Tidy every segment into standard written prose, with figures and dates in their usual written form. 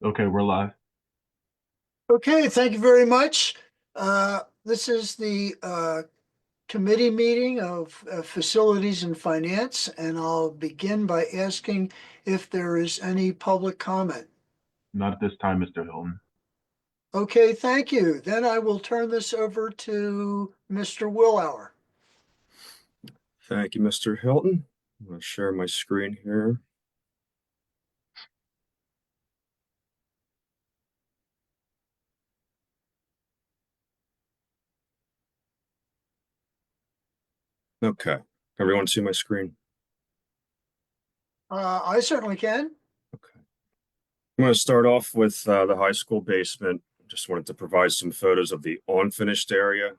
Okay, we're live. Okay, thank you very much. This is the committee meeting of Facilities and Finance, and I'll begin by asking if there is any public comment. Not at this time, Mr. Hilton. Okay, thank you. Then I will turn this over to Mr. Willauer. Thank you, Mr. Hilton. I'm going to share my screen here. Okay. Everyone see my screen? I certainly can. Okay. I'm going to start off with the high school basement. Just wanted to provide some photos of the unfinished area.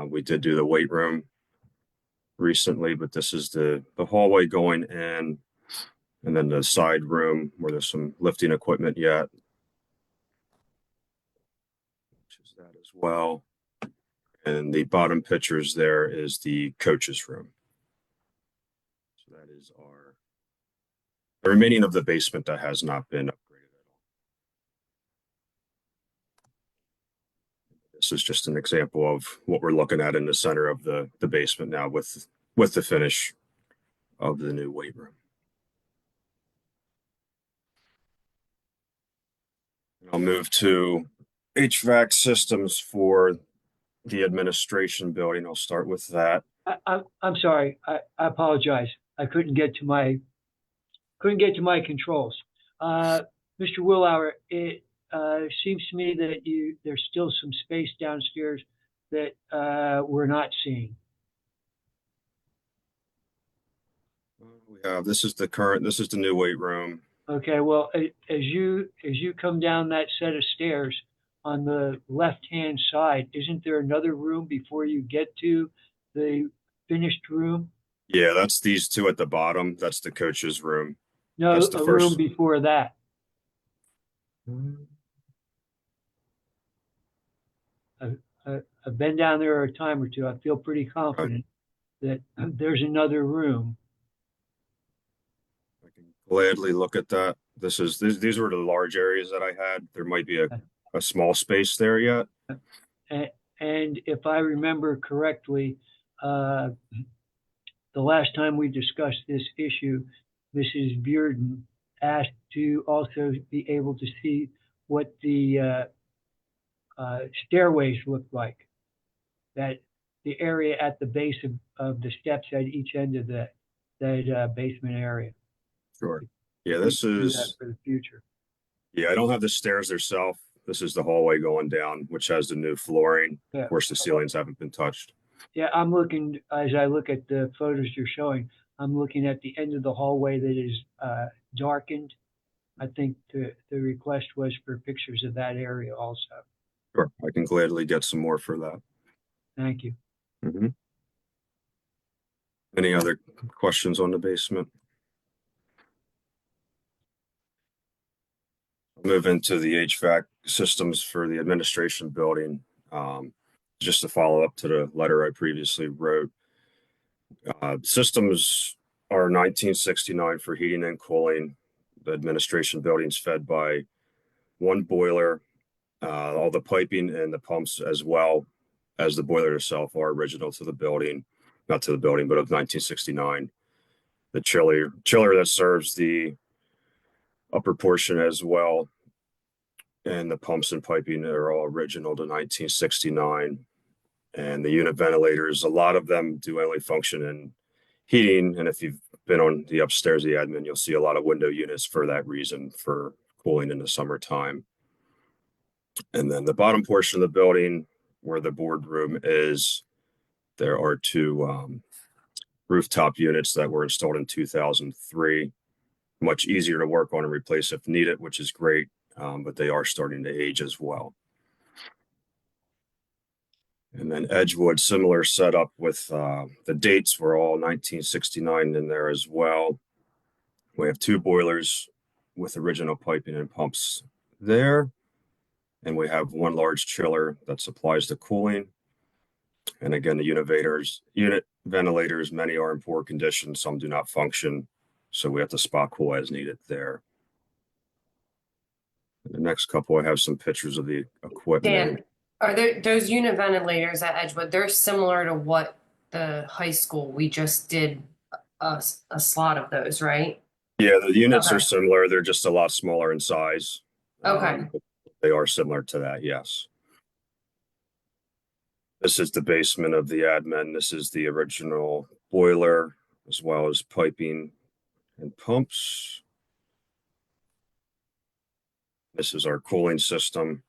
We did do the weight room recently, but this is the hallway going in, and then the side room where there's some lifting equipment yet, which is that as well. And the bottom pictures there is the coach's room. So that is the remaining of the basement that has not been upgraded at all. This is just an example of what we're looking at in the center of the basement now with the finish of the new weight room. I'll move to HVAC systems for the administration building. I'll start with that. I'm sorry. I apologize. I couldn't get to my controls. Mr. Willauer, it seems to me that there's still some space downstairs that we're not seeing. This is the new weight room. Okay, well, as you come down that set of stairs on the left-hand side, isn't there another room before you get to the finished room? Yeah, that's these two at the bottom. That's the coach's room. No, That's the a room first. before that. I've been down there a time or two. I feel pretty confident that there's another room. I can gladly look at that. These were the large areas that I had. There might be a small space there yet. And if I remember correctly, the last time we discussed this issue, Mrs. Bearden asked to also be able to see what the stairways looked like. That the area at the base of the steps at each end of that basement area. Sure. Yeah, this is that for the future. Yeah, I don't have the stairs themselves. This is the hallway going down, which has the new flooring. Yeah. Of course, the ceilings haven't been touched. Yeah, I'm looking, as I look at the photos you're showing, I'm looking at the end of the hallway that is darkened. I think the request was for pictures of that area also. Sure, I can gladly get some more for that. Thank you. Mm-hmm. Any other questions on the basement? I'll move into the HVAC systems for the administration building. Just to follow up to the letter I previously wrote. Systems are 1969 for heating and cooling. The administration building's fed by one boiler. All the piping and the pumps, as well as the boiler itself, are original to the building, not to the building, but of 1969. The chiller that serves the upper portion as well, and the pumps and piping are all original to 1969. And the unit ventilators, a lot of them do only function in heating. And if you've been on the upstairs of the admin, you'll see a lot of window units for that reason, for cooling in the summertime. And then the bottom portion of the building where the boardroom is, there are two rooftop units that were installed in 2003. Much easier to work on and replace if needed, which is great, but they are starting to age as well. And then Edgewood, similar setup with the dates were all 1969 in there as well. We have two boilers with original piping and pumps there. And we have one large chiller that supplies the cooling. And again, the unit ventilators, many are in poor condition, some do not function. So we have to spot cool as needed there. The next couple, I have some pictures of the equipment. Dan, are there those unit ventilators at Edgewood? They're similar to what the high school we just did a slot of those, right? Yeah, the units are Okay. similar. They're just a lot smaller in size. Okay. But they are similar to that, yes. This is the basement of the admin. This is the original boiler, as well as piping and pumps. This is our cooling system.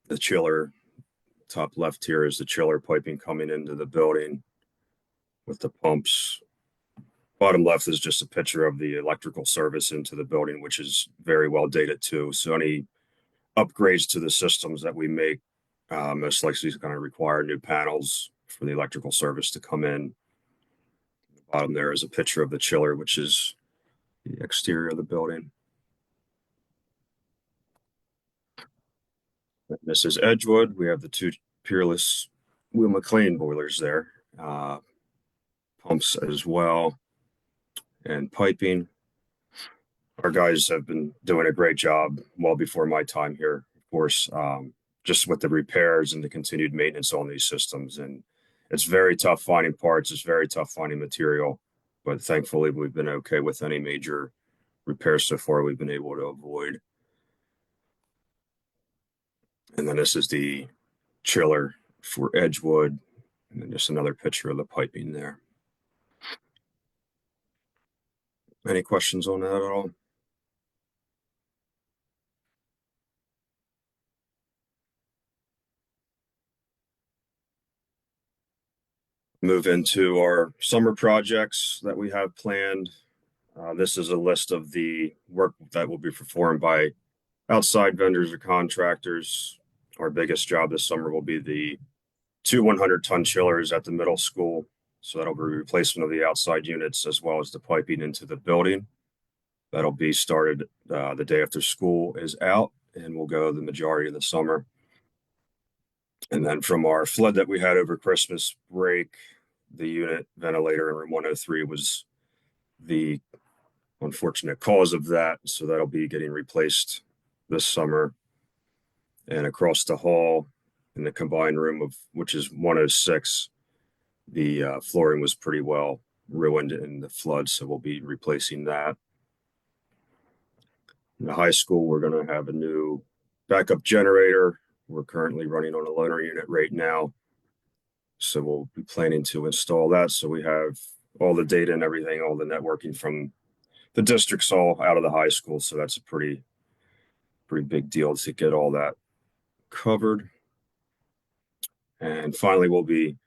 The chiller, top left here is the chiller piping coming into the building with the pumps. Bottom left is just a picture of the electrical service into the building, which is very well dated too. So any upgrades to the systems that we make most likely is going to require new panels for the electrical service to come in. The bottom there is a picture of the chiller, which is the exterior of the building. And this is Edgewood. We have the two Peerless Will McLean boilers there, pumps as well, and piping. Our guys have been doing a great job well before my time here, of course, just with the repairs and the continued maintenance on these systems. And it's very tough finding parts. It's very tough finding material, but thankfully we've been okay with any major repairs so far we've been able to avoid. And then this is the chiller for Edgewood, and then just another picture of the piping there. Any questions on that at all? Move into our summer projects that we have planned. This is a list of the work that will be performed by outside vendors or contractors. Our biggest job this summer will be the two 100-ton chillers at the middle school. So that'll be replacement of the outside units as well as the piping into the building. That'll be started the day after school is out, and we'll go the majority of the summer. And then from our flood that we had over Christmas break, the unit ventilator in room 103 was the unfortunate cause of that. So that'll be getting replaced this summer. And across the hall in the combined room of which is 106, the flooring was pretty well ruined in the flood. So we'll be replacing that. In the high school, we're going to have a new backup generator. We're currently running on a loaner unit right now. So we'll be planning to install that. So we have all the data and everything, all the networking from the districts all out of the high school. So that's a pretty big deal to get all that covered. And finally, we'll be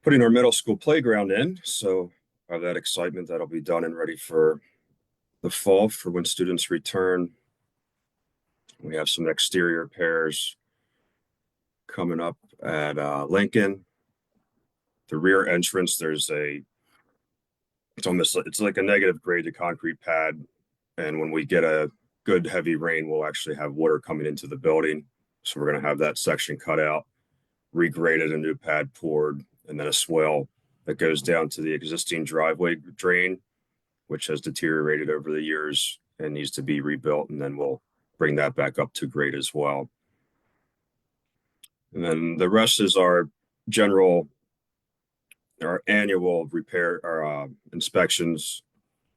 putting our middle school playground in. So I have that excitement that'll be done and ready for the fall for when students return. We have some exterior repairs coming up at Lincoln. The rear entrance, it's like a negative grade to concrete pad. And when we get a good heavy rain, we'll actually have water coming into the building. So we're going to have that section cut out, regraded, a new pad poured, and then a swale that goes down to the existing driveway drain, which has deteriorated over the years and needs to be rebuilt. And then we'll bring that back up to grade as well. And then the rest is our annual repair or inspections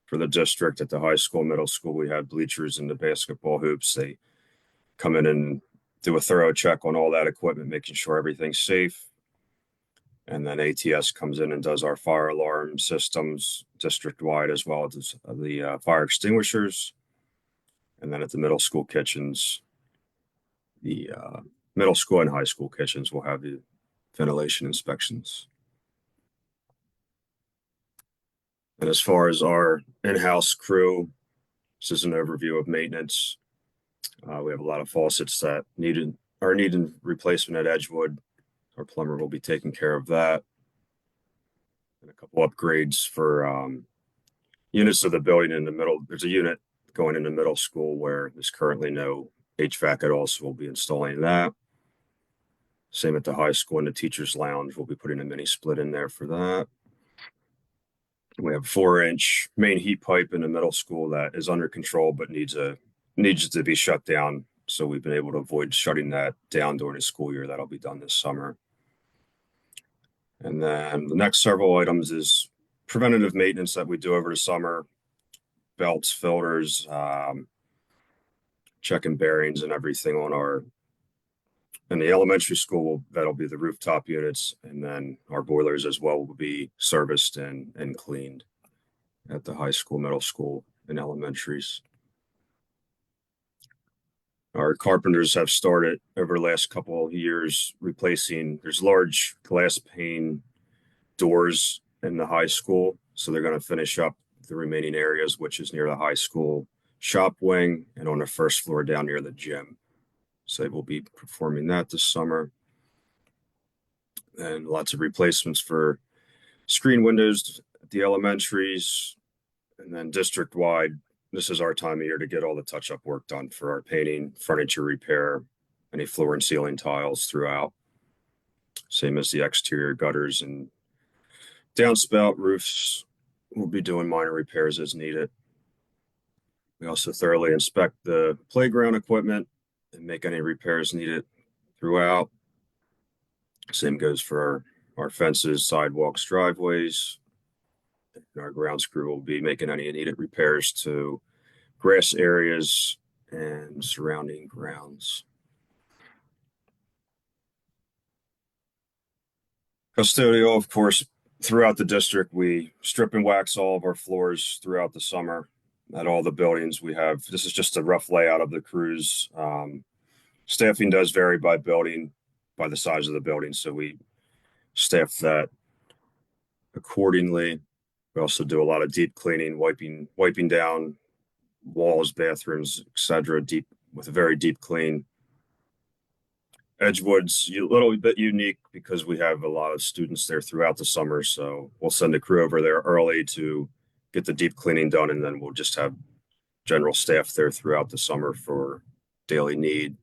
for the district. At the high school, middle school, we have bleachers and the basketball hoops. They come in and do a thorough check on all that equipment, making sure everything's safe. And then ATS comes in and does our fire alarm systems district-wide, as well as the fire extinguishers. And then at the middle school kitchens, the middle school and high school kitchens will have the ventilation inspections. And as far as our in-house crew, this is an overview of maintenance. We have a lot of faucets that are needing replacement at Edgewood. Our plumber will be taking care of that. And a couple upgrades for units of the building in the middle. There's a unit going in the middle school where there's currently no HVAC at all, so we'll be installing that. Same at the high school in the teacher's lounge. We'll be putting a mini split in there for that. We have a 4-inch main heat pipe in the middle school that is under control but needs a needs to be shut down. So we've been able to avoid shutting that down during the school year. That'll be done this summer. And then the next several items is preventative maintenance that we do over the summer, belts, filters, checking bearings and everything on in the elementary school, that'll be the rooftop units. And then our boilers as well will be serviced and cleaned at the high school, middle school, and elementaries. Our carpenters have started over the last couple of years there's large glass pane doors in the high school. So they're going to finish up the remaining areas, which is near the high school shop wing and on the first floor down near the gym. So they will be performing that this summer. And lots of replacements for screen windows at the elementaries. And then district-wide, this is our time of year to get all the touch-up work done for our painting, furniture repair, any floor and ceiling tiles throughout. Same as the exterior gutters and downspout roofs. We'll be doing minor repairs as needed. We also thoroughly inspect the playground equipment and make any repairs needed throughout. Same goes for our fences, sidewalks, driveways. And our grounds crew will be making any needed repairs to grass areas and surrounding grounds. Custodial, of course, throughout the district, we strip and wax all of our floors throughout the summer at all the buildings we have. This is just a rough layout of the crews. Staffing does vary by building, by the size of the building, so we staff that accordingly. We also do a lot of deep cleaning, wiping down walls, bathrooms, etc. With a very deep clean. Edgewood's a little bit unique because we have a lot of students there throughout the summer, so we'll send a crew over there early to get the deep cleaning done, and then we'll just have general staff there throughout the summer for daily need,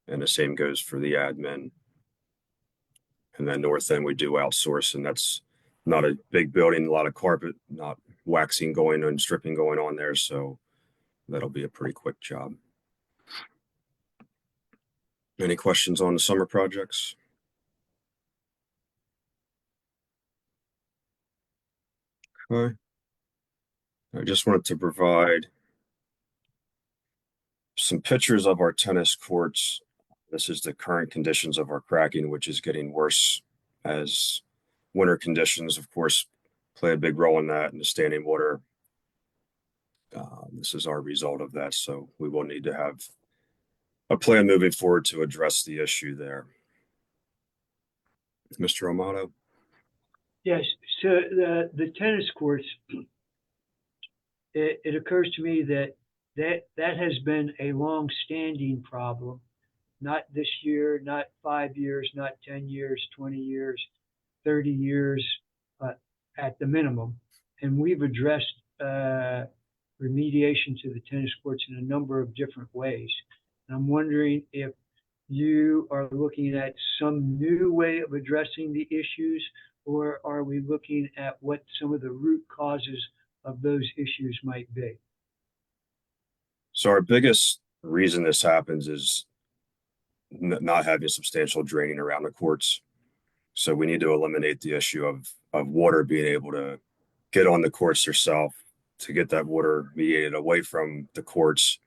and the same goes for the admin. And then north end we do outsource, and that's not a big building, a lot of carpet, not waxing going and stripping going on there, so that'll be a pretty quick job. Any questions on the summer projects? Okay. I just wanted to provide some pictures of our tennis courts. This is the current conditions of our cracking, which is getting worse as winter conditions, of course, play a big role in that, and the standing water. This is our result of that, so we will need to have a plan moving forward to address the issue there. Mr. Amato? Yes, so the tennis courts, it occurs to me that has been a long-standing problem, not this year, not 5 years, not 10 years, 20 years, 30 years, at the minimum. And we've addressed remediation to the tennis courts in a number of different ways. And I'm wondering if you are looking at some new way of addressing the issues, or are we looking at what some of the root causes of those issues might be? So our biggest reason this happens is not having substantial draining around the courts. So we need to eliminate the issue of water being able to get on the courts yourself, to get that water mediated away from the courts.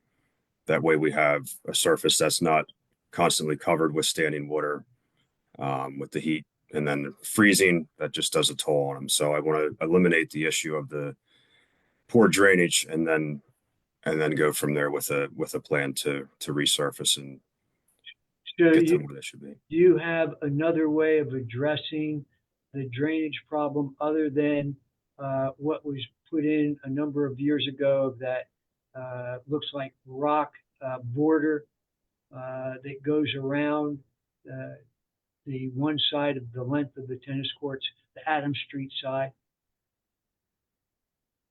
That way we have a surface that's not constantly covered with standing water, with the heat, and then freezing, that just does a toll on them. So I want to eliminate the issue of the poor drainage and then go from there with a plan to resurface and So get them where they should be. do you have another way of addressing the drainage problem other than what was put in a number of years ago, that looks like rock border that goes around the one side of the length of the tennis courts, the Adams Street side?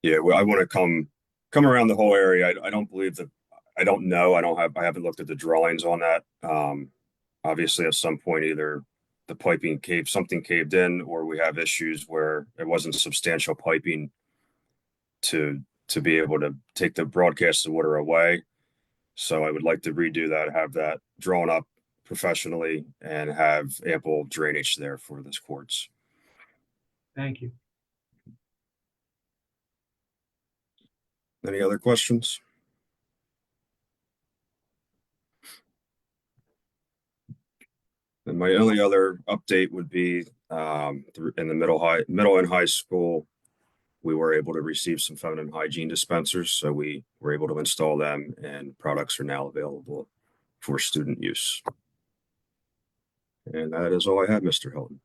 Yeah, well, I want to come around the whole area. I don't believe that. I don't know. I haven't looked at the drawings on that. Obviously, at some point, either the piping something caved in, or we have issues where it wasn't substantial piping to be able to take the broadcast of water away. So I would like to redo that, have that drawn up professionally and have ample drainage there for this courts. Thank you. Any other questions? And my only other update would be in the middle and high school, we were able to receive some feminine hygiene dispensers, so we were able to install them, and products are now available for student use. And that is all I have, Mr. Hilton.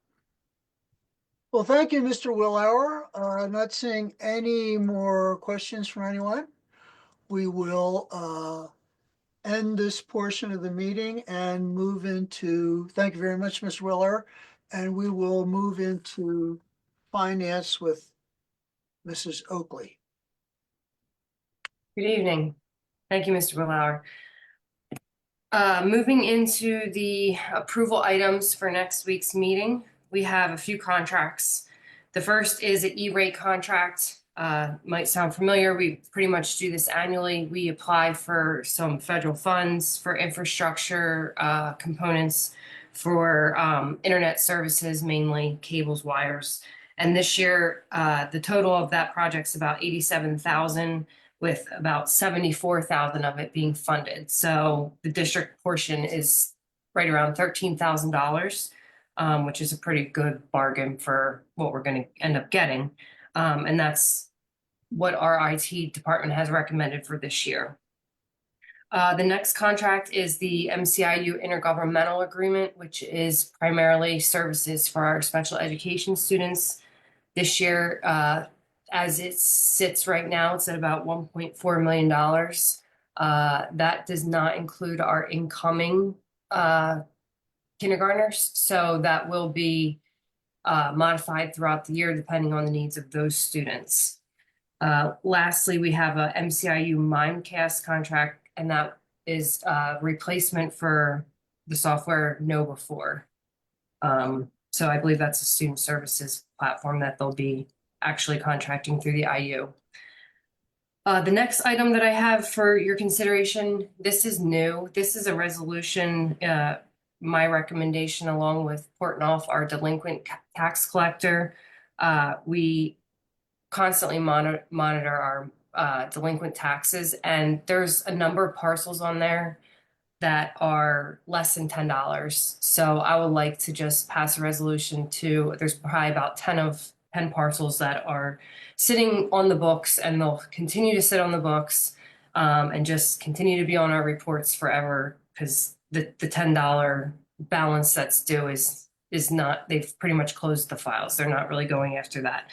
Well, thank you, Mr. Willauer. Not seeing any more questions from anyone. We will end this portion of the meeting and move into, thank you very much, Mr. Willauer. And we will move into finance with Mrs. Oakley. Good evening. Thank you, Mr. Willauer. Moving into the approval items for next week's meeting, we have a few contracts. The first is an E-rate contract. Might sound familiar. We pretty much do this annually. We apply for some federal funds for infrastructure components for internet services, mainly cables, wires. And this year, the total of that project's about $87,000, with about $74,000 of it being funded. So the district portion is right around $13,000, which is a pretty good bargain for what we're going to end up getting. And that's what our IT department has recommended for this year. The next contract is the MCIU Intergovernmental Agreement, which is primarily services for our special education students. This year, as it sits right now, it's at about $1.4 million. That does not include our incoming kindergartners, so that will be modified throughout the year depending on the needs of those students. Lastly, we have a MCIU Mimecast contract, and that is a replacement for the software Nova 4. So I believe that's a student services platform that they'll be actually contracting through the IU. The next item that I have for your consideration, this is new. This is a resolution, my recommendation along with Portnoy, our delinquent tax collector. We constantly monitor our delinquent taxes, and there's a number of parcels on there that are less than $10. So I would like to just pass a resolution there's probably about 10 parcels that are sitting on the books, and they'll continue to sit on the books and just continue to be on our reports forever, because the $10 balance that's due is not, they've pretty much closed the files. They're not really going after that.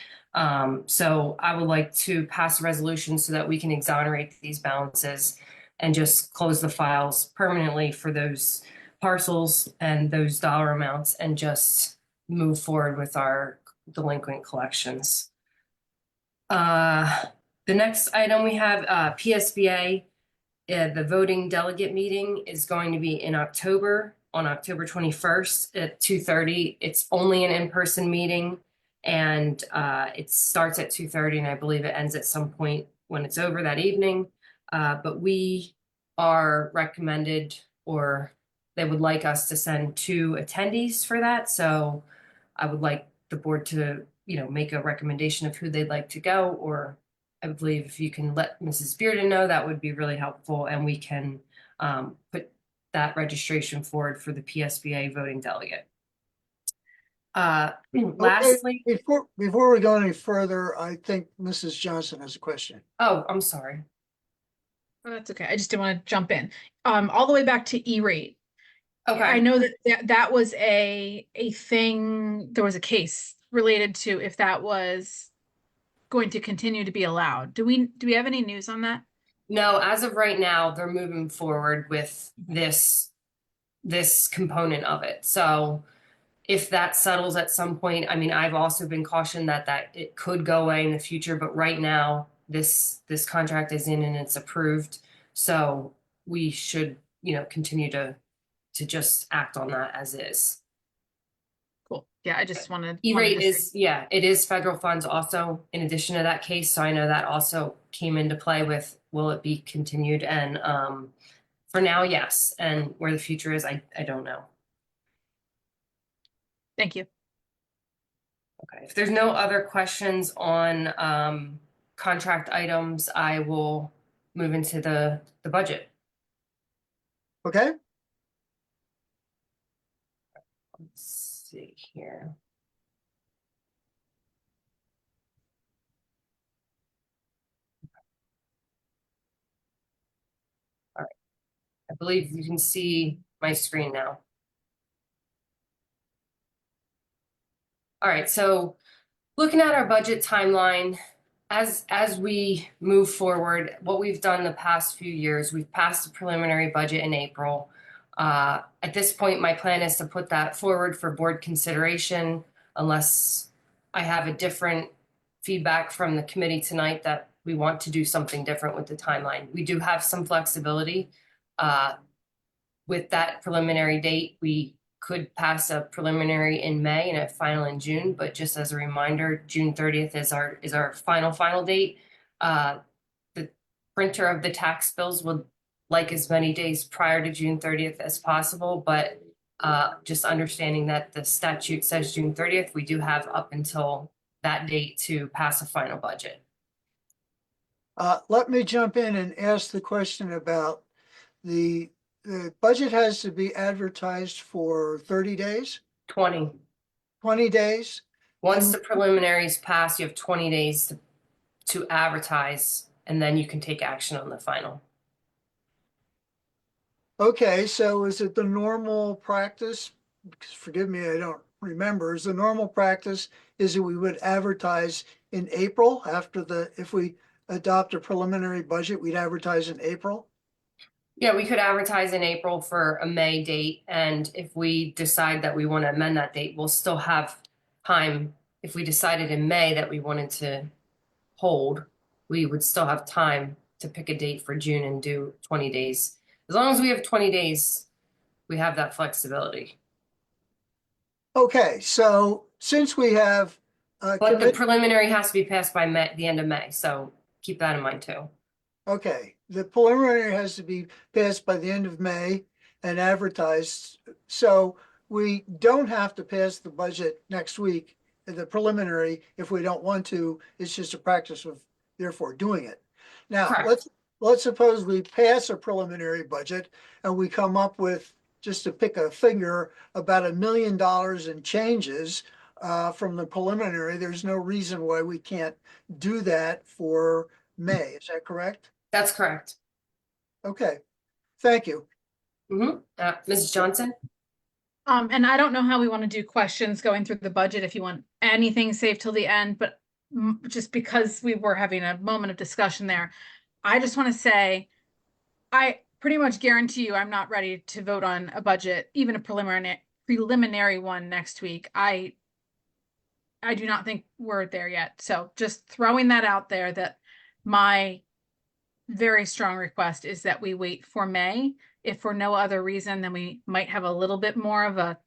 So I would like to pass a resolution so that we can exonerate these balances and just close the files permanently for those parcels and those dollar amounts, and just move forward with our delinquent collections. The next item we have, PSBA, the voting delegate meeting is going to be in October, on October 21st at 2:30. It's only an in-person meeting, and it starts at 2:30, and I believe it ends at some point when it's over that evening. But we are recommended, or they would like us to send 2 attendees for that. So I would like the board to, make a recommendation of who they'd like to go, or I believe if you can let Mrs. Bearden know, that would be really helpful, and we can put that registration forward for the PSBA voting delegate. Lastly, Before we go any further, I think Mrs. Johnson has a question. oh, I'm sorry. Oh, that's okay. I just didn't want to jump in. All the way back to E-rate. Okay. I know that was a thing. There was a case related to if that was going to continue to be allowed. Do we have any news on that? No, as of right now, they're moving forward with this component of it. So if that settles at some point, I mean, I've also been cautioned that it could go away in the future, but right now this contract is in and it's approved. So we should, continue to just act on that as is. Cool. Yeah, I just wanted. E-rate is, it is federal funds also in addition to that case. So I know that also came into play with, will it be continued? And For now, yes. And where the future is, I don't know. Thank you. Okay, if there's no other questions on contract items, I will move into the budget. Okay, Let's see here. All right, I believe you can see my screen now. All right, so looking at our budget timeline, as we move forward, what we've done the past few years, we've passed the preliminary budget in April. At this point, my plan is to put that forward for board consideration unless I have a different feedback from the committee tonight that we want to do something different with the timeline. We do have some flexibility. With that preliminary date, we could pass a preliminary in May and a final in June, but just as a reminder, June 30th is our final date. The printer of the tax bills would like as many days prior to June 30th as possible, but just understanding that the statute says June 30th, we do have up until that date to pass a final budget. let me jump in and ask the question about the budget has to be advertised for 30 days, 20. 20 days. Once the preliminaries pass, you have 20 days to advertise, and then you can take action on the final. Okay, so is it the normal practice? Forgive me, I don't remember. Is the normal practice is that we would advertise in April after if we adopt a preliminary budget, we'd advertise in April? Yeah, we could advertise in April for a May date, and if we decide that we want to amend that date, we'll still have time. If we decided in May that we wanted to hold, we would still have time to pick a date for June and do 20 days. As long as we have 20 days, we have that flexibility. Okay, so since we have But the preliminary has to be passed by the end of May, so keep that in mind too. okay, the preliminary has to be passed by the end of May and advertised. So we don't have to pass the budget next week, the preliminary, if we don't want to. It's just a practice of therefore doing it. Now, Correct. let's suppose we pass a preliminary budget and we come up with, just to pick a figure, about $1 million in changes from the preliminary. There's no reason why we can't do that for May. Is that correct? That's correct. Okay, thank you. Mrs. Johnson? And I don't know how we want to do questions going through the budget, if you want anything saved till the end, but just because we were having a moment of discussion there, I just want to say, I pretty much guarantee you I'm not ready to vote on a budget, even a preliminary one next week. I do not think we're there yet. So just throwing that out there, that my very strong request is that we wait for May. If for no other reason, then we might have a little bit more of a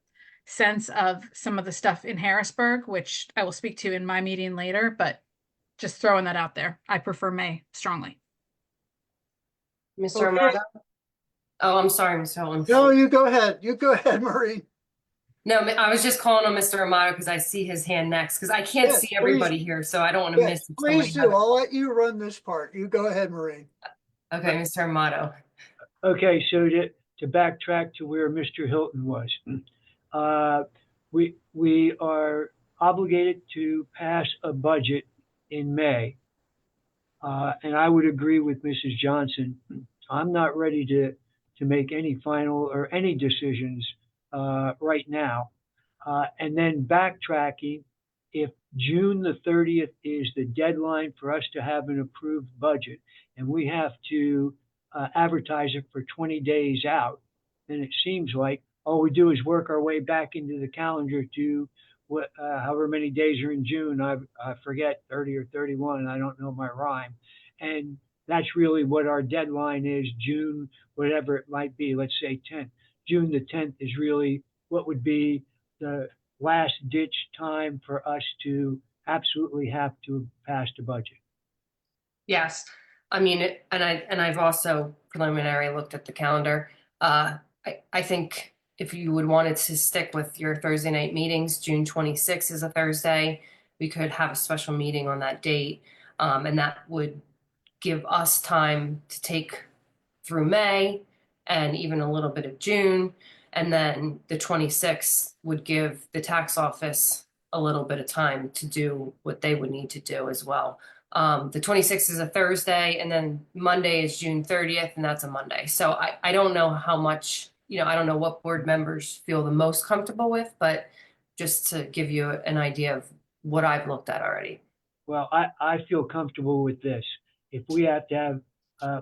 sense of some of the stuff in Harrisburg, which I will speak to in my meeting later, but just throwing that out there. I prefer May strongly. Mr. Okay. Amato? Oh, I'm sorry, Mr. Holland. No, you go ahead. You go ahead, Maureen. No, I was just calling on Mr. Amato because I see his hand next, because I can't Yes, see everybody here, so I don't want to Yes, miss. if please somebody do. I'll let you run this part. You go ahead, Maureen. Okay, Mr. Amato. Okay, so to backtrack to where Mr. Hilton was, we are obligated to pass a budget in May. And I would agree with Mrs. Johnson. I'm not ready to make any final or any decisions right now. And then backtracking, if June the 30th is the deadline for us to have an approved budget, and we have to advertise it for 20 days out, then it seems like all we do is work our way back into the calendar to however many days are in June. I forget, 30 or 31. I don't know my rhyme. And that's really what our deadline is, June, whatever it might be, let's say 10th. June the 10th is really what would be the last ditch time for us to absolutely have to pass the budget. Yes. I mean, and I've also preliminary looked at the calendar. I think if you would wanted to stick with your Thursday night meetings, June 26th is a Thursday. We could have a special meeting on that date, and that would give us time to take through May and even a little bit of June. And then the 26th would give the tax office a little bit of time to do what they would need to do as well. The 26th is a Thursday, and then Monday is June 30th, and that's a Monday. So I don't know how much, I don't know what board members feel the most comfortable with, but just to give you an idea of what I've looked at already. Well, I feel comfortable with this. If we have to have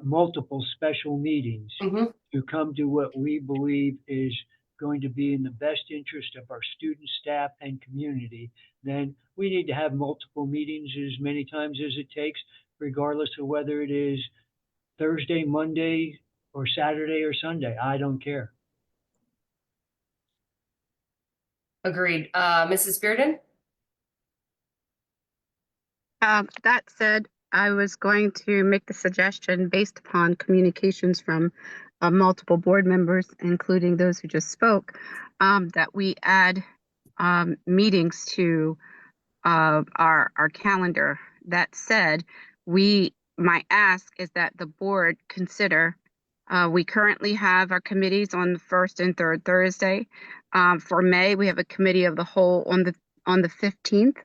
multiple special meetings Mhm. to come to what we believe is going to be in the best interest of our students, staff, and community, then we need to have multiple meetings as many times as it takes, regardless of whether it is Thursday, Monday, or Saturday or Sunday. I don't care. Agreed. Mrs. Bearden? That said, I was going to make the suggestion based upon communications from multiple board members, including those who just spoke, that we add meetings to our calendar. That said, my ask is that the board consider, we currently have our committees on the first and third Thursday. For May, we have a committee of the whole on the 15th.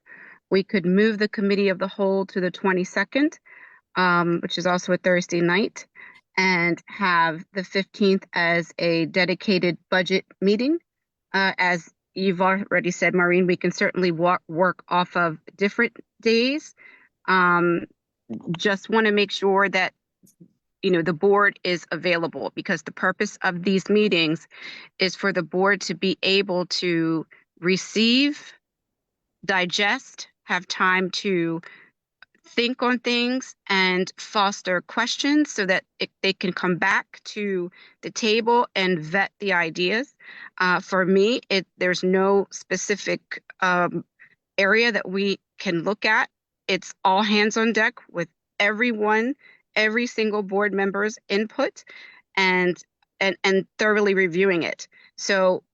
We could move the committee of the whole to the 22nd, which is also a Thursday night, and have the 15th as a dedicated budget meeting. As you've already said, Maureen, we can certainly work off of different days. Just want to make sure that the board is available, because the purpose of these meetings is for the board to be able to receive, digest, have time to think on things and foster questions so that they can come back to the table and vet the ideas. For me, there's no specific area that we can look at. It's all hands on deck with every single board member's input and thoroughly reviewing it. So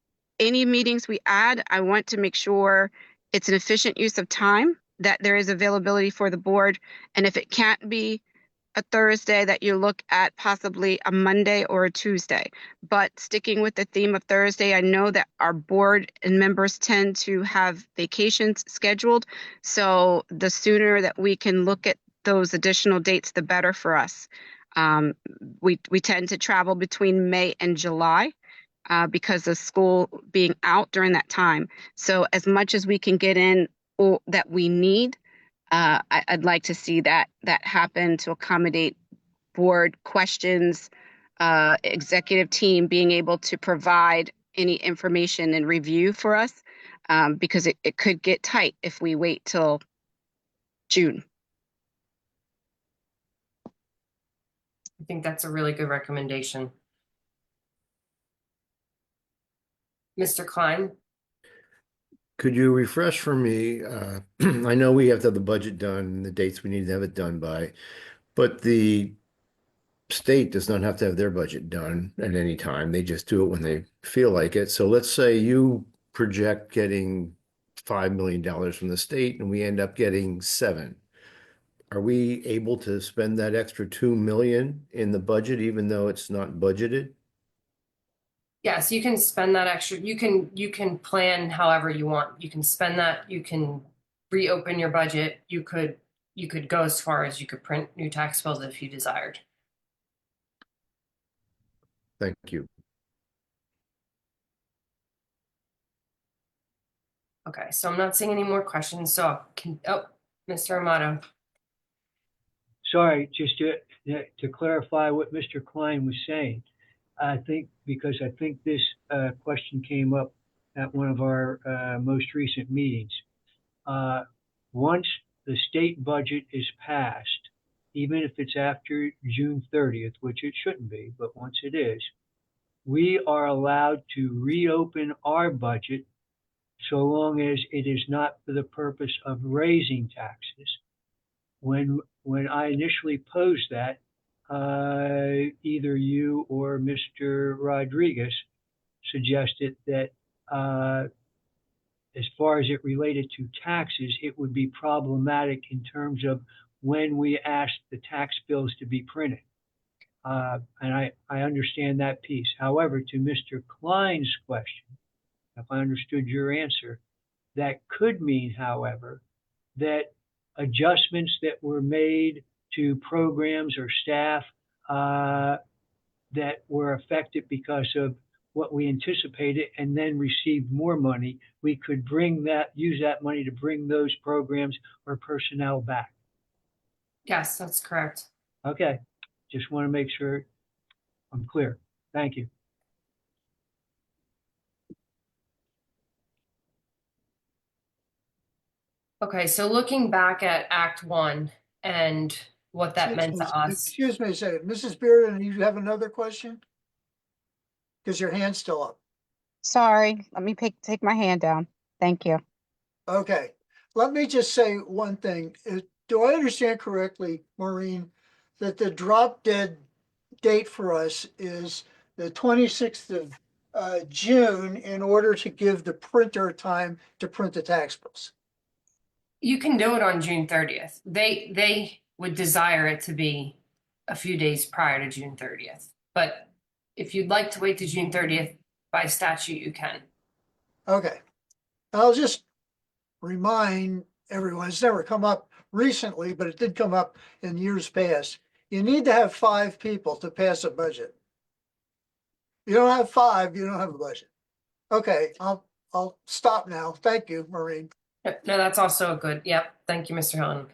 any meetings we add, I want to make sure it's an efficient use of time, that there is availability for the board. And if it can't be a Thursday, that you look at possibly a Monday or a Tuesday. But sticking with the theme of Thursday, I know that our board and members tend to have vacations scheduled. So the sooner that we can look at those additional dates, the better for us. We tend to travel between May and July because of school being out during that time. So as much as we can get in or that we need, I'd like to see that happen to accommodate board questions, executive team being able to provide any information and review for us, because it could get tight if we wait till June. I think that's a really good recommendation. Mr. Klein? Could you refresh for me? I know we have to have the budget done and the dates we need to have it done by, but the state does not have to have their budget done at any time. They just do it when they feel like it. So let's say you project getting $5 million from the state and we end up getting $7 million. Are we able to spend that extra $2 million in the budget, even though it's not budgeted? Yes, you can spend that extra. You can plan however you want. You can spend that. You can reopen your budget. You could go as far as you could print new tax bills if you desired. Thank you. Okay, so I'm not seeing any more questions. So Mr. Amato. Sorry, just to clarify what Mr. Klein was saying. I think this question came up at one of our most recent meetings. Once the state budget is passed, even if it's after June 30th, which it shouldn't be, but once it is, we are allowed to reopen our budget so long as it is not for the purpose of raising taxes. when I initially posed that, either you or Mr. Rodriguez suggested that as far as it related to taxes, it would be problematic in terms of when we asked the tax bills to be printed. And I understand that piece. However, to Mr. Klein's question, if I understood your answer, that could mean, however, that adjustments that were made to programs or staff that were affected because of what we anticipated and then received more money, we could use that money to bring those programs or personnel back. Yes, that's correct. Okay, just want to make sure I'm clear. Thank you. Okay, so looking back at Act One and what that meant to us. Excuse me a second. Mrs. Bearden, you have another question? Because your hand's still up. Sorry, let me take my hand down. Thank you. Okay, let me just say one thing. Do I understand correctly, Maureen, that the drop dead date for us is the 26th of June in order to give the printer time to print the tax bills? You can do it on June 30th. They would desire it to be a few days prior to June 30th. But if you'd like to wait to June 30th, by statute, you can. Okay, I'll just remind everyone, it's never come up recently, but it did come up in years past. You need to have 5 people to pass a budget. You don't have 5, you don't have a budget. Okay, I'll stop now. Thank you, Maureen. Yep, no, that's also a good. Yep. Thank you, Mr. Hilton.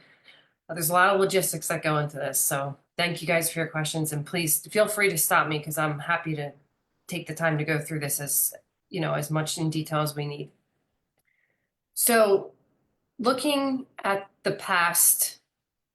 There's a lot of logistics that go into this. So thank you guys for your questions, and please feel free to stop me because I'm happy to take the time to go through this as much in detail as we need. So looking at the past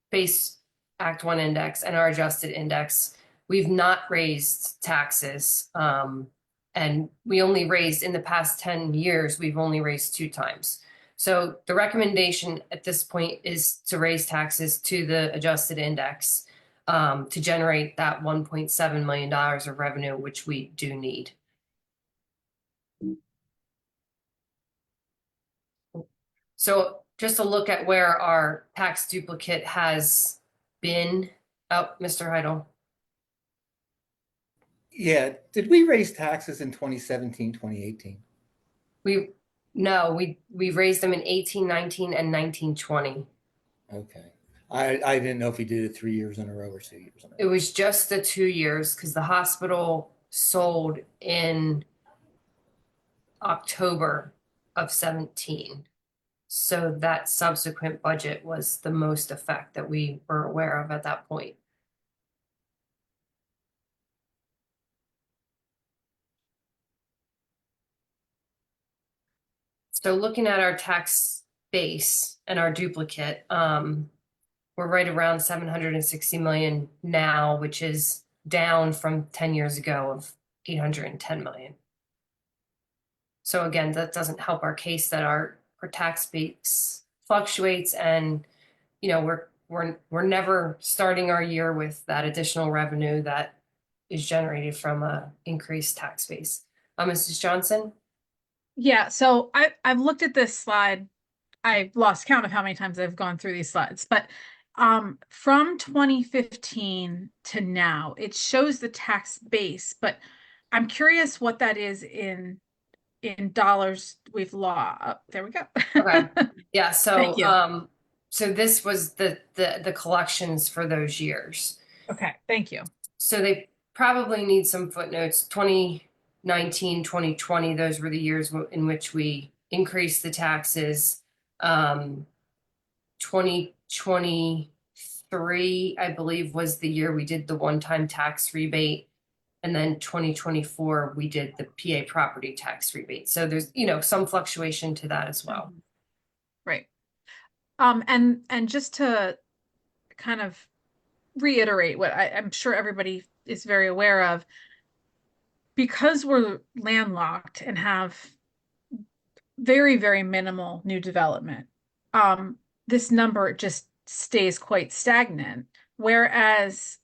base Act 1 index and our adjusted index, we've not raised taxes. And we only raised in the past 10 years, we've only raised 2 times. So the recommendation at this point is to raise taxes to the adjusted index to generate that $1.7 million of revenue, which we do need. So just a look at where our tax duplicate has been. Oh, Mr. Heidel. Yeah, did we raise taxes in 2017, 2018? No, we raised them in 18, 19, and 19, 20. Okay. I didn't know if we did it 3 years in a row or 2 years in a row. It was just the 2 years because the hospital sold in October of 17. So that subsequent budget was the most effect that we were aware of at that point. So looking at our tax base and our duplicate, we're right around 760 million now, which is down from 10 years ago of 810 million. So again, that doesn't help our case that our tax base fluctuates, and we're never starting our year with that additional revenue that is generated from a increased tax base. Mrs. Johnson? Yeah, so I've looked at this slide. I lost count of how many times I've gone through these slides, but from 2015 to now, it shows the tax base, but I'm curious what that is in dollars we've lost. There we go. Okay. Yeah, Thank you. so this was the collections for those years. Okay, thank you. So they probably need some footnotes. 2019, 2020, those were the years in which we increased the taxes. 2023, I believe, was the year we did the one-time tax rebate. And then 2024, we did the PA property tax rebate. So there's, some fluctuation to that as well. Right. And just to kind of reiterate what I'm sure everybody is very aware of, because we're landlocked and have very, very minimal new development, this number just stays quite stagnant. Whereas,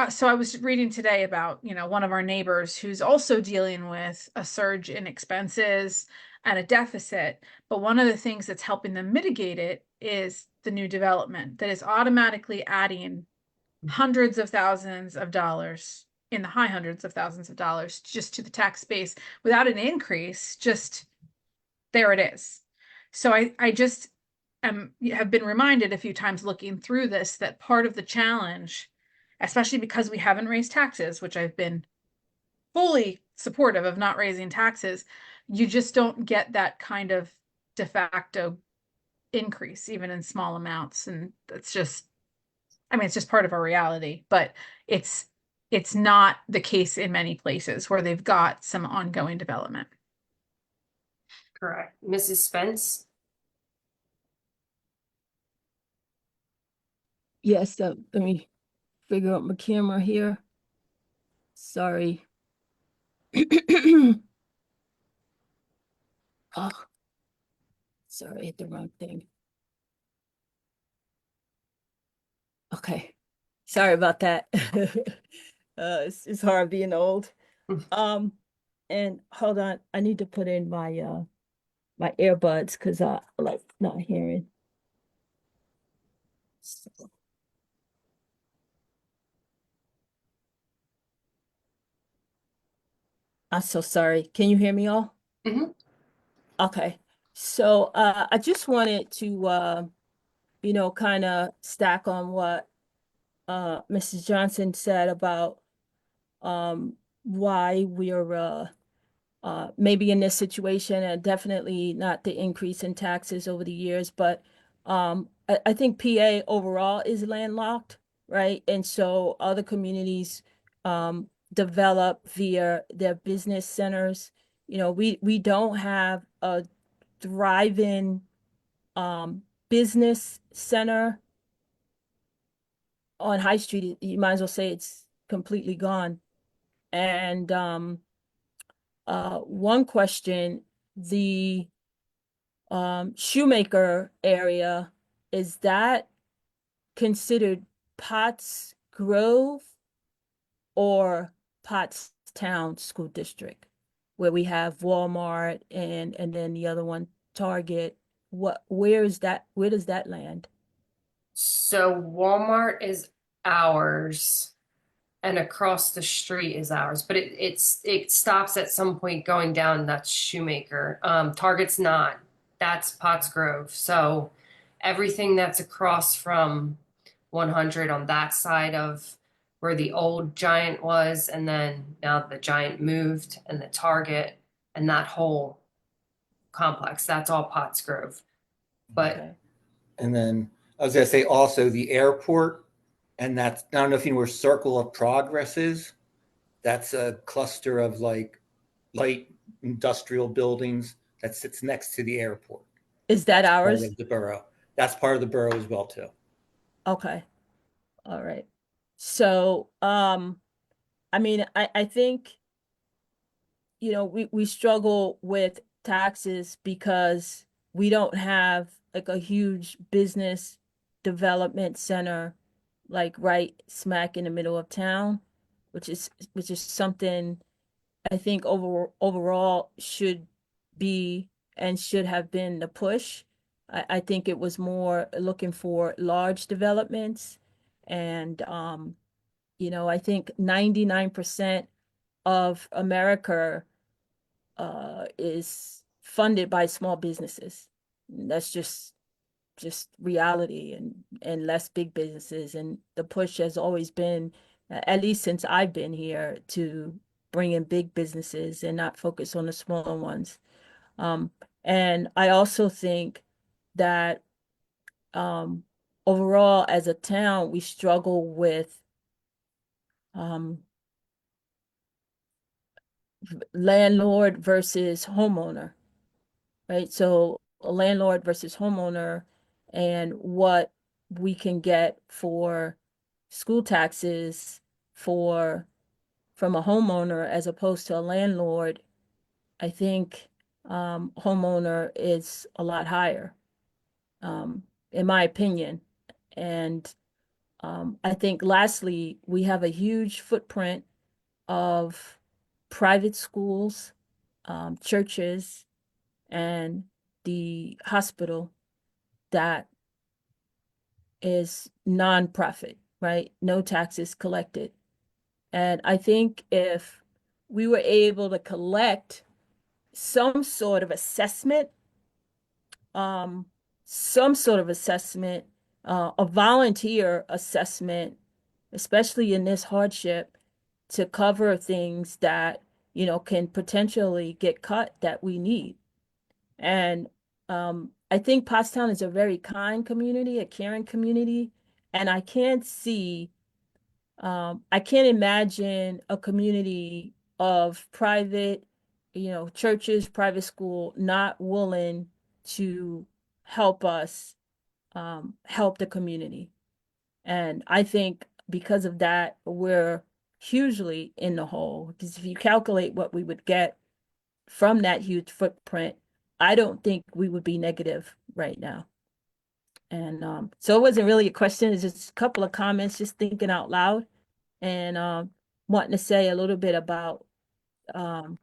so I was reading today about, one of our neighbors who's also dealing with a surge in expenses and a deficit. But one of the things that's helping them mitigate it is the new development that is automatically adding hundreds of thousands of dollars, in the high hundreds of thousands of dollars, just to the tax base without an increase. Just there it is. So I just have been reminded a few times looking through this that part of the challenge, especially because we haven't raised taxes, which I've been fully supportive of not raising taxes, you just don't get that kind of de facto increase, even in small amounts. And it's just, it's just part of our reality, but it's not the case in many places where they've got some ongoing development. Correct. Mrs. Spence? Yes, let me figure out my camera here. Sorry. Oh, sorry, I hit the wrong thing. Okay, sorry about that. It's hard being old. And hold on, I need to put in my my earbuds because I like not hearing. So. I'm so sorry. Can you hear me all? Mhm. Okay. So I just wanted to kind of stack on what Mrs. Johnson said about why we're maybe in this situation, and definitely not the increase in taxes over the years, but I think PA overall is landlocked, right? And so other communities develop via their business centers. We don't have a thriving business center on High Street. You might as well say it's completely gone. And one question, the Shoemaker area, is that considered Potts Grove or Pottstown School District, where we have Walmart and then the other one, Target? Where does that land? So Walmart is ours and across the street is ours, but it stops at some point going down. That's Shoemaker. Target's not. That's Potts Grove. So everything that's across from 100 on that side of where the old Giant was, and then now the Giant moved, and the Target and that whole complex, that's all Potts Grove. But Okay. And then I was gonna say also the airport, and that's, I don't know if you know where Circle of Progress is. That's a cluster of like light industrial buildings that sits next to the airport. Is that Part ours? of the borough. That's part of the borough as well too. Okay. All right. So, I think, we struggle with taxes because we don't have like a huge business development center like right smack in the middle of town, which is something I think overall should be and should have been the push. I think it was more looking for large developments, and I think 99% of America is funded by small businesses. That's just reality, and less big businesses. And the push has always been, at least since I've been here, to bring in big businesses and not focus on the smaller ones. Um, and I also think that overall as a town, we struggle with um, landlord versus homeowner, right? So a landlord versus homeowner, and what we can get for school taxes for from a homeowner as opposed to a landlord. I think homeowner is a lot higher, in my opinion. And I think lastly, we have a huge footprint of private schools, churches, and the hospital that is nonprofit, right? No taxes collected. And I think if we were able to collect some sort of assessment, um, a volunteer assessment, especially in this hardship, to cover things that, can potentially get cut that we need. And I think Pottstown is a very kind community, a caring community, and I can't imagine a community of private, churches, private school, not willing to help us, help the community. And I think because of that, we're hugely in the hole. Because if you calculate what we would get from that huge footprint, I don't think we would be negative right now. And so it wasn't really a question, it's just a couple of comments, just thinking out loud and wanting to say a little bit about how,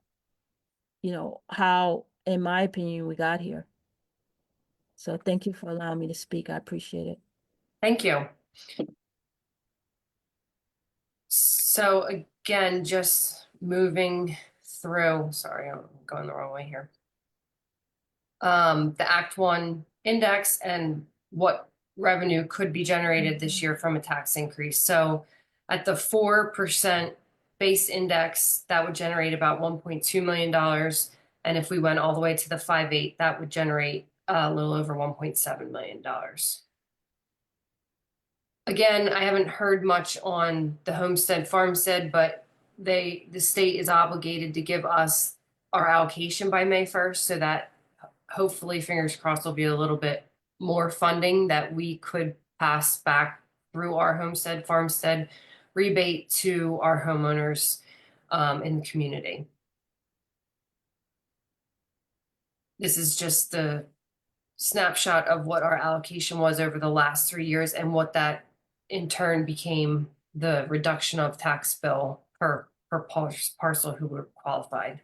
in my opinion, we got here. So thank you for allowing me to speak. I appreciate it. Thank you. So again, just moving through, sorry, I'm going the wrong way here. The Act 1 index and what revenue could be generated this year from a tax increase. So at the 4% base index, that would generate about $1.2 million. And if we went all the way to the 5.8, that would generate a little over $1.7 million. Again, I haven't heard much on the homestead farmstead, but the state is obligated to give us our allocation by May 1st, so that hopefully, fingers crossed, will be a little bit more funding that we could pass back through our homestead farmstead rebate to our homeowners in the community. This is just the snapshot of what our allocation was over the last 3 years and what that in turn became the reduction of tax bill per parcel who were qualified.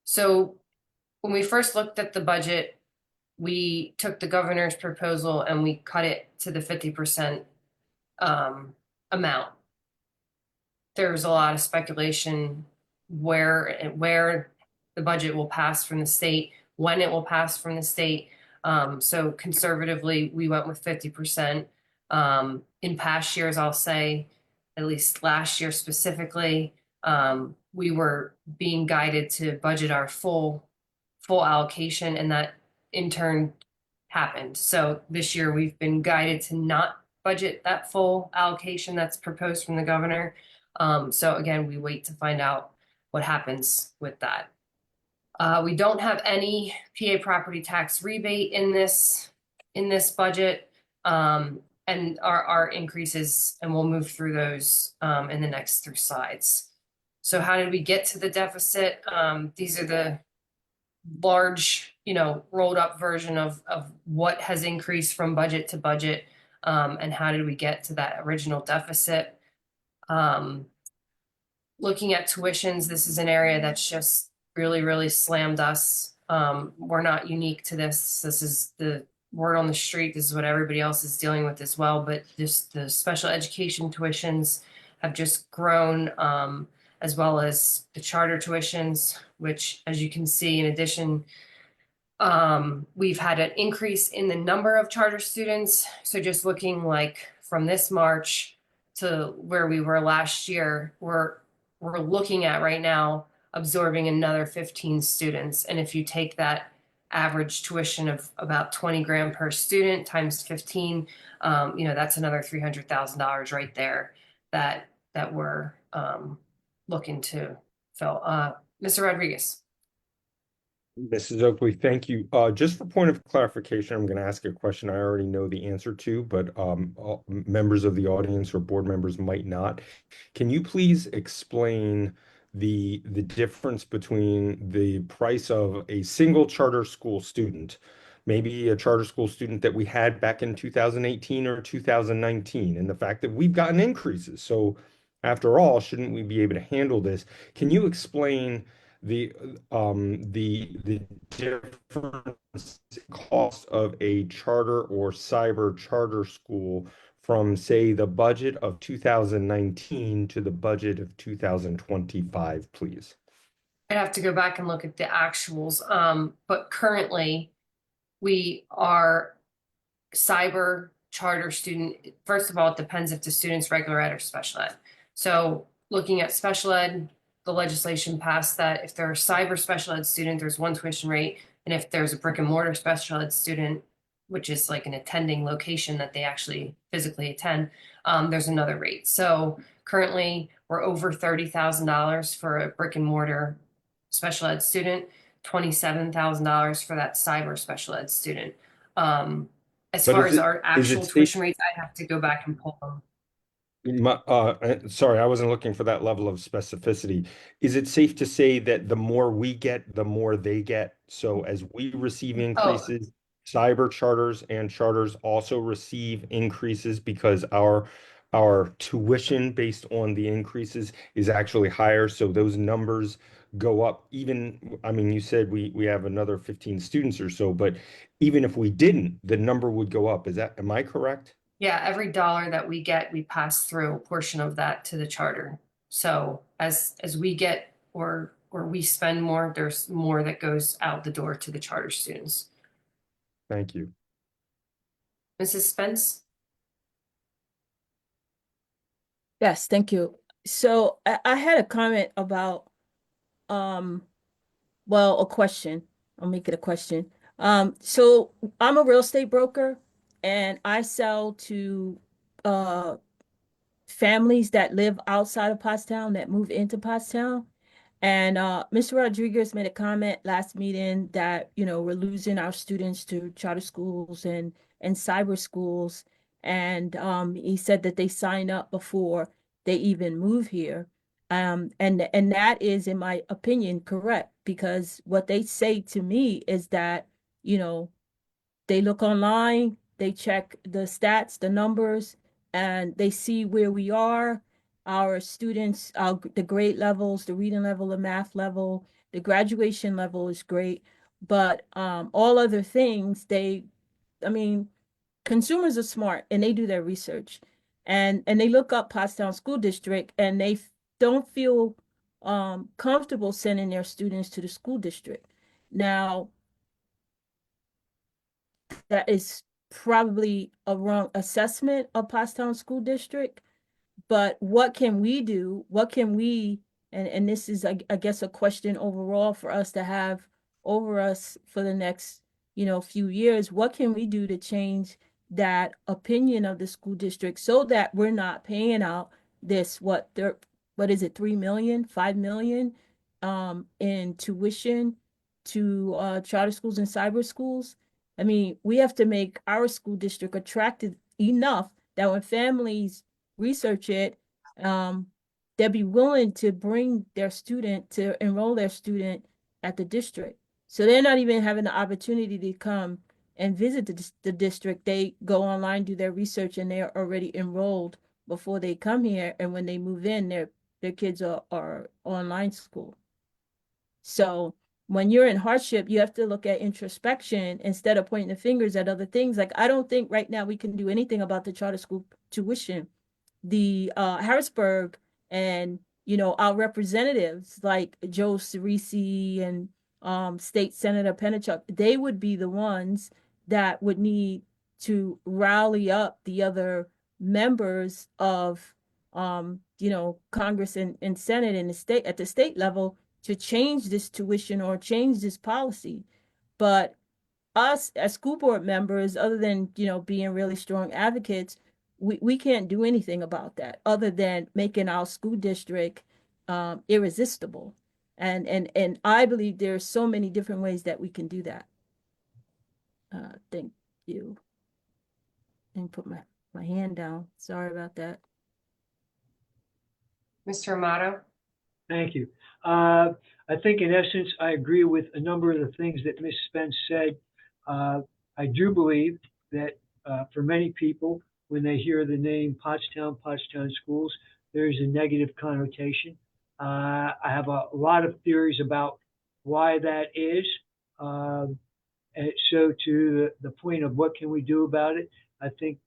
So when we first looked at the budget, we took the governor's proposal and we cut it to the 50% amount. There was a lot of speculation where the budget will pass from the state, when it will pass from the state. So conservatively, we went with 50%. In past years, I'll say, at least last year specifically, we were being guided to budget our full allocation, and that in turn happened. So this year we've been guided to not budget that full allocation that's proposed from the governor. So again, we wait to find out what happens with that. We don't have any PA property tax rebate in this budget, and our increases, and we'll move through those in the next 3 slides. So how did we get to the deficit? These are the large, rolled up version of what has increased from budget to budget, and how did we get to that original deficit. Looking at tuitions, this is an area that's just really, really slammed us. We're not unique to this. This is the word on the street. This is what everybody else is dealing with as well. But just the special education tuitions have just grown, as well as the charter tuitions, which, as you can see, in addition, we've had an increase in the number of charter students. So just looking like from this March to where we were last year, we're looking at right now absorbing another 15 students. And if you take that average tuition of about 20 grand per student times 15, that's another $300,000 right there that we're looking to fill. Mr. Rodriguez. Mrs. Oakley, thank you. Just for point of clarification, I'm going to ask a question I already know the answer to, but members of the audience or board members might not. Can you please explain the difference between the price of a single charter school student maybe a charter school student that we had back in 2018 or 2019, and the fact that we've gotten increases. So after all, shouldn't we be able to handle this? Can you explain the difference in cost of a charter or cyber charter school from, say, the budget of 2019 to the budget of 2025, please? I'd have to go back and look at the actuals. But currently we are cyber charter student. First of all, it depends if the student's regular ed or special ed. So looking at special ed, the legislation passed that if they're a cyber special ed student, there's one tuition rate. And if there's a brick and mortar special ed student, which is like an attending location that they actually physically attend, there's another rate. So currently we're over $30,000 for a brick and mortar special ed student, $27,000 for that cyber special ed student. As But far is as it- our is it actual safe- tuition rates, I'd have to go back and pull them. Sorry, I wasn't looking for that level of specificity. Is it safe to say that the more we get, the more they get? So as we receive increases, cyber charters and charters also receive increases because our tuition based on the increases is actually higher. So those numbers go up even, I mean, you said we have another 15 students or so, but even if we didn't, the number would go up. Am I correct? Yeah, every dollar that we get, we pass through a portion of that to the charter. So as we get or we spend more, there's more that goes out the door to the charter students. Thank you. Mrs. Spence? Yes, thank you. So I had a comment about, well, a question. I'll make it a question. So I'm a real estate broker and I sell to families that live outside of Pottstown that move into Pottstown. And Mr. Rodriguez made a comment last meeting that, we're losing our students to charter schools and cyber schools. And he said that they sign up before they even move here. And that is, in my opinion, correct, because what they say to me is that, they look online, they check the stats, the numbers, and they see where we are, our students, the grade levels, the reading level, the math level, the graduation level is great. But all other things, I mean, consumers are smart and they do their research. And they look up Pottstown School District and they don't feel comfortable sending their students to the school district. Now, that is probably a wrong assessment of Pottstown School District. But what can we do? What can we, and this is, I guess, a question overall for us to have over us for the next, few years. What can we do to change that opinion of the school district so that we're not paying out this, what is it, 3 million, 5 million in tuition to charter schools and cyber schools? I mean, we have to make our school district attractive enough that when families research it, they'll be willing to bring their student to enroll their student at the district. So they're not even having the opportunity to come and visit the district. They go online, do their research, and they're already enrolled before they come here. And when they move in, their kids are online school. So when you're in hardship, you have to look at introspection instead of pointing the fingers at other things. Like, I don't think right now we can do anything about the charter school tuition. The Harrisburg and our representatives like Joe Cerisi and State Senator Penachuk, they would be the ones that would need to rally up the other members of Congress and Senate and the state at the state level to change this tuition or change this policy. But us as school board members, other than being really strong advocates, we can't do anything about that other than making our school district irresistible. And I believe there's so many different ways that we can do that. Thank you. And put my hand down. Sorry about that. Mr. Amato? Thank you. I think in essence, I agree with a number of the things that Ms. Spence said. I do believe that for many people, when they hear the name Pottstown Schools, there's a negative connotation. I have a lot of theories about why that is. And so to the point of what can we do about it, I think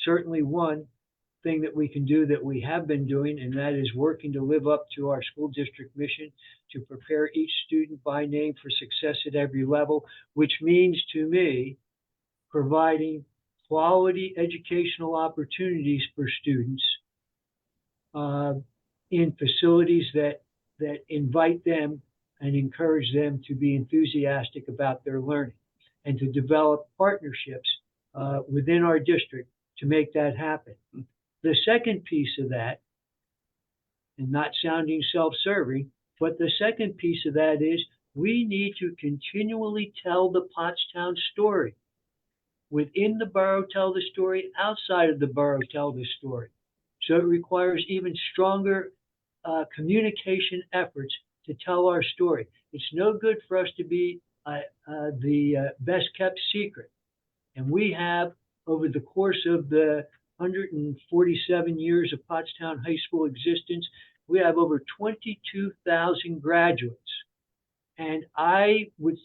certainly one thing that we can do that we have been doing, and that is working to live up to our school district mission to prepare each student by name for success at every level, which means to me providing quality educational opportunities for students in facilities that invite them and encourage them to be enthusiastic about their learning, and to develop partnerships within our district to make that happen. The second piece of that, and not sounding self-serving, but the second piece of that is we need to continually tell the Pottstown story. Within the borough, tell the story. Outside of the borough, tell the story. So it requires even stronger communication efforts to tell our story. It's no good for us to be the best kept secret. And we have, over the course of the 147 years of Pottstown High School existence, we have over 22,000 graduates. And I would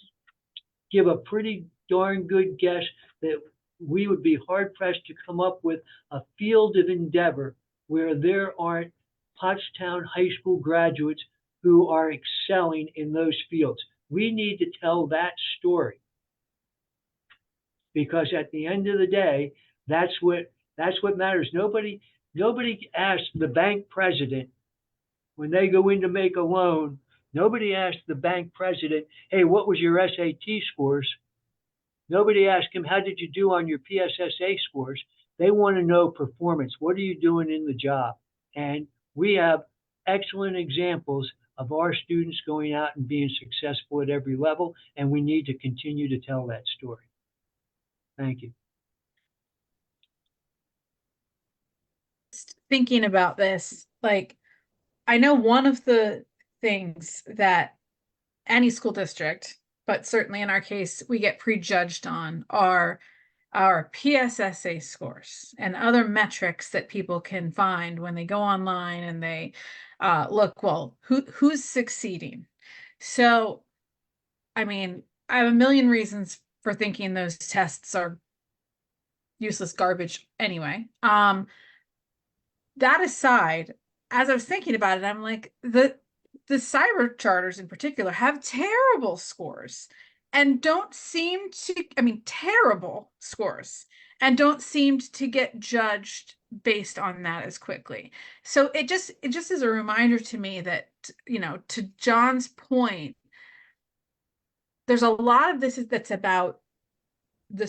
give a pretty darn good guess that we would be hard pressed to come up with a field of endeavor where there aren't Pottstown High School graduates who are excelling in those fields. We need to tell that story, because at the end of the day, that's what matters. Nobody asks the bank president when they go in to make a loan. Nobody asks the bank president, "Hey, what was your SAT scores?" Nobody asks him, "How did you do on your PSSA scores?" They want to know performance. What are you doing in the job? And we have excellent examples of our students going out and being successful at every level, and we need to continue to tell that story. Thank you. Thinking about this, like, I know one of the things that any school district, but certainly in our case, we get prejudged on are our PSSA scores and other metrics that people can find when they go online and they look, well, who's succeeding? So, I mean, I have a million reasons for thinking those tests are useless garbage anyway. That aside, as I was thinking about it, I'm like, the cyber charters in particular have terrible scores and don't seem to, I mean, terrible scores, and don't seem to get judged based on that as quickly. So it just is a reminder to me that, you know, to John's point, there's a lot of this that's about the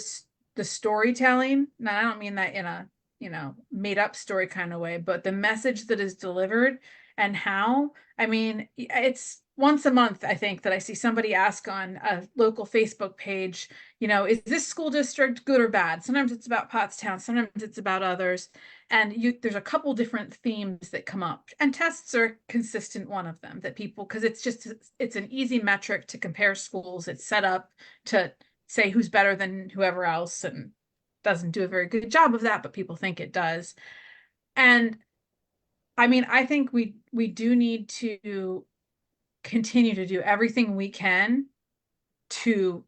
storytelling. Now, I don't mean that in a, you know, made up story kind of way, but the message that is delivered and how. I mean, it's once a month, I think, that I see somebody ask on a local Facebook page, you know, is this school district good or bad? Sometimes it's about Pottstown, sometimes it's about others. And there's a couple different themes that come up, and tests are consistent one of them that people, because it's an easy metric to compare schools. It's set up to say who's better than whoever else, and doesn't do a very good job of that, but people think it does. And I mean, I think we do need to continue to do everything we can to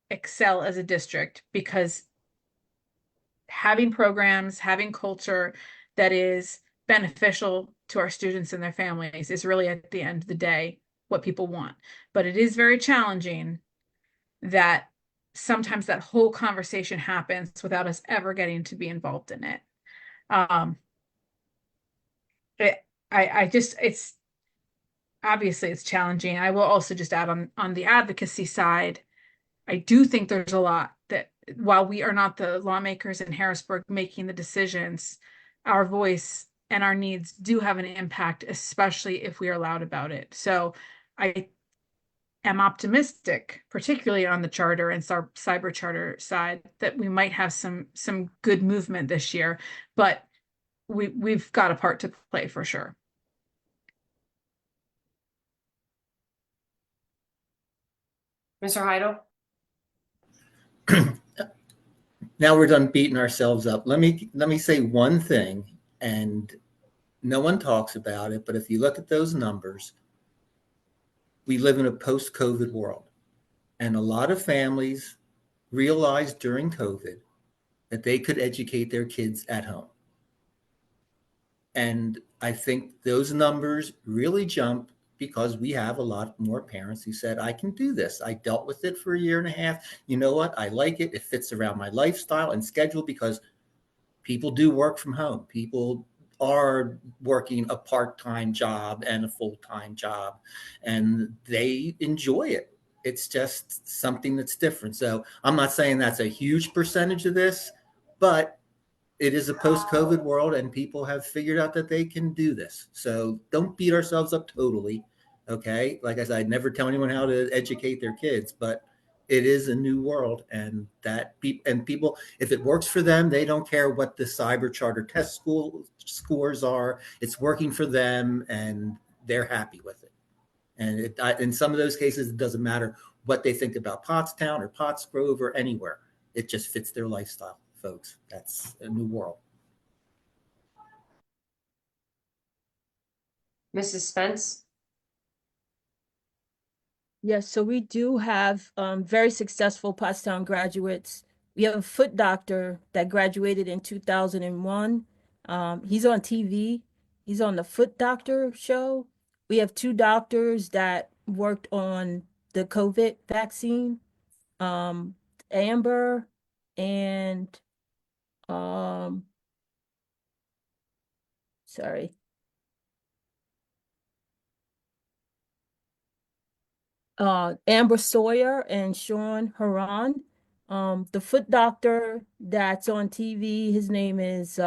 excel as a district, because having programs, having culture that is beneficial to our students and their families is really, at the end of the day, what people want. But it is very challenging that sometimes that whole conversation happens without us ever getting to be involved in it. It's obviously it's challenging. I will also just add on the advocacy side, I do think there's a lot that, while we are not the lawmakers in Harrisburg making the decisions, our voice and our needs do have an impact, especially if we are loud about it. So I am optimistic, particularly on the charter and cyber charter side, that we might have some good movement this year, but we've got a part to play for sure. Mr. Heidel? now we're done beating ourselves up. Let me say one thing, and no one talks about it, but if you look at those numbers, we live in a post-COVID world. And a lot of families realized during COVID that they could educate their kids at home. And I think those numbers really jump because we have a lot more parents who said, I can do this. I dealt with it for a year and a half. You know what? I like it. It fits around my lifestyle and schedule because people do work from home. People are working a part-time job and a full-time job, and they enjoy it. It's just something that's different. So I'm not saying that's a huge percentage of this, but it is a post-COVID world, and people have figured out that they can do this. So don't beat ourselves up totally. Okay. Like I said, I'd never tell anyone how to educate their kids, but it is a new world, and people, if it works for them, they don't care what the cyber charter test school scores are. It's working for them, and they're happy with it. And in some of those cases, it doesn't matter what they think about Pottstown or Pottsgrove or anywhere. It just fits their lifestyle, folks. That's a new world. Mrs. Spence? Yes, so we do have very successful Pottstown graduates. We have a foot doctor that graduated in 2001. He's on TV. He's on the Foot Doctor show. We have two doctors that worked on the COVID vaccine, Amber and sorry. Amber Sawyer and Sean Haran. The foot doctor that's on TV, his name is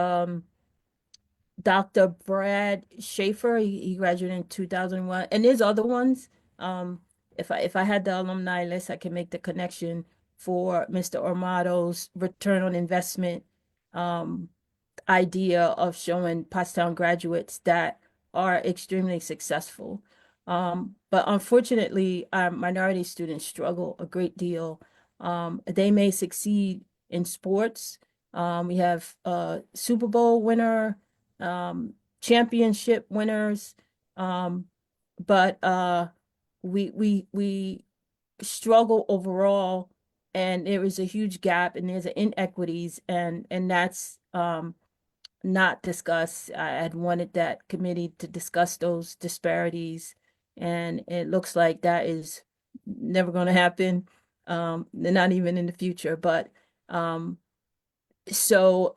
Dr. Brad Schaefer. He graduated in 2001. And there's other ones. If I had the alumni list, I can make the connection for Mr. Armado's return on investment idea of showing Pottstown graduates that are extremely successful. But unfortunately, our minority students struggle a great deal. They may succeed in sports. We have Super Bowl winner, championship winners, but we struggle overall, and there is a huge gap, and there's inequities, and that's not discussed. I had wanted that committee to discuss those disparities, and it looks like that is never going to happen, not even in the future. But so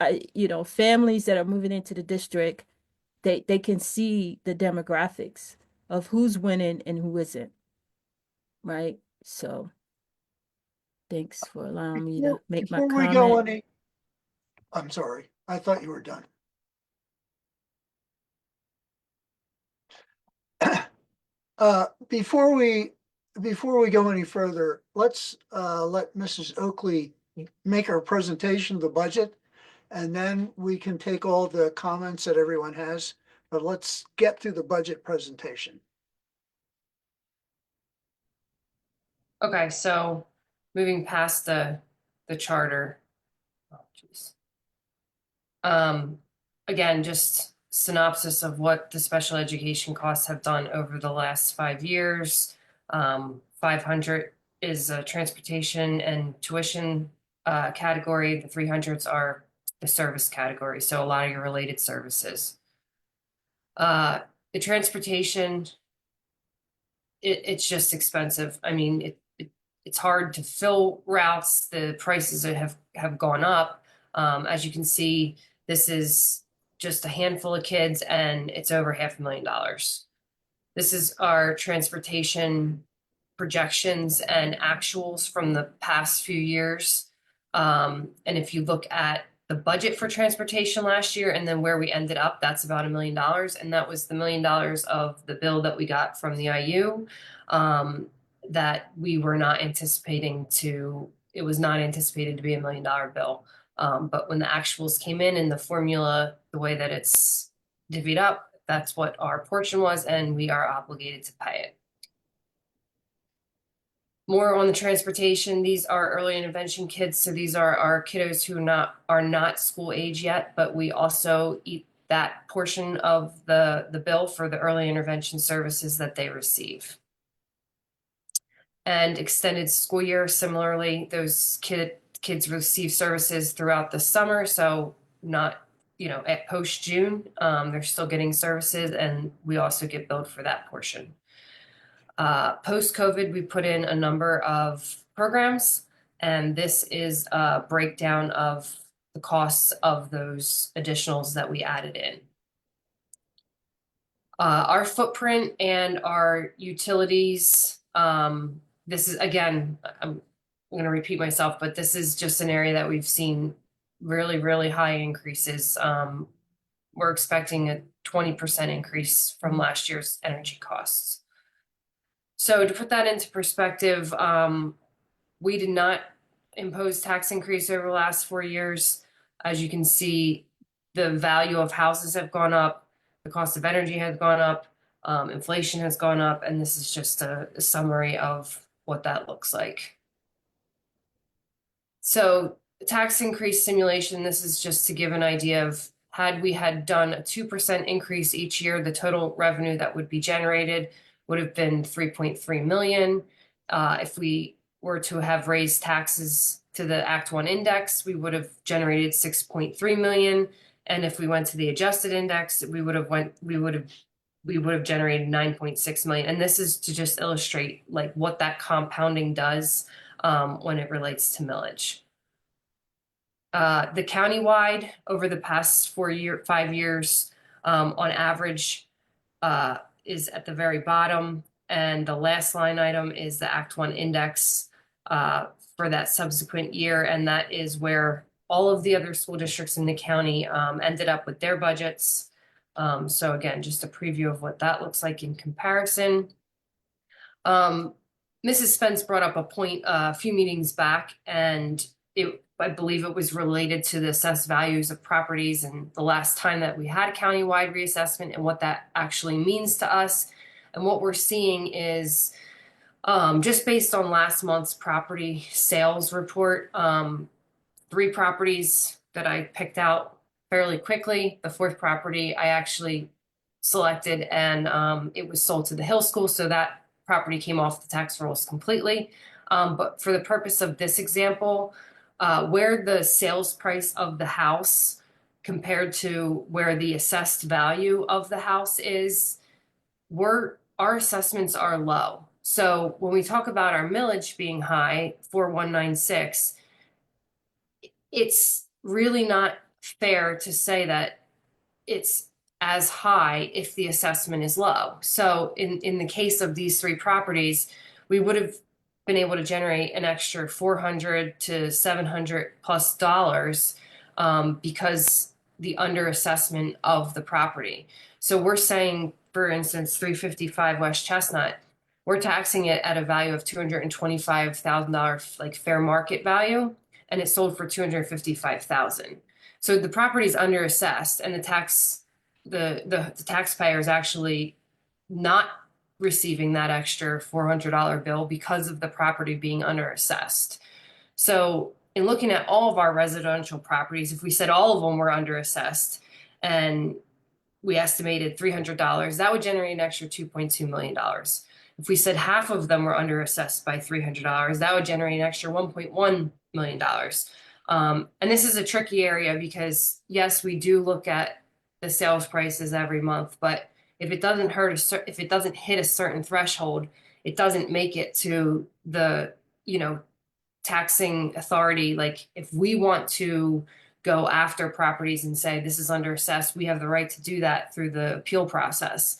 families that are moving into the district, they can see the demographics of who's winning and who isn't, right? So thanks for allowing me to make my Before we go comment. any, I'm sorry, I thought you were done. Before we go any further, let's let Mrs. Oakley make her presentation of the budget, and then we can take all the comments that everyone has. But let's get through the budget presentation. Okay, so moving past the charter. Oh, geez. Again, just synopsis of what the special education costs have done over the last 5 years. 500 is a transportation and tuition category. The 300s are the service category, so a lot of your related services. The transportation, it's just expensive. I mean, it's hard to fill routes. The prices have gone up. As you can see, this is just a handful of kids, and it's over $500,000. This is our transportation projections and actuals from the past few years. And if you look at the budget for transportation last year and then where we ended up, that's about $1 million. And that was the $1 million of the bill that we got from the IU that we were not anticipating it was not anticipated to be $1 million bill. But when the actuals came in and the formula, the way that it's divvied up, that's what our portion was, and we are obligated to pay it. More on the transportation, these are early intervention kids, so these are our kiddos who are not school age yet, but we also eat that portion of the bill for the early intervention services that they receive. And extended school year, similarly, those kids receive services throughout the summer, so not, at post-June, they're still getting services, and we also get billed for that portion. Post-COVID, we put in a number of programs, and this is a breakdown of the costs of those additionals that we added in. Our footprint and our utilities, this is, again, I'm going to repeat myself, but this is just an area that we've seen really, really high increases. We're expecting a 20% increase from last year's energy costs. So to put that into perspective, we did not impose tax increase over the last 4 years. As you can see, the value of houses have gone up, the cost of energy has gone up, inflation has gone up, and this is just a summary of what that looks like. So tax increase simulation, this is just to give an idea of had we done a 2% increase each year, the total revenue that would be generated would have been 3.3 million. If we were to have raised taxes to the Act 1 index, we would have generated 6.3 million. And if we went to the adjusted index, we would have generated 9.6 million. And this is to just illustrate like what that compounding does when it relates to millage. The countywide over the past 5 years, on average, is at the very bottom, and the last line item is the Act 1 index for that subsequent year, and that is where all of the other school districts in the county ended up with their budgets. So again, just a preview of what that looks like in comparison. Mrs. Spence brought up a point a few meetings back, and I believe it was related to the assessed values of properties and the last time that we had countywide reassessment and what that actually means to us. And what we're seeing is just based on last month's property sales report, 3 properties that I picked out fairly quickly. The 4th property I actually selected, and it was sold to the Hill School, so that property came off the tax rolls completely. But for the purpose of this example, where the sales price of the house compared to where the assessed value of the house is, our assessments are low. So when we talk about our millage being high, 4196, it's really not fair to say that it's as high if the assessment is low. So in the case of these 3 properties, we would have been able to generate an extra $400 to $700+ because the underassessment of the property. So we're saying, for instance, 355 West Chestnut, we're taxing it at a value of $225,000, like fair market value, and it sold for $255,000. So the property is underassessed, and the taxpayer is actually not receiving that extra $400 bill because of the property being underassessed. So in looking at all of our residential properties, if we said all of them were underassessed and we estimated $300, that would generate an extra $2.2 million. If we said half of them were underassessed by $300, that would generate an extra $1.1 million. And this is a tricky area because, yes, we do look at the sales prices every month, but if it doesn't hit a certain threshold, it doesn't make it to the, taxing authority. Like if we want to go after properties and say this is underassessed, we have the right to do that through the appeal process,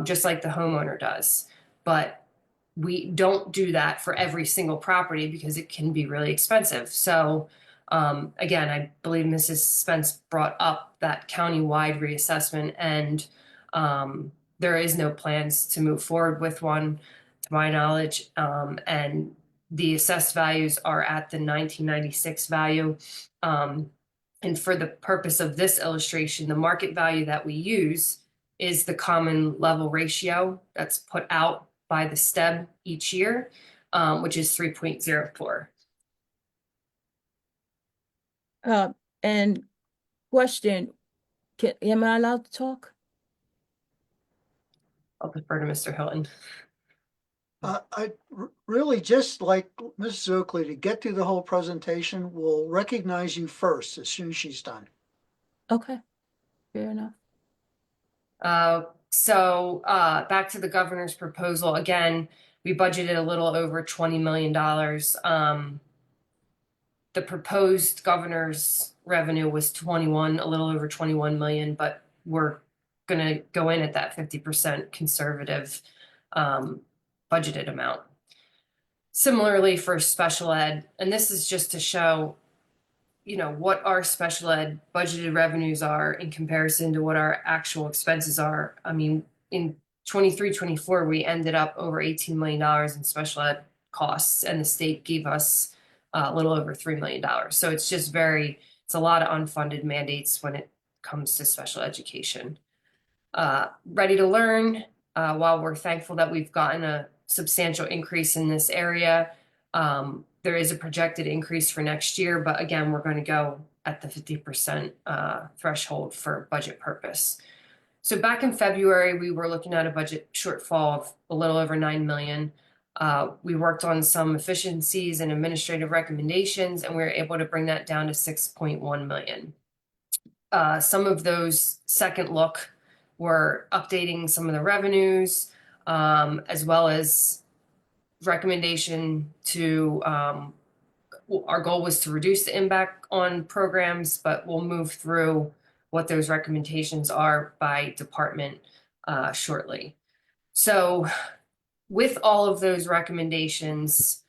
just like the homeowner does. But we don't do that for every single property because it can be really expensive. So again, I believe Mrs. Spence brought up that countywide reassessment, and there is no plans to move forward with one, to my knowledge. And the assessed values are at the 1996 value. And for the purpose of this illustration, the market value that we use is the common level ratio that's put out by the STEB each year. which is 3.04. And question, am I allowed to talk? I'll defer to Mr. Hilton. Really just like Mrs. Oakley, to get through the whole presentation, we'll recognize you first as soon as she's done. Okay, fair enough. Back to the governor's proposal. Again, we budgeted a little over $20 million. The proposed governor's revenue was a little over 21 million, but we're going to go in at that 50% conservative budgeted amount. Similarly for special ed, and this is just to show, what our special ed budgeted revenues are in comparison to what our actual expenses are. I mean, in 23-24, we ended up over $18 million in special ed costs, and the state gave us a little over $3 million. So it's just it's a lot of unfunded mandates when it comes to special education. Ready to learn, while we're thankful that we've gotten a substantial increase in this area, there is a projected increase for next year, but again, we're going to go at the 50% threshold for budget purpose. So back in February, we were looking at a budget shortfall of a little over 9 million. We worked on some efficiencies and administrative recommendations, and we were able to bring that down to 6.1 million. Some of those second look were updating some of the revenues, as well as recommendation to, our goal was to reduce the impact on programs, but we'll move through what those recommendations are by department shortly. So with all of those recommendations,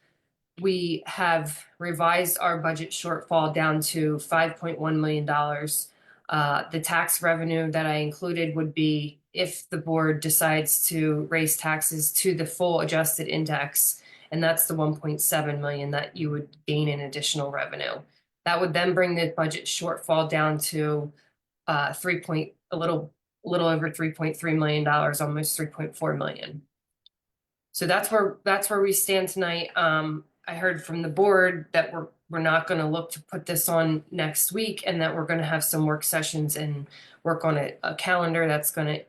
we have revised our budget shortfall down to $5.1 million. The tax revenue that I included would be if the board decides to raise taxes to the full adjusted index, and that's the 1.7 million that you would gain in additional revenue. That would then bring the budget shortfall down to a little over $3.3 million, almost 3.4 million. So that's where we stand tonight. I heard from the board that we're not going to look to put this on next week, and that we're going to have some work sessions and work on a calendar that's going to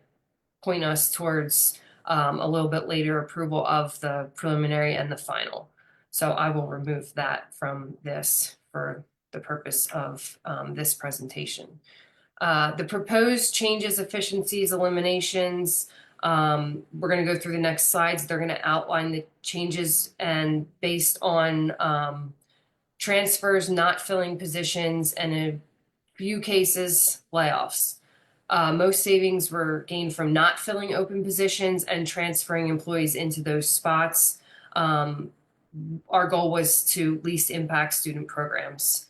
point us towards a little bit later approval of the preliminary and the final. So I will remove that from this for the purpose of this presentation. The proposed changes, efficiencies, eliminations, we're going to go through the next slides. They're going to outline the changes, and based on transfers, not filling positions, and in a few cases, layoffs. Most savings were gained from not filling open positions and transferring employees into those spots. Our goal was to least impact student programs.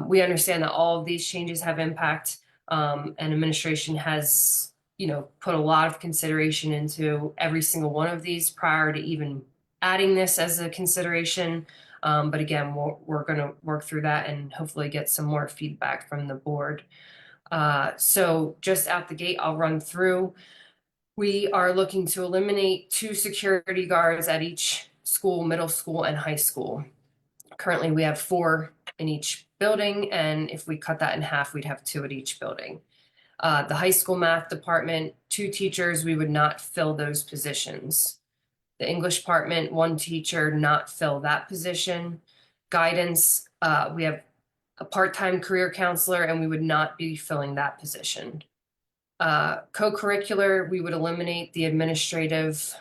We understand that all of these changes have impact, and administration has put a lot of consideration into every single one of these prior to even adding this as a consideration. But again, we're going to work through that and hopefully get some more feedback from the board. So just out the gate, I'll run through. We are looking to eliminate 2 security guards at each school, middle school and high school. Currently, we have 4 in each building, and if we cut that in half, we'd have 2 at each building. The high school math department, 2 teachers, we would not fill those positions. The English department, 1 teacher, not fill that position. Guidance, we have a part-time career counselor, and we would not be filling that position. Co-curricular, we would eliminate the administrative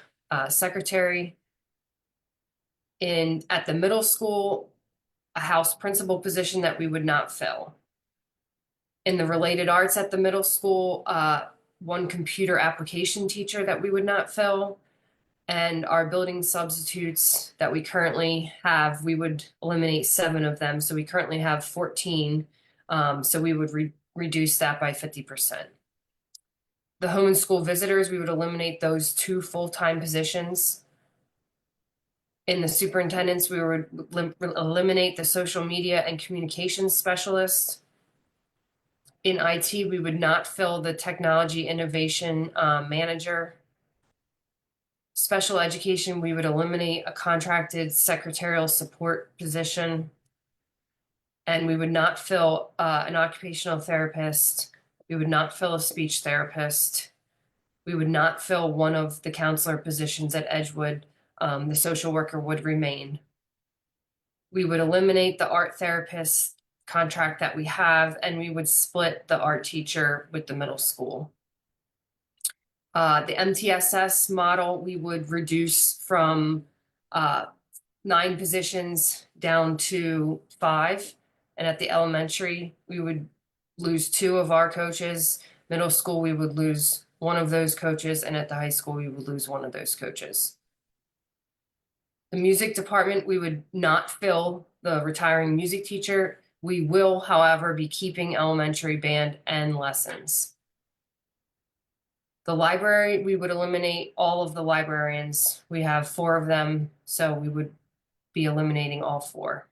secretary. At the middle school, a house principal position that we would not fill. In the related arts at the middle school, 1 computer application teacher that we would not fill. And our building substitutes that we currently have, we would eliminate 7 of them. So we currently have 14. So we would reduce that by 50%. The home and school visitors, we would eliminate those 2 full-time positions. In the superintendents, we would eliminate the social media and communications specialist. In IT, we would not fill the technology innovation manager. Special education, we would eliminate a contracted secretarial support position. And we would not fill an occupational therapist. We would not fill a speech therapist. We would not fill one of the counselor positions at Edgewood. The social worker would remain. We would eliminate the art therapist contract that we have, and we would split the art teacher with the middle school. The MTSS model, we would reduce from 9 positions down to 5. And at the elementary, we would lose 2 of our coaches. Middle school, we would lose 1 of those coaches. And at the high school, we would lose 1 of those coaches. The music department, we would not fill the retiring music teacher. We will, however, be keeping elementary band and lessons. The library, we would eliminate all of the librarians. We have 4 of them, so we would be eliminating all 4.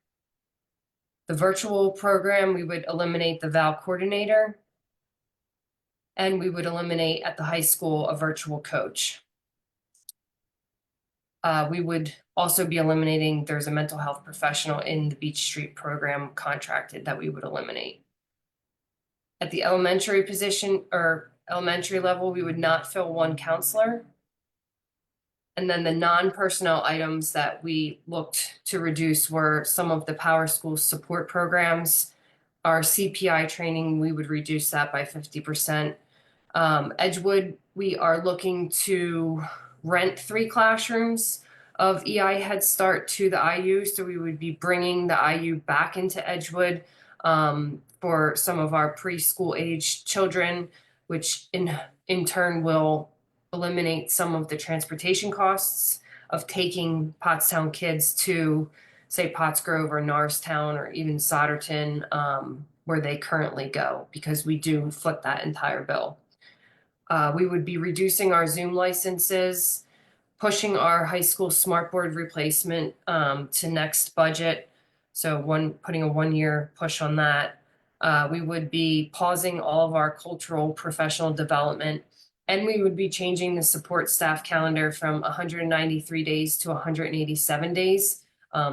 The virtual program, we would eliminate the VAL coordinator, and we would eliminate at the high school a virtual coach. We would also be eliminating, there's a mental health professional in the Beach Street program contracted that we would eliminate. At the elementary position or elementary level, we would not fill 1 counselor. And then the non-personnel items that we looked to reduce were some of the Power School support programs. Our CPI training, we would reduce that by 50%. Edgewood, we are looking to rent 3 classrooms of EI Head Start to the IU. So we would be bringing the IU back into Edgewood for some of our preschool age children, which in turn will eliminate some of the transportation costs of taking Pottstown kids to, say, Pottsgrove or Norristown or even Solderton, where they currently go, because we do foot that entire bill. We would be reducing our Zoom licenses, pushing our high school smartboard replacement to next budget. So putting a 1-year push on that. We would be pausing all of our cultural professional development, and we would be changing the support staff calendar from 193 days to 187 days.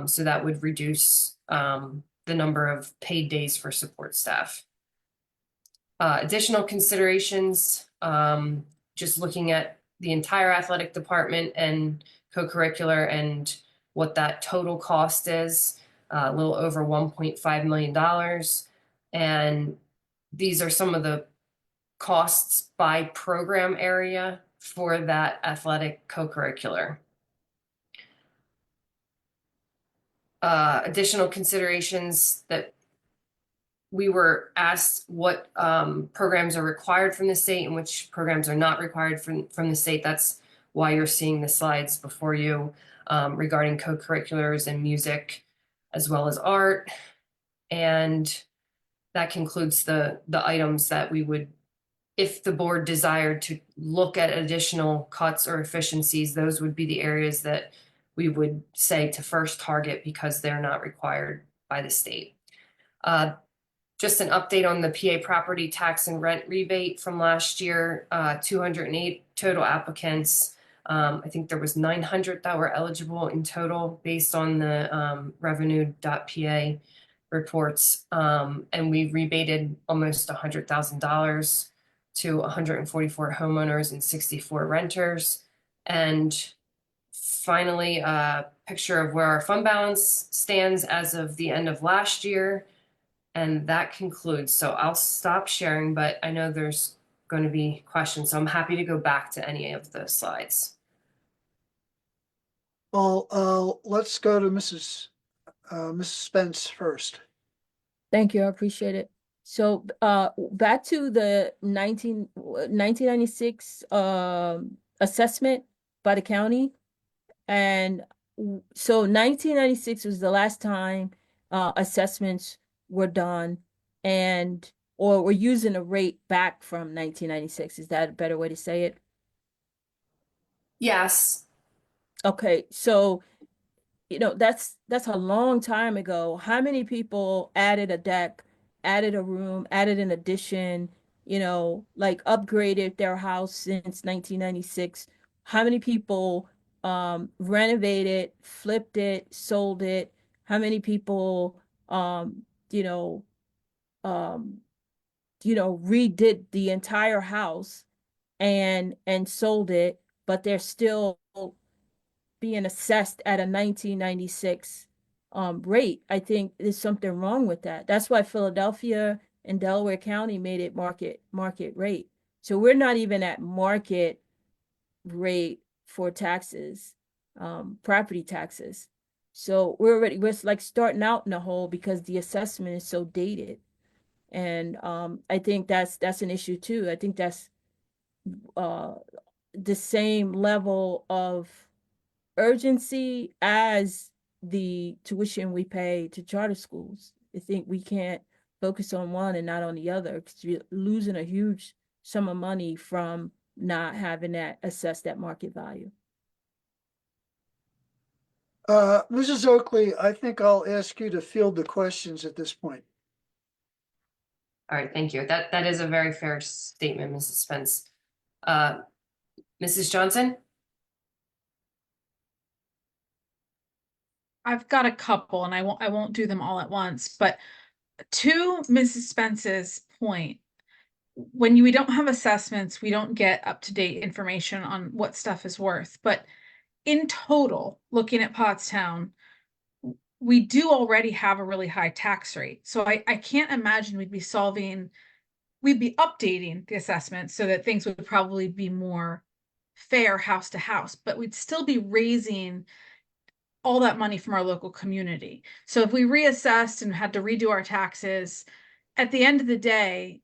So that would reduce the number of paid days for support staff. Additional considerations, just looking at the entire athletic department and co-curricular and what that total cost is, a little over $1.5 million. And these are some of the costs by program area for that athletic co-curricular. Additional considerations that we were asked what programs are required from the state and which programs are not required from the state. That's why you're seeing the slides before you regarding co-curriculars and music as well as art. And that concludes the items that we would, if the board desired to look at additional cuts or efficiencies, those would be the areas that we would say to first target because they're not required by the state. Just an update on the PA property tax and rent rebate from last year, 208 total applicants. I think there was 900 that were eligible in total based on the revenue.pa reports. And we rebated almost $100,000 to 144 homeowners and 64 renters. And finally, a picture of where our fund balance stands as of the end of last year. And that concludes. So I'll stop sharing, but I know there's going to be questions. So I'm happy to go back to any of the slides. Well, let's go to Mrs. Spence first. Thank you. I appreciate it. So back to the 1996 assessment by the county. And so 1996 was the last time assessments were done, or we're using a rate back from 1996. Is that a better way to say it? Yes. Okay, so that's a long time ago. How many people added a deck, added a room, added an addition, like upgraded their house since 1996? How many people renovated, flipped it, sold it? How many people, you know, redid the entire house and sold it, but they're still being assessed at a 1996 rate? I think there's something wrong with that. That's why Philadelphia and Delaware County made it market rate. So we're not even at market rate for taxes, property taxes. So we're like starting out in the hole because the assessment is so dated. And I think that's an issue too. I think that's uh the same level of urgency as the tuition we pay to charter schools. I think we can't focus on one and not on the other, because you're losing a huge sum of money from not having that assessed at market value. Mrs. Oakley, I think I'll ask you to field the questions at this point. All right, thank you. That is a very fair statement, Mrs. Spence. Mrs. Johnson? I've got a couple, and I won't do them all at once, but to Mrs. Spence's point, when we don't have assessments, we don't get up-to-date information on what stuff is worth. But in total, looking at Pottstown, we do already have a really high tax rate. So I can't imagine we'd be updating the assessment so that things would probably be more fair house to house, but we'd still be raising all that money from our local community. So if we reassessed and had to redo our taxes, at the end of the day,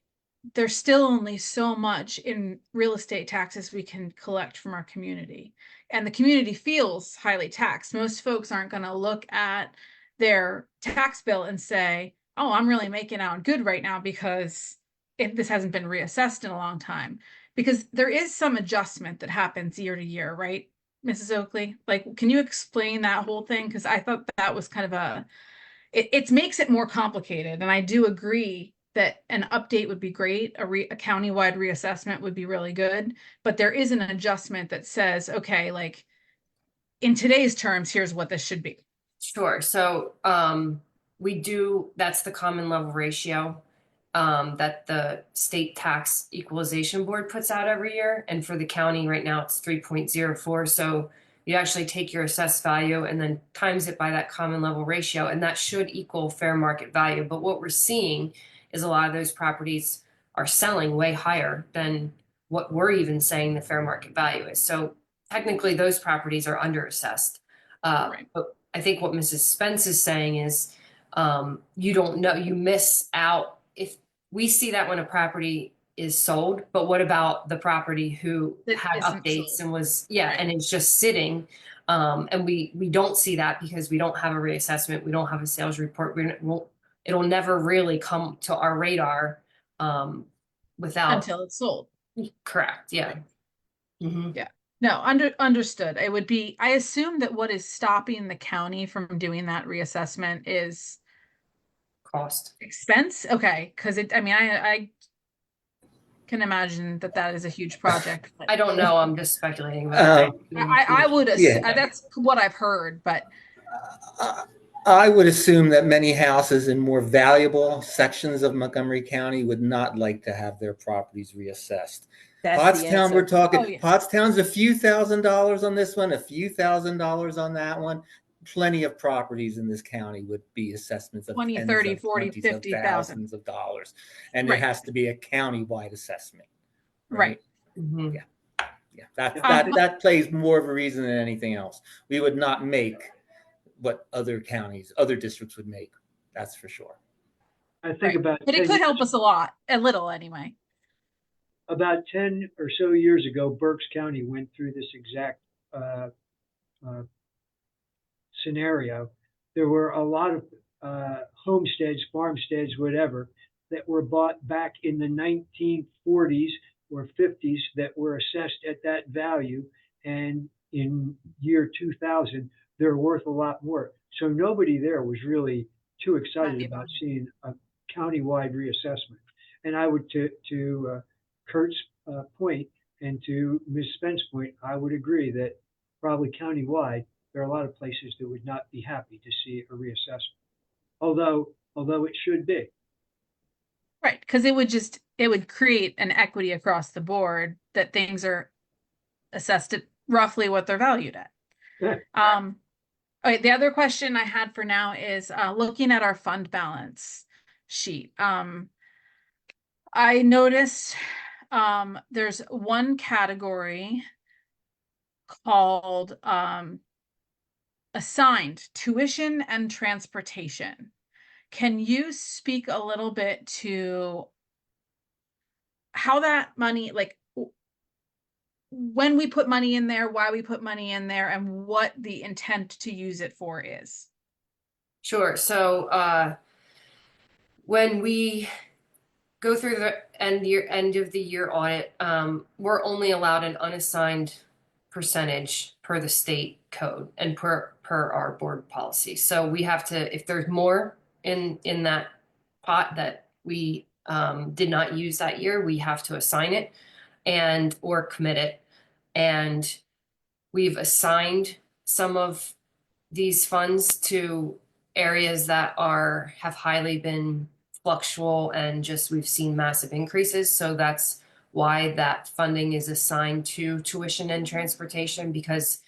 there's still only so much in real estate taxes we can collect from our community. And the community feels highly taxed. Most folks aren't going to look at their tax bill and say, oh, I'm really making out good right now because if this hasn't been reassessed in a long time. Because there is some adjustment that happens year to year, right, Mrs. Oakley? Like, can you explain that whole thing? Because I thought that was kind of it makes it more complicated. And I do agree that an update would be great. A countywide reassessment would be really good. But there is an adjustment that says, okay, like in today's terms, here's what this should be. Sure. So that's the common level ratio that the state tax equalization board puts out every year. And for the county right now, it's 3.04. So you actually take your assessed value and then times it by that common level ratio, and that should equal fair market value. But what we're seeing is a lot of those properties are selling way higher than what we're even saying the fair market value is. So technically those properties are underassessed. Right. But I think what Mrs. Spence is saying is you don't know, you miss out. If we see that when a property is sold, but what about the property who That had isn't updates sold. and Right. and it's just sitting. And we don't see that because we don't have a reassessment. We don't have a sales report. It'll never really come to our radar without. Until it's sold. Correct. Yeah. Mhm. Yeah. No, understood. It would be, I assume that what is stopping the county from doing that reassessment is Cost. expense. Okay. Cause I can imagine that is a huge project. I don't know. I'm just speculating about I would assume Yeah. that's what I've heard, but I would assume that many houses in more valuable sections of Montgomery County would not like to have their properties reassessed. That's the Pottstown, we're answer. talking, Oh, yeah. Pottstown's a few $1,000s on this one, a few $1,000s on that one. Plenty of properties in this county would be assessments of 20, tens 30, of 40, twenties of 50,000. thousands of dollars. And there Right. has to be a countywide assessment. Right. Mhm. Yeah, that plays more of a reason than anything else. We would not make what other districts would make. That's for sure. I think Right. about But it 10 could help years- us a little anyway. About 10 or so years ago, Berks County went through this exact scenario. There were a lot of homesteads, farmsteads, whatever, that were bought back in the 1940s or 50s that were assessed at that value. And in year 2000, they're worth a lot more. So nobody there was really too excited about seeing a countywide reassessment. And I would, to Kurt's point and to Ms. Spence's point, I would agree that probably countywide, there are a lot of places that would not be happy to see a reassessment. Although it should be. Right, because it would create an equity across the board that things are assessed at roughly what they're valued at. Yeah. All right, the other question I had for now is looking at our fund balance sheet. I noticed there's one category called assigned tuition and transportation. Can you speak a little bit to how that money, like when we put money in there, why we put money in there, and what the intent to use it for is? Sure. So when we go through the end of the year audit, we're only allowed an unassigned percentage per the state code and per our board policy. So we have to, if there's more in that pot that we did not use that year, we have to assign it and or commit it. And we've assigned some of these funds to areas that have highly been fluctual and just we've seen massive increases. So that's why that funding is assigned to tuition and transportation, because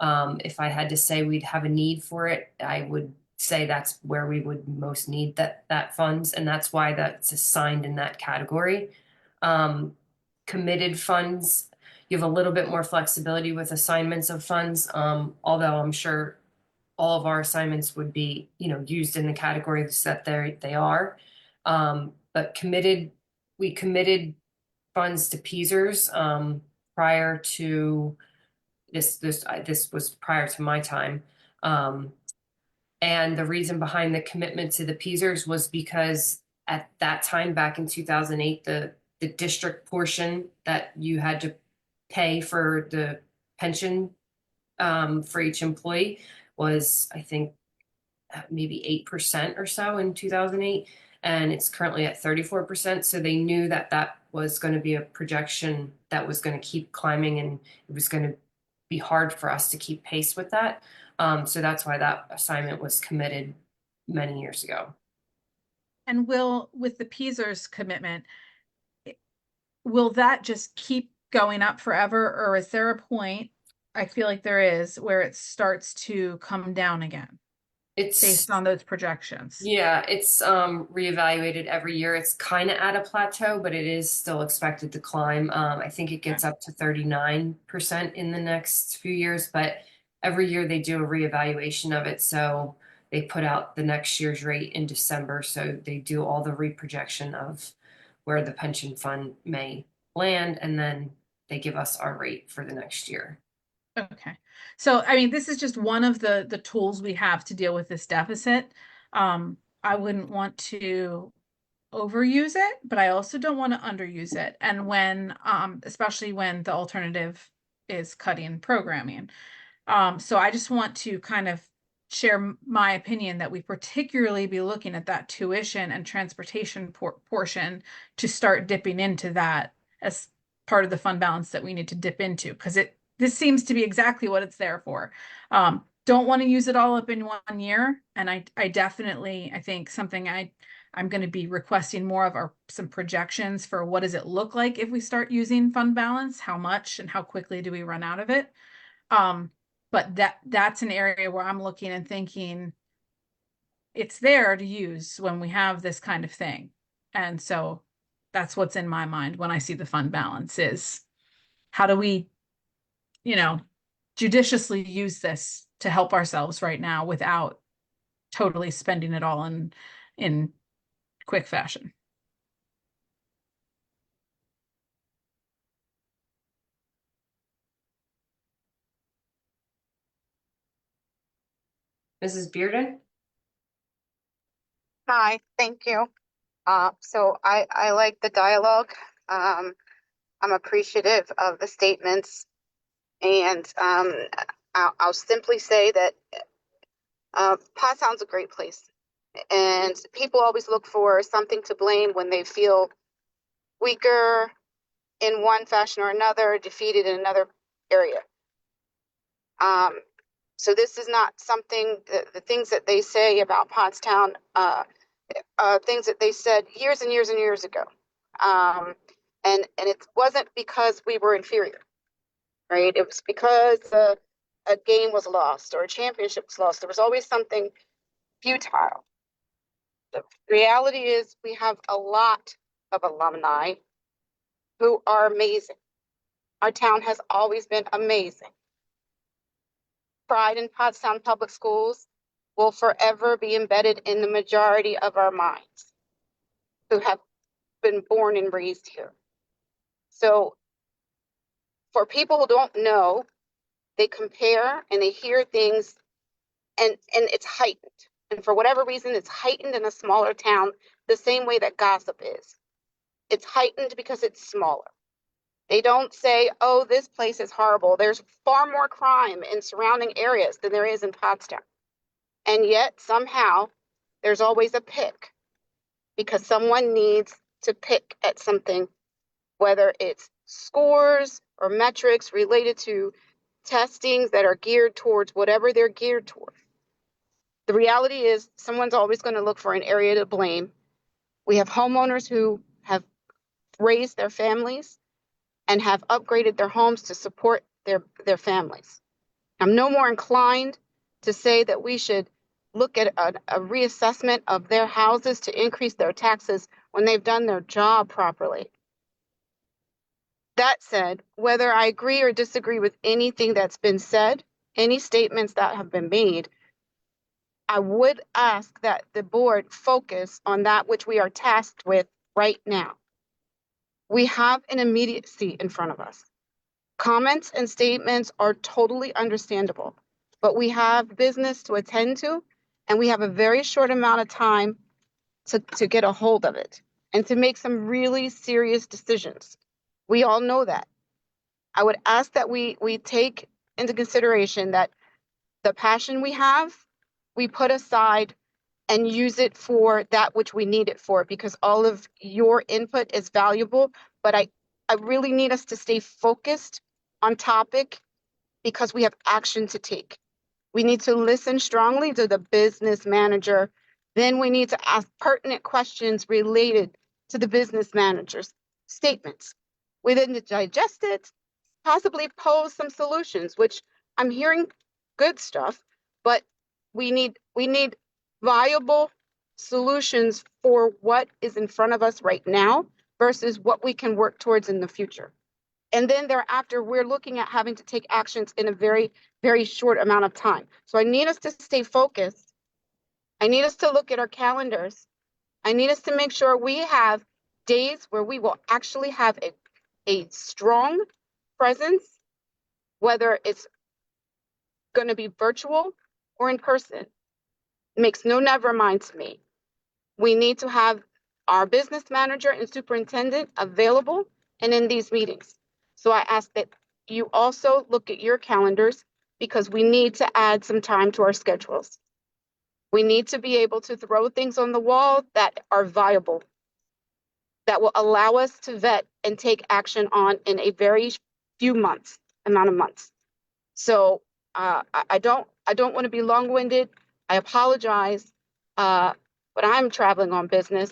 if I had to say we'd have a need for it, I would say that's where we would most need that funds, and that's why that's assigned in that category. Committed funds, you have a little bit more flexibility with assignments of funds, although I'm sure all of our assignments would be, used in the categories that they are. But we committed funds to PSERS prior to this was prior to my time. And the reason behind the commitment to the PSERS was because at that time, back in 2008, the district portion that you had to pay for the pension for each employee was, I think, maybe 8% or so in 2008. And it's currently at 34%. So they knew that was going to be a projection that was going to keep climbing, and it was going to be hard for us to keep pace with that. So that's why that assignment was committed many years ago. And with the PSERS commitment, will that just keep going up forever, or is there a point, I feel like there is, where it starts to come down again based on those projections? Yeah, it's reevaluated every year. It's kind of at a plateau, but it is still expected to climb. I think it gets up to 39% in the next few years, but every year they do a reevaluation of it. So they put out the next year's rate in December. So they do all the reprojection of where the pension fund may land, and then they give us our rate for the next year. Okay. So, I mean, this is just one of the tools we have to deal with this deficit. I wouldn't want to overuse it, but I also don't want to underuse it. And when, especially when the alternative is cutting programming. So I just want to kind of share my opinion that we particularly be looking at that tuition and transportation portion to start dipping into that as part of the fund balance that we need to dip into, because this seems to be exactly what it's there for. Don't want to use it all up in 1 year. And I definitely, I think something I'm going to be requesting more of are some projections for what does it look like if we start using fund balance, how much and how quickly do we run out of it. But that's an area where I'm looking and thinking it's there to use when we have this kind of thing. And so that's what's in my mind when I see the fund balance is how do we, judiciously use this to help ourselves right now without totally spending it all in quick fashion. Mrs. Bearden? Hi, thank you. So I like the dialogue. I'm appreciative of the statements, and I'll simply say that Pottstown's a great place, and people always look for something to blame when they feel weaker in one fashion or another, defeated in another area. So this is not something, the things that they say about Pottstown, things that they said years and years and years ago. And it wasn't because we were inferior, right? It was because a game was lost or a championship was lost. There was always something futile. The reality is we have a lot of alumni who are amazing. Our town has always been amazing. Pride in Pottstown Public Schools will forever be embedded in the majority of our minds who have been born and raised here. So for people who don't know, they compare and they hear things and it's heightened. And for whatever reason, it's heightened in a smaller town the same way that gossip is. It's heightened because it's smaller. They don't say, oh, this place is horrible. There's far more crime in surrounding areas than there is in Pottstown. And yet somehow there's always a pick because someone needs to pick at something, whether it's scores or metrics related to testings that are geared towards whatever they're geared toward. The reality is someone's always going to look for an area to blame. We have homeowners who have raised their families and have upgraded their homes to support their families. I'm no more inclined to say that we should look at a reassessment of their houses to increase their taxes when they've done their job properly. That said, whether I agree or disagree with anything that's been said, any statements that have been made, I would ask that the board focus on that which we are tasked with right now. We have an immediacy in front of us. Comments and statements are totally understandable, but we have business to attend to, and we have a very short amount of time to get a hold of it and to make some really serious decisions. We all know that. I would ask that we take into consideration that the passion we have, we put aside and use it for that which we need it for, because all of your input is valuable, but I really need us to stay focused on topic because we have action to take. We need to listen strongly to the business manager. Then we need to ask pertinent questions related to the business manager's statements. We then digest it, possibly pose some solutions, which I'm hearing good stuff, but we need viable solutions for what is in front of us right now versus what we can work towards in the future. And then thereafter, we're looking at having to take actions in a very, very short amount of time. So I need us to stay focused. I need us to look at our calendars. I need us to make sure we have days where we will actually have a strong presence, whether it's going to be virtual or in person. It makes no never mind to me. We need to have our business manager and superintendent available and in these meetings. So I ask that you also look at your calendars because we need to add some time to our schedules. We need to be able to throw things on the wall that are viable, that will allow us to vet and take action on in a very few months, amount of months. So I don't want to be long-winded. I apologize, but I'm traveling on business,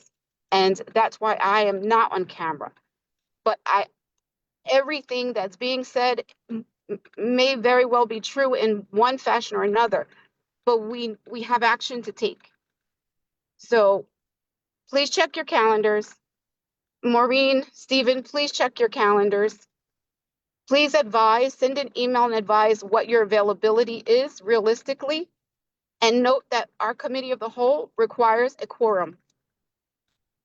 and that's why I am not on camera. But everything that's being said may very well be true in one fashion or another, but we have action to take. So please check your calendars. Maureen, Stephen, please check your calendars. Please advise, send an email and advise what your availability is realistically. And note that our committee of the whole requires a quorum.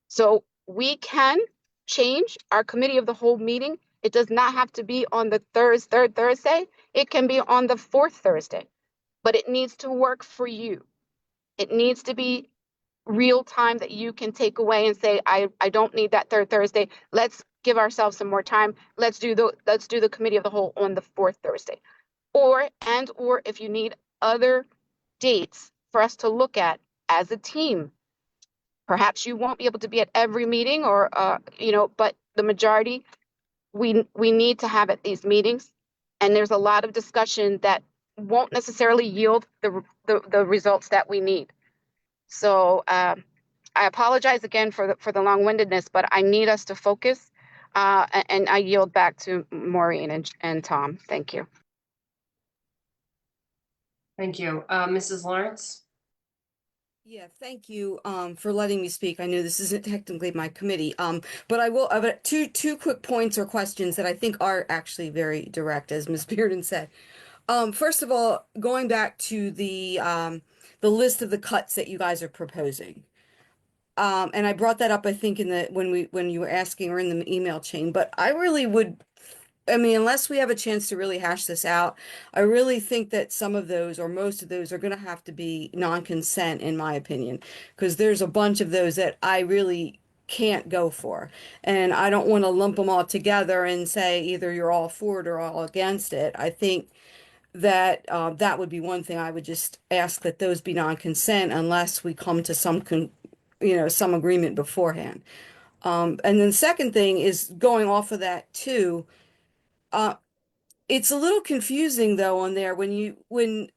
So we can change our committee of the whole meeting. It does not have to be on the third Thursday. It can be on the fourth Thursday, but it needs to work for you. It needs to be real time that you can take away and say, I don't need that third Thursday. Let's give ourselves some more time. Let's do the committee of the whole on the fourth Thursday. Or if you need other dates for us to look at as a team. Perhaps you won't be able to be at every meeting or, but the majority we need to have at these meetings. And there's a lot of discussion that won't necessarily yield the results that we need. So I apologize again for the long-windedness, but I need us to focus. And I yield back to Maureen and Tom. Thank you. Thank you. Mrs. Lawrence? Yeah, thank you for letting me speak. I know this isn't technically my committee, but I will have two quick points or questions that I think are actually very direct, as Ms. Bearden said. First of all, going back to the list of the cuts that you guys are proposing. And I brought that up, I think, when you were asking or in the email chain, but I really would, I mean, unless we have a chance to really hash this out, I really think that some of those or most of those are going to have to be non-consent, in my opinion, because there's a bunch of those that I really can't go for. And I don't want to lump them all together and say either you're all for it or all against it. I think that that would be one thing I would just ask that those be non-consent unless we come to some agreement beforehand. And then the second thing is going off of that too. It's a little confusing though on there when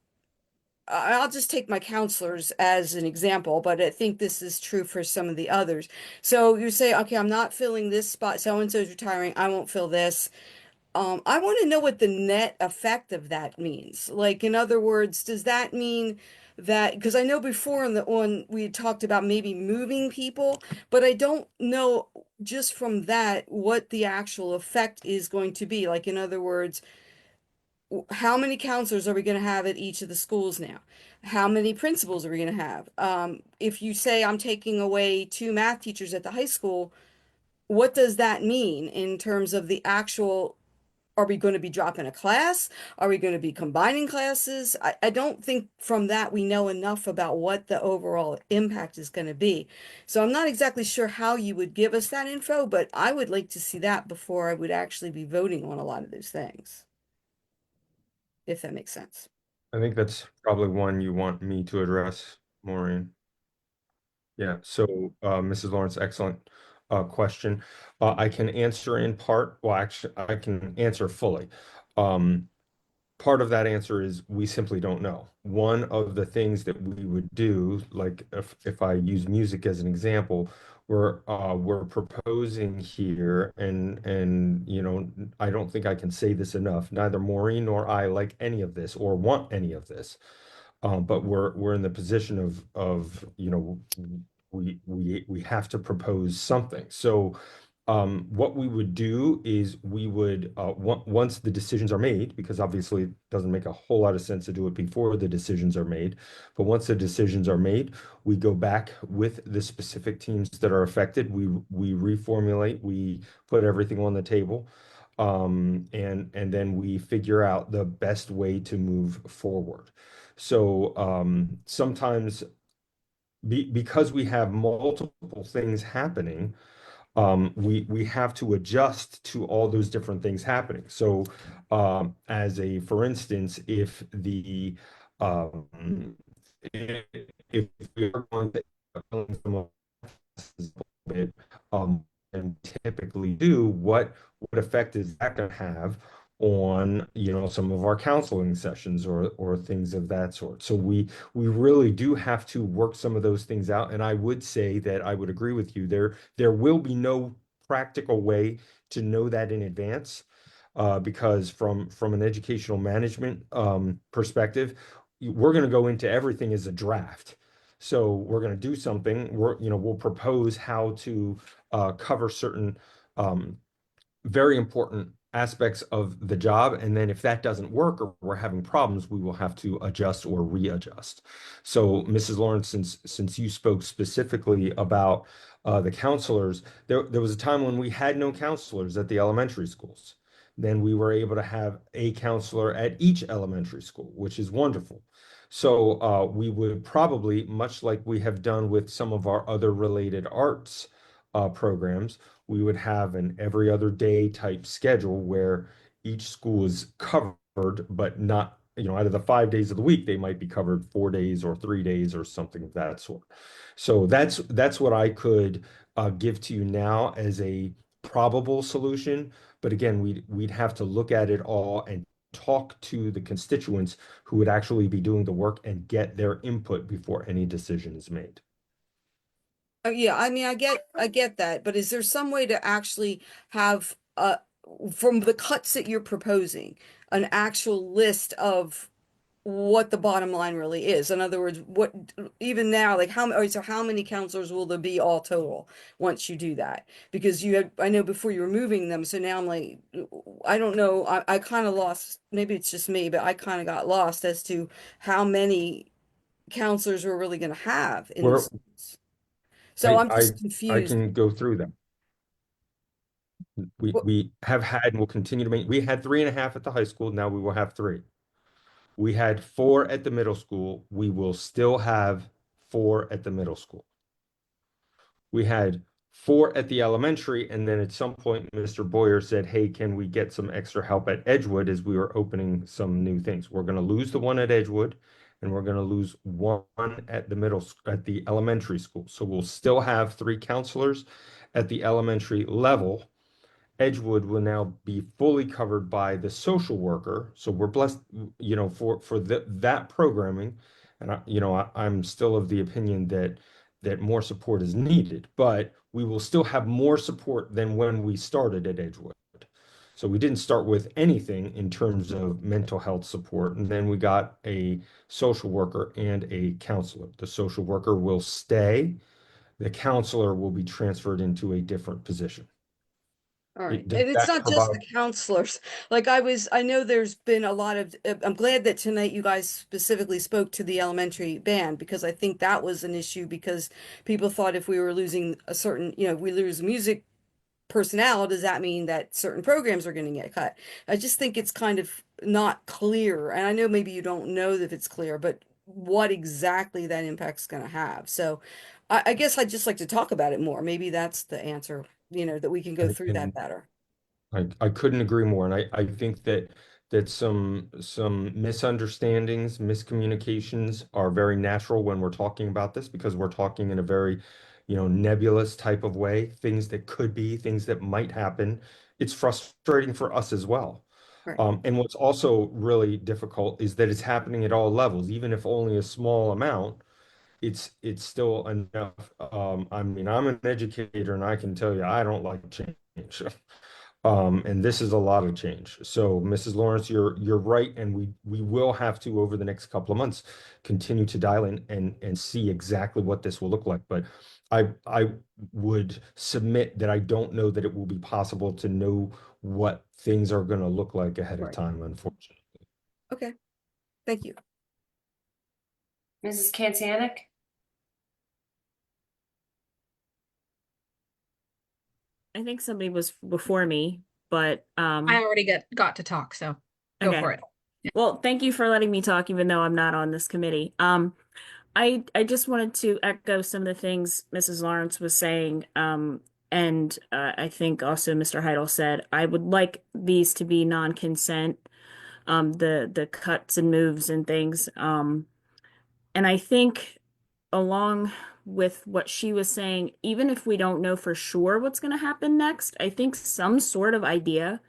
I'll just take my counselors as an example, but I think this is true for some of the others. So you say, okay, I'm not filling this spot, so and so is retiring, I won't fill this. I want to know what the net effect of that means. Like, in other words, does that mean that, because I know before on we had talked about maybe moving people, but I don't know just from that what the actual effect is going to be. Like, in other words, how many counselors are we going to have at each of the schools now? How many principals are we going to have? If you say I'm taking away 2 math teachers at the high school, what does that mean in terms of the actual, are we going to be dropping a class? Are we going to be combining classes? I don't think from that we know enough about what the overall impact is going to be. So I'm not exactly sure how you would give us that info, but I would like to see that before I would actually be voting on a lot of those things. If that makes sense. I think that's probably one you want me to address, Maureen. Yeah, so Mrs. Lawrence, excellent question. I can answer in part, well, actually, I can answer fully. Part of that answer is we simply don't know. One of the things that we would do, like if I use music as an example, we're proposing here, and I don't think I can say this enough. Neither Maureen nor I like any of this or want any of this. But we're in the position of we have to propose something. So what we would do is we would once the decisions are made, because obviously it doesn't make a whole lot of sense to do it before the decisions are made, but once the decisions are made, we go back with the specific teams that are affected. We reformulate, we put everything on the table. And then we figure out the best way to move forward. So sometimes because we have multiple things happening, we have to adjust to all those different things happening. So for instance, if if we are going to bit, and typically do, what effect is that going to have on some of our counseling sessions or things of that sort? So we really do have to work some of those things out. And I would say that I would agree with you. There will be no practical way to know that in advance, because from an educational management perspective, we're going to go into everything as a draft. So we're going to do something. We'll propose how to cover certain very important aspects of the job, and then if that doesn't work or we're having problems, we will have to adjust or readjust. So, Mrs. Lawrence, since you spoke specifically about the counselors, there was a time when we had no counselors at the elementary schools. Then we were able to have a counselor at each elementary school, which is wonderful. So we would probably, much like we have done with some of our other related arts programs, we would have an every other day type schedule where each school is covered, but not, out of the 5 days of the week, they might be covered 4 days or 3 days or something of that sort. So that's what I could give to you now as a probable solution. But again, we'd have to look at it all and talk to the constituents who would actually be doing the work and get their input before any decision is made. Oh, yeah, I mean, I get that, but is there some way to actually have, from the cuts that you're proposing, an actual list of what the bottom line really is? In other words, what, even now, like so how many counselors will there be all total once you do that? Because you had, I know before you were moving them, so now I'm like, I don't know, I kind of lost, maybe it's just me, but I kind of got lost as to how many counselors we're really going to have in We're, this. So I'm I just confused. can go through them. We have had and will continue to make. We had 3.5 at the high school. Now we will have 3. We had 4 at the middle school. We will still have 4 at the middle school. We had 4 at the elementary, and then at some point, Mr. Boyer said, "Hey, can we get some extra help at Edgewood?" As we were opening some new things. We're going to lose the one at Edgewood, and we're going to lose one at the elementary school. So we'll still have 3 counselors at the elementary level. Edgewood will now be fully covered by the social worker. So we're blessed, for that programming. And I'm still of the opinion that more support is needed, but we will still have more support than when we started at Edgewood. So we didn't start with anything in terms of mental health support, and then we got a social worker and a counselor. The social worker will stay. The counselor will be transferred into a different position. All right. Does And it's that not just the provide? counselors. Like I know there's been a lot of, I'm glad that tonight you guys specifically spoke to the elementary band, because I think that was an issue, because people thought if we were losing a certain, if we lose music personnel, does that mean that certain programs are going to get cut? I just think it's kind of not clear. And I know maybe you don't know if it's clear, but what exactly that impact's going to have. So I guess I'd just like to talk about it more. Maybe that's the answer, that we can go through that And better. I couldn't agree more. And I think that some misunderstandings, miscommunications are very natural when we're talking about this, because we're talking in a very, nebulous type of way, things that could be, things that might happen. It's frustrating for us as well. Right. And what's also really difficult is that it's happening at all levels, even if only a small amount. It's still enough. I mean, I'm an educator, and I can tell you I don't like change. And this is a lot of change. So, Mrs. Lawrence, you're right, and we will have to, over the next couple of months, continue to dial in and see exactly what this will look like. But I would submit that I don't know that it will be possible to know what things are going to look like ahead of Right. time, unfortunately. Okay. Thank you. Mrs. Kansanik? I think somebody was before me, but I already got to talk, so go okay. for it. Well, thank you for letting me talk, even though I'm not on this committee. I just wanted to echo some of the things Mrs. Lawrence was saying. And I think also Mr. Heidel said, I would like these to be non-consent, the cuts and moves and things. And I think along with what she was saying, even if we don't know for sure what's going to happen next, I think some sort of idea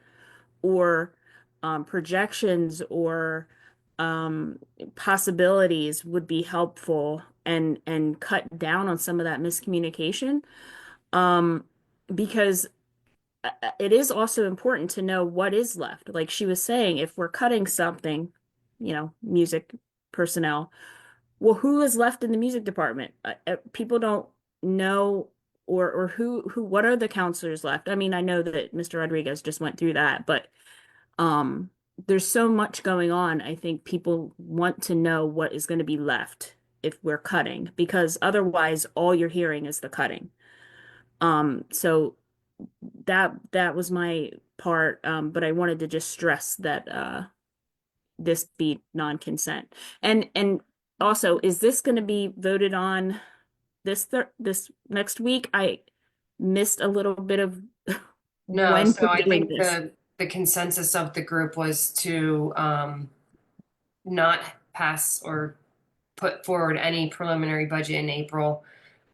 or projections or possibilities would be helpful and cut down on some of that miscommunication. Because it is also important to know what is left. Like she was saying, if we're cutting something, music personnel, well, who is left in the music department? People don't know, or what are the counselors left? I mean, I know that Mr. Rodriguez just went through that, but there's so much going on. I think people want to know what is going to be left if we're cutting, because otherwise all you're hearing is the cutting. So that was my part, but I wanted to just stress that this be non-consent. And also, is this going to be voted on this next week? I missed a little bit of No, when so we're I doing think this. the consensus of the group was to not pass or put forward any preliminary budget in April,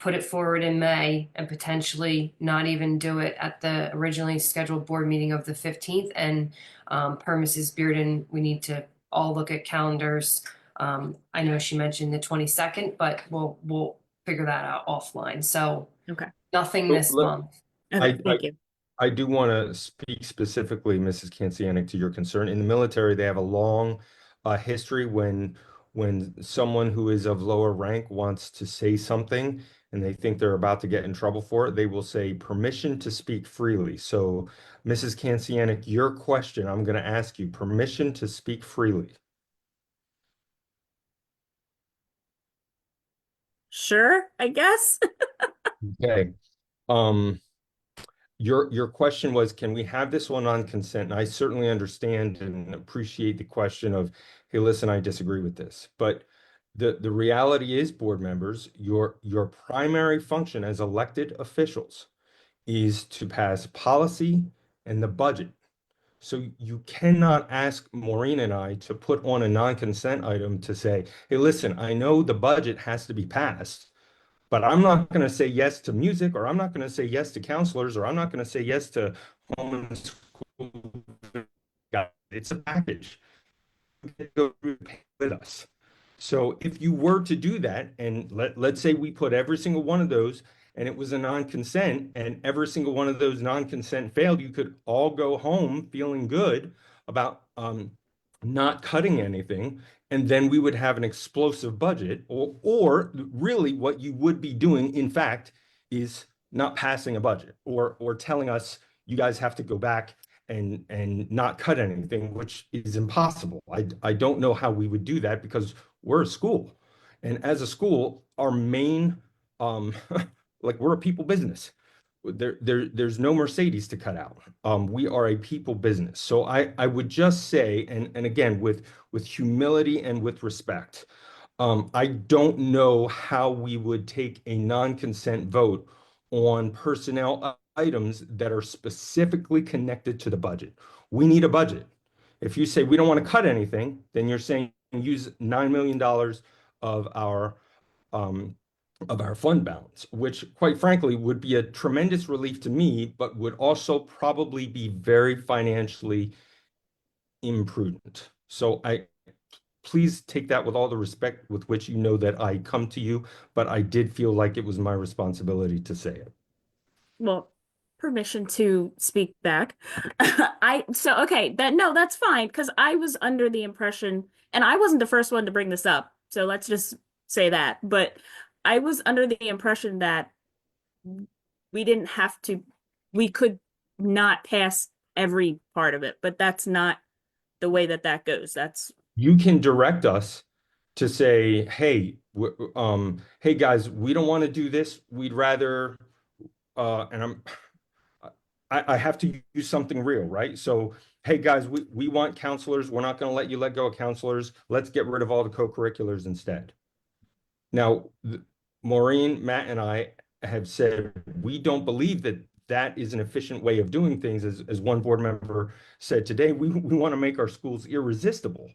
put it forward in May and potentially not even do it at the originally scheduled board meeting of the 15th. And per Mrs. Bearden, we need to all look at calendars. I know she mentioned the 22nd, but we'll figure that out offline. So Okay. nothing So this month. Okay, thank you. I do want to speak specifically, Mrs. Kancianik, to your concern. In the military, they have a long history when someone who is of lower rank wants to say something and they think they're about to get in trouble for it, they will say permission to speak freely. So, Mrs. Kancianik, your question, I'm going to ask you permission to speak freely. Sure, I guess. Okay. Your question was, can we have this one on consent? And I certainly understand and appreciate the question of, hey, listen, I disagree with this. But the reality is, board members, your primary function as elected officials is to pass policy and the budget. So you cannot ask Maureen and I to put on a non-consent item to say, hey, listen, I know the budget has to be passed, but I'm not going to say yes to music, or I'm not going to say yes to counselors, or I'm not going to say yes to home and school. It's a package. Go with us. So if you were to do that, and let's say we put every single one of those and it was a non-consent, and every single one of those non-consent failed, you could all go home feeling good about not cutting anything, and then we would have an explosive budget, or really what you would be doing, in fact, is not passing a budget, or telling us you guys have to go back and not cut anything, which is impossible. I don't know how we would do that because we're a school. And as a school, our main like we're a people business. There's no Mercedes to cut out. We are a people business. So I would just say, and again, with humility and with respect, I don't know how we would take a non-consent vote on personnel items that are specifically connected to the budget. We need a budget. If you say we don't want to cut anything, then you're saying use $9 million of our fund balance, which quite frankly would be a tremendous relief to me, but would also probably be very financially imprudent. So please take that with all the respect with which you know that I come to you, but I did feel like it was my responsibility to say it. Well, permission to speak back. Okay, that's fine, because I was under the impression, and I wasn't the first one to bring this up, so let's just say that, but I was under the impression that we could not pass every part of it, but that's not the way that goes. You can direct us to say, hey, hey guys, we don't want to do this. We'd rather, and I have to use something real, right? So, hey guys, we want counselors. We're not going to let you let go of counselors. Let's get rid of all the co-curriculars instead. Now, Maureen, Matt, and I have said we don't believe that that is an efficient way of doing things. As one board member said today, we want to make our schools irresistible.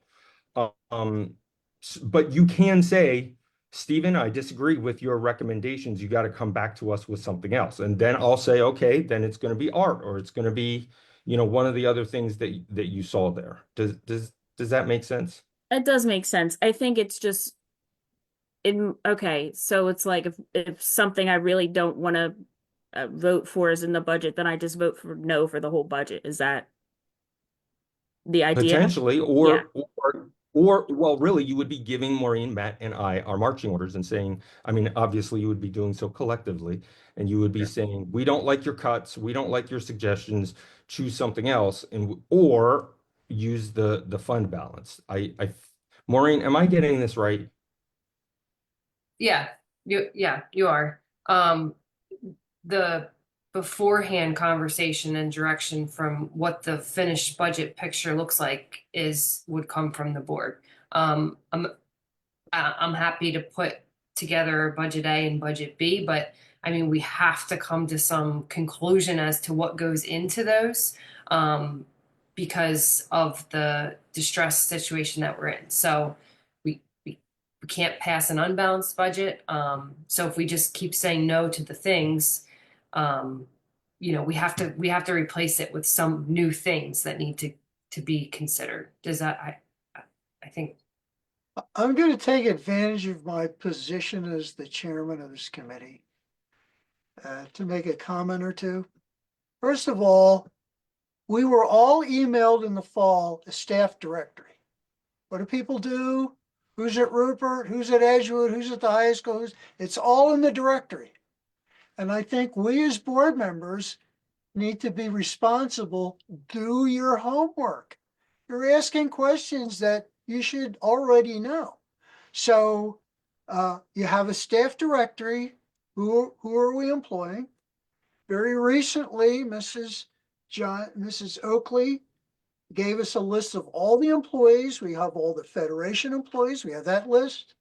But you can say, Stephen, I disagree with your recommendations. You got to come back to us with something else. And then I'll say, okay, then it's going to be art, or it's going to be, one of the other things that you saw there. Does that make sense? It does make sense. I think it's just okay, so it's like if something I really don't want to vote for is in the budget, then I just vote for no for the whole budget. Is that the idea? Potentially, or well, really, you would be giving Maureen, Matt, and I our marching orders and saying, I mean, obviously, you would be doing so collectively, and you would be saying, we don't like your cuts, we don't like your suggestions, choose something else, or use the fund balance. Maureen, am I getting this right? Yeah, you are. The beforehand conversation and direction from what the finished budget picture looks like would come from the board. I'm happy to put together budget A and budget B, but I mean, we have to come to some conclusion as to what goes into those, because of the distress situation that we're in. So we can't pass an unbalanced budget. So if we just keep saying no to the things, we have to replace it with some new things that need to be considered. Does that, I think. I'm going to take advantage of my position as the chairman of this committee to make a comment or two. First of all, we were all emailed in the fall a staff directory. What do people do? Who's at Rupert? Who's at Edgewood? Who's at the high school? It's all in the directory. And I think we as board members need to be responsible. Do your homework. You're asking questions that you should already know. So you have a staff directory. Who are we employing? Very recently, Mrs. Oakley gave us a list of all the employees. We have all the Federation employees. We have that list.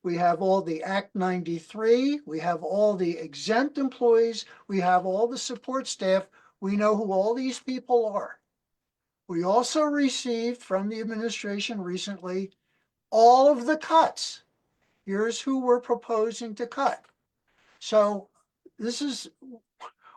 We have all the Act 93. We have all the exempt employees. We have all the support staff. We know who all these people are. We also received from the administration recently all of the cuts. Here's who we're proposing to cut. So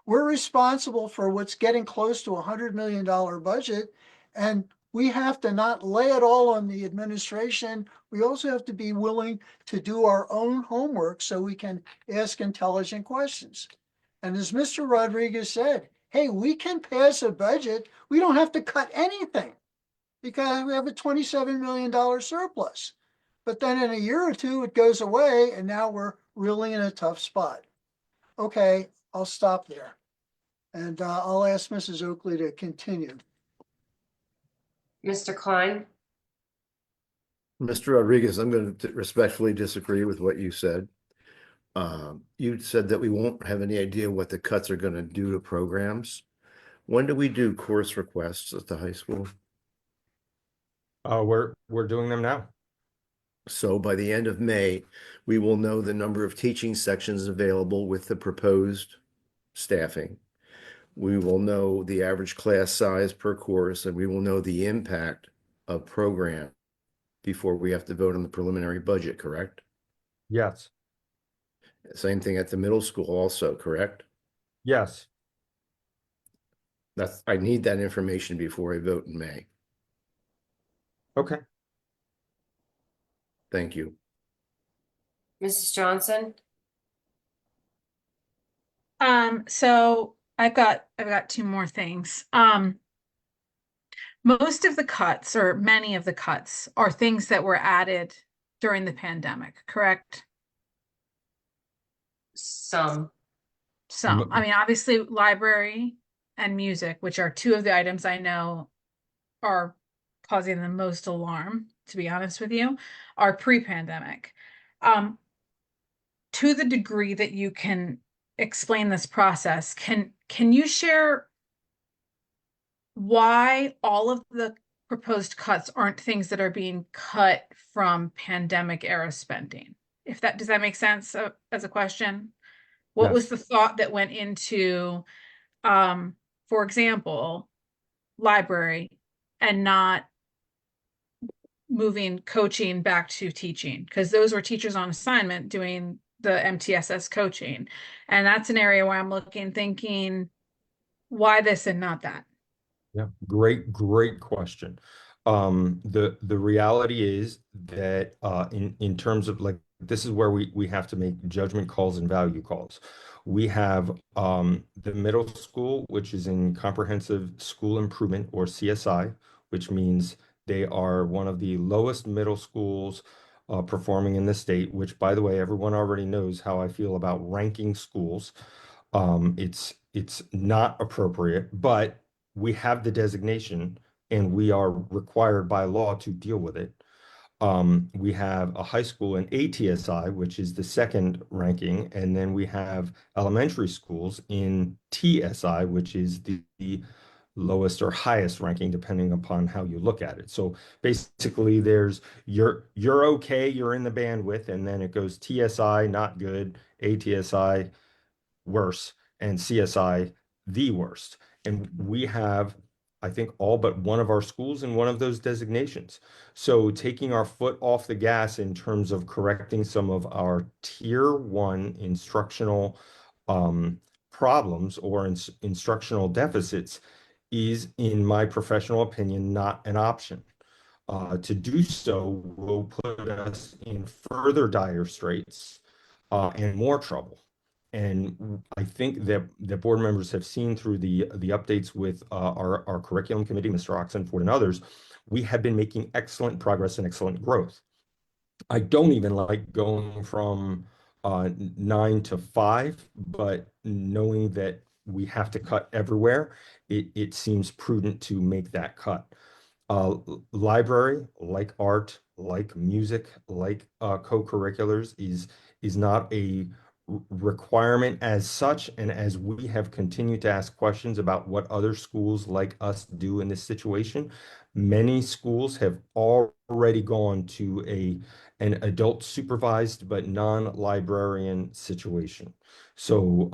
we're responsible for what's getting close to $100 million budget. And we have to not lay it all on the administration. We also have to be willing to do our own homework so we can ask intelligent questions. And as Mr. Rodriguez said, hey, we can pass a budget. We don't have to cut anything because we have a $27 million surplus. But then in a year or two, it goes away, and now we're really in a tough spot. Okay, I'll stop there. And I'll ask Mrs. Oakley to continue. Mr. Klein? Mr. Rodriguez, I'm going to respectfully disagree with what you said. You said that we won't have any idea what the cuts are going to do to programs. When do we do course requests at the high school? We're doing them now. So by the end of May, we will know the number of teaching sections available with the proposed staffing. We will know the average class size per course, and we will know the impact of program before we have to vote on the preliminary budget, correct? Yes. Same thing at the middle school also, correct? Yes. I need that information before I vote in May. Okay. Thank you. Mrs. Johnson? So I've got two more things. Most of the cuts, or many of the cuts, are things that were added during the pandemic, correct? Some. I mean, obviously library and music, which are two of the items I know are causing the most alarm, to be honest with you, are pre-pandemic. To the degree that you can explain this process, can you share why all of the proposed cuts aren't things that are being cut from pandemic era spending? Does that make sense as a question? What Yes. was the thought that went into, for example, library and not moving coaching back to teaching? Because those were teachers on assignment doing the MTSS coaching. And that's an area where I'm thinking, why this and not that? Yeah, great question. The reality is that in terms of, like, this is where we have to make judgment calls and value calls. We have the middle school, which is in comprehensive school improvement, or CSI, which means they are one of the lowest middle schools performing in the state, which, by the way, everyone already knows how I feel about ranking schools. It's not appropriate, but we have the designation and we are required by law to deal with it. We have a high school in ATSI, which is the second ranking, and then we have elementary schools in TSI, which is the lowest or highest ranking, depending upon how you look at it. So basically, there's you're okay, you're in the bandwidth, and then it goes TSI, not good, ATSI, worse, and CSI, the worst. And we have I think, all but one of our schools in one of those designations. So taking our foot off the gas in terms of correcting some of our tier one instructional problems or instructional deficits is, in my professional opinion, not an option. To do so will put us in further dire straits and more trouble. And I think that the board members have seen through the updates with our curriculum committee, Mr. Oxenford and others, we have been making excellent progress and excellent growth. I don't even like going from 9 to 5, but knowing that we have to cut everywhere, it seems prudent to make that cut. Library, like art, like music, like co-curriculars, is not a requirement as such. And as we have continued to ask questions about what other schools like us do in this situation, many schools have already gone to an adult supervised but non-librarian situation. So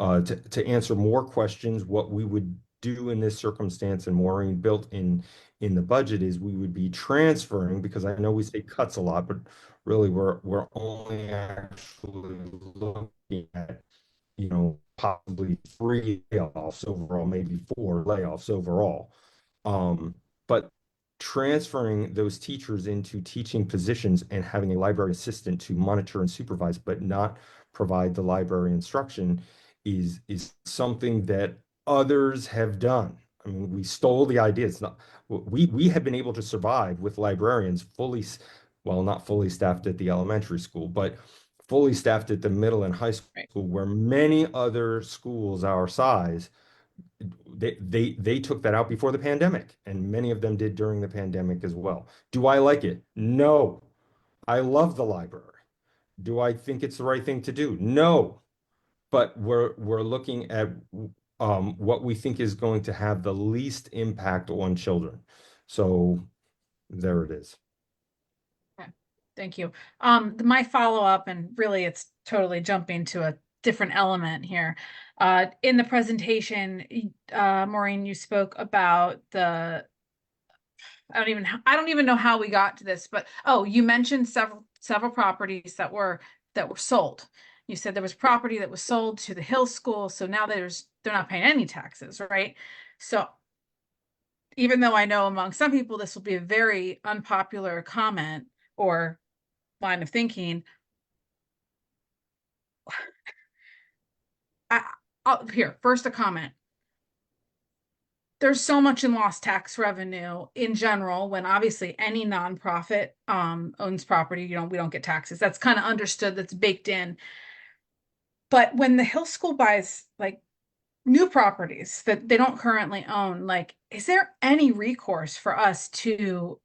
to answer more questions, what we would do in this circumstance, and Maureen built in the budget, is we would be transferring, because I know we say cuts a lot, but really we're only actually looking at, possibly 3 layoffs overall, maybe 4 layoffs overall. But transferring those teachers into teaching positions and having a library assistant to monitor and supervise, but not provide the library instruction, is something that others have done. I mean, we stole the idea. It's not, we have been able to survive with librarians well, not fully staffed at the elementary school, but fully staffed at the middle and high school, where many other schools our size, they took that out before the pandemic, and many of them did during the pandemic as well. Do I like it? No. I love the library. Do I think it's the right thing to do? No. But we're looking at what we think is going to have the least impact on children. So there it is. Okay, thank you. My follow-up, and really it's totally jumping to a different element here. In the presentation, Maureen, you spoke about I don't even know how we got to this, but you mentioned several properties that were sold. You said there was property that was sold to the Hill School, so now they're not paying any taxes, right? So even though I know among some people this will be a very unpopular comment or line of thinking, first a comment. There's so much in lost tax revenue in general when obviously any nonprofit owns property, we don't get taxes. That's kind of understood, that's baked in. But when the Hill School buys like new properties that they don't currently own, like, is there any recourse for us to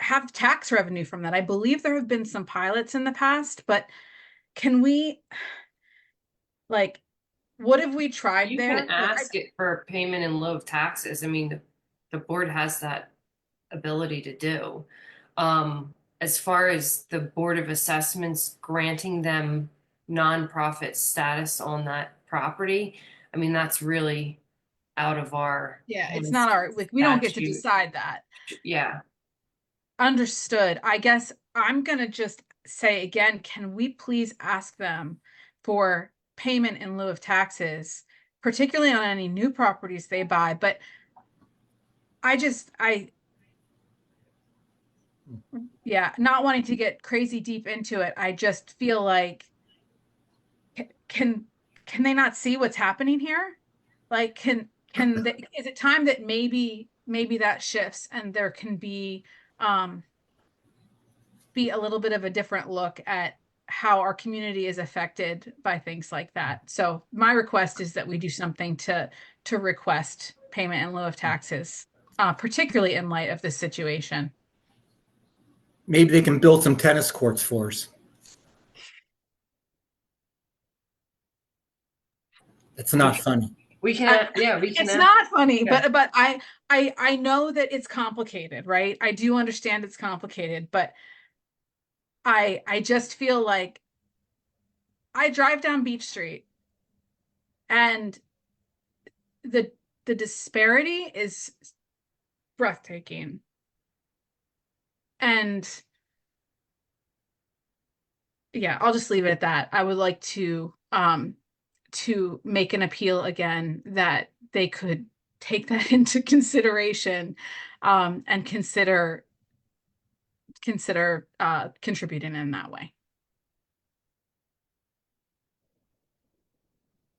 have tax revenue from that? I believe there have been some pilots in the past, but can we, like, what have we tried You there? can ask it for payment in lieu of taxes. I mean, the board has that ability to do. As far as the Board of Assessments granting them nonprofit status on that property, I mean, that's really out of our. Yeah, it's not our, like, we don't get to statute. decide that. Yeah. Understood. I guess I'm gonna just say again, can we please ask them for payment in lieu of taxes, particularly on any new properties they buy? But not wanting to get crazy deep into it, I just feel like, can they not see what's happening here? Like, is it time that maybe that shifts and there can be a little bit of a different look at how our community is affected by things like that? So my request is that we do something to request payment in lieu of taxes, particularly in light of this situation. Maybe they can build some tennis courts for us. It's not funny. We can, we can. It's not funny, but I know that it's complicated, right? I do understand it's complicated, but I just feel like I drive down Beach Street and the the disparity is breathtaking. And yeah, I'll just leave it at that. I would like to make an appeal again that they could take that into consideration, and consider contributing in that way.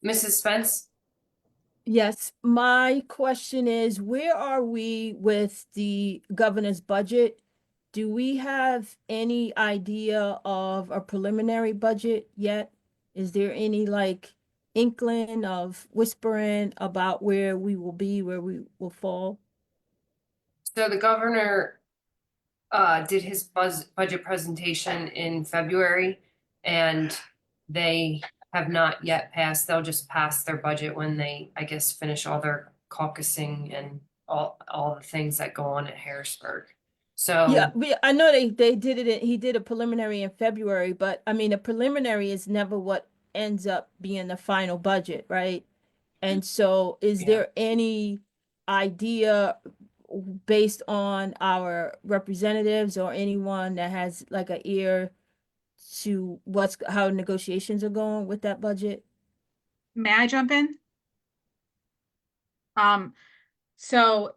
Mrs. Spence? Yes, my question is, where are we with the governor's budget? Do we have any idea of a preliminary budget yet? Is there any like inkling of whispering about where we will be, where we will fall? So the governor did his budget presentation in February, and they have not yet passed. They'll just pass their budget when they, I guess, finish all their caucusing and all the things that go on at Harrisburg. So Yeah, I know they did it. He did a preliminary in February, but I mean, a preliminary is never what ends up being the final budget, right? And so, is Yeah. there any idea based on our representatives or anyone that has like an ear to how negotiations are going with that budget? May I jump in? So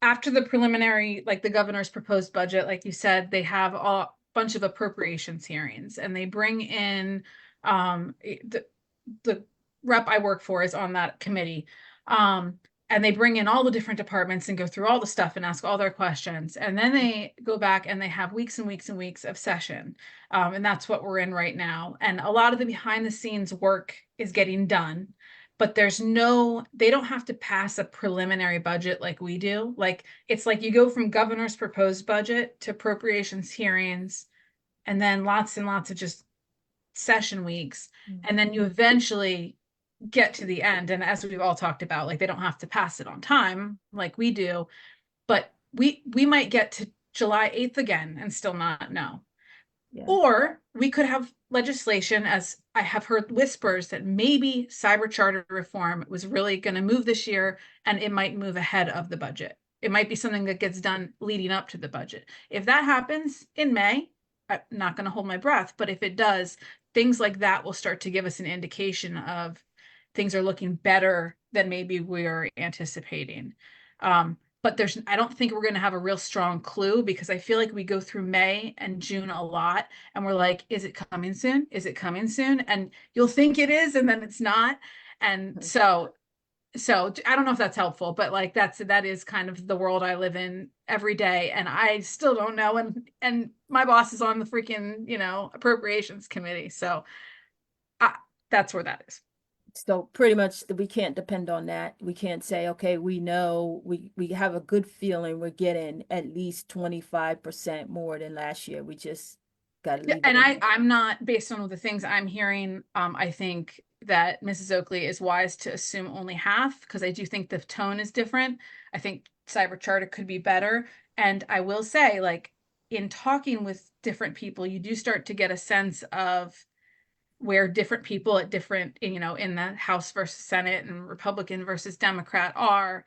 after the preliminary, like the governor's proposed budget, like you said, they have a bunch of appropriations hearings, and they bring in the rep I work for is on that committee. And they bring in all the different departments and go through all the stuff and ask all their questions. And then they go back and they have weeks and weeks and weeks of session. And that's what we're in right now. And a lot of the behind the scenes work is getting done, but they don't have to pass a preliminary budget like we do. Like, it's like you go from governor's proposed budget to appropriations hearings, and then lots and lots of just session weeks. And then you eventually get to the end. And as we've all talked about, like, they don't have to pass it on time like we do, but we might get to July 8th again and still not know. Yeah. Or we could have legislation, as I have heard whispers that maybe cyber charter reform was really going to move this year, and it might move ahead of the budget. It might be something that gets done leading up to the budget. If that happens in May, I'm not going to hold my breath, but if it does, things like that will start to give us an indication of things are looking better than maybe we're anticipating. But I don't think we're going to have a real strong clue, because I feel like we go through May and June a lot and we're like, is it coming soon? Is it coming soon? And you'll think it is, and then it's not. And so I don't know if that's helpful, but like that is kind of the world I live in every day, and I still don't know. And my boss is on the freaking, appropriations committee. So that's where that is. So pretty much we can't depend on that. We can't say, okay, we know we have a good feeling we're getting at least 25% more than last year. We just got to leave And it. I'm not, based on the things I'm hearing, I think that Mrs. Oakley is wise to assume only half, because I do think the tone is different. I think cyber charter could be better. And I will say, like, in talking with different people, you do start to get a sense of where different people at different, in the House versus Senate and Republican versus Democrat are.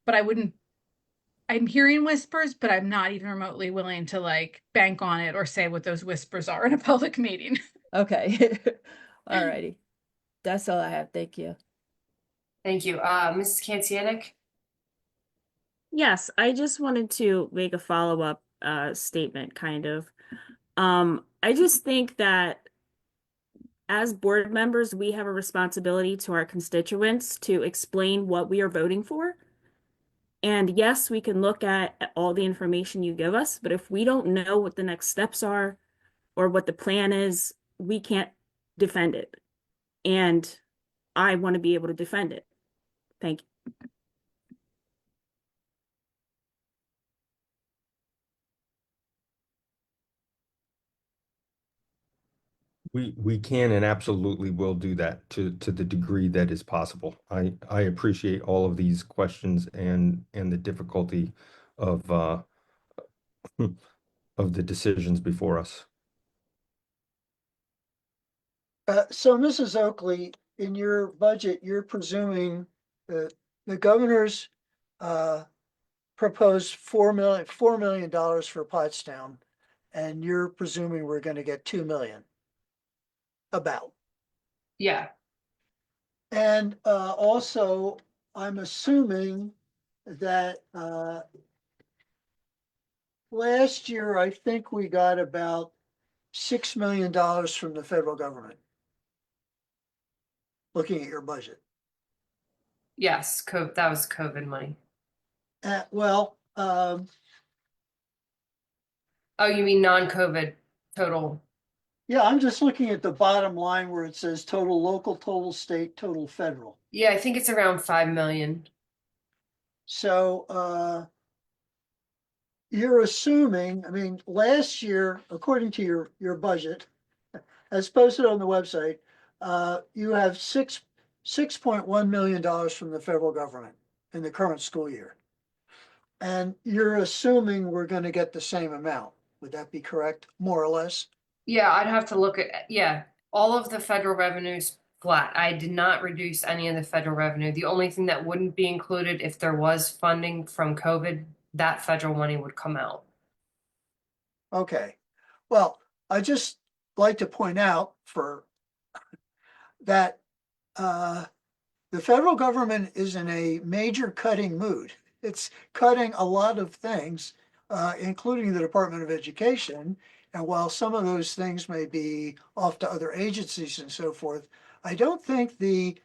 But I'm hearing whispers, but I'm not even remotely willing to like bank on it or say what those whispers are in a public meeting. Okay. All righty. That's all I have. Thank you. thank you. Mrs. Kansianik? Yes, I just wanted to make a follow-up statement, kind of. I just think that as board members, we have a responsibility to our constituents to explain what we are voting for. And yes, we can look at all the information you give us, but if we don't know what the next steps are or what the plan is, we can't defend it. And I want to be able to defend it. Thank you. We can and absolutely will do that to the degree that is possible. I appreciate all of these questions and the difficulty of of the decisions before us. So Mrs. Oakley, in your budget, you're presuming that the governor's proposed $4 million for Pottstown, and you're presuming we're going to get 2 million. About. Yeah, And also, I'm assuming that last year, I think we got about $6 million from the federal government. Looking at your budget. yes, that was COVID money. Well, Oh, you mean non-COVID total? yeah, I'm just looking at the bottom line where it says total local, total state, total federal. Yeah, I think it's around 5 million. So you're assuming, I mean, last year, according to your budget, as posted on the website, you have $6.1 million from the federal government in the current school year. And you're assuming we're going to get the same amount. Would that be correct, more or less? Yeah, I'd have to look at, yeah, all of the federal revenues flat. I did not reduce any of the federal revenue. The only thing that wouldn't be included if there was funding from COVID, that federal money would come out. Okay. Well, I just like to point out for that the federal government is in a major cutting mood. It's cutting a lot of things, including the Department of Education. And while some of those things may be off to other agencies and so forth, I don't think the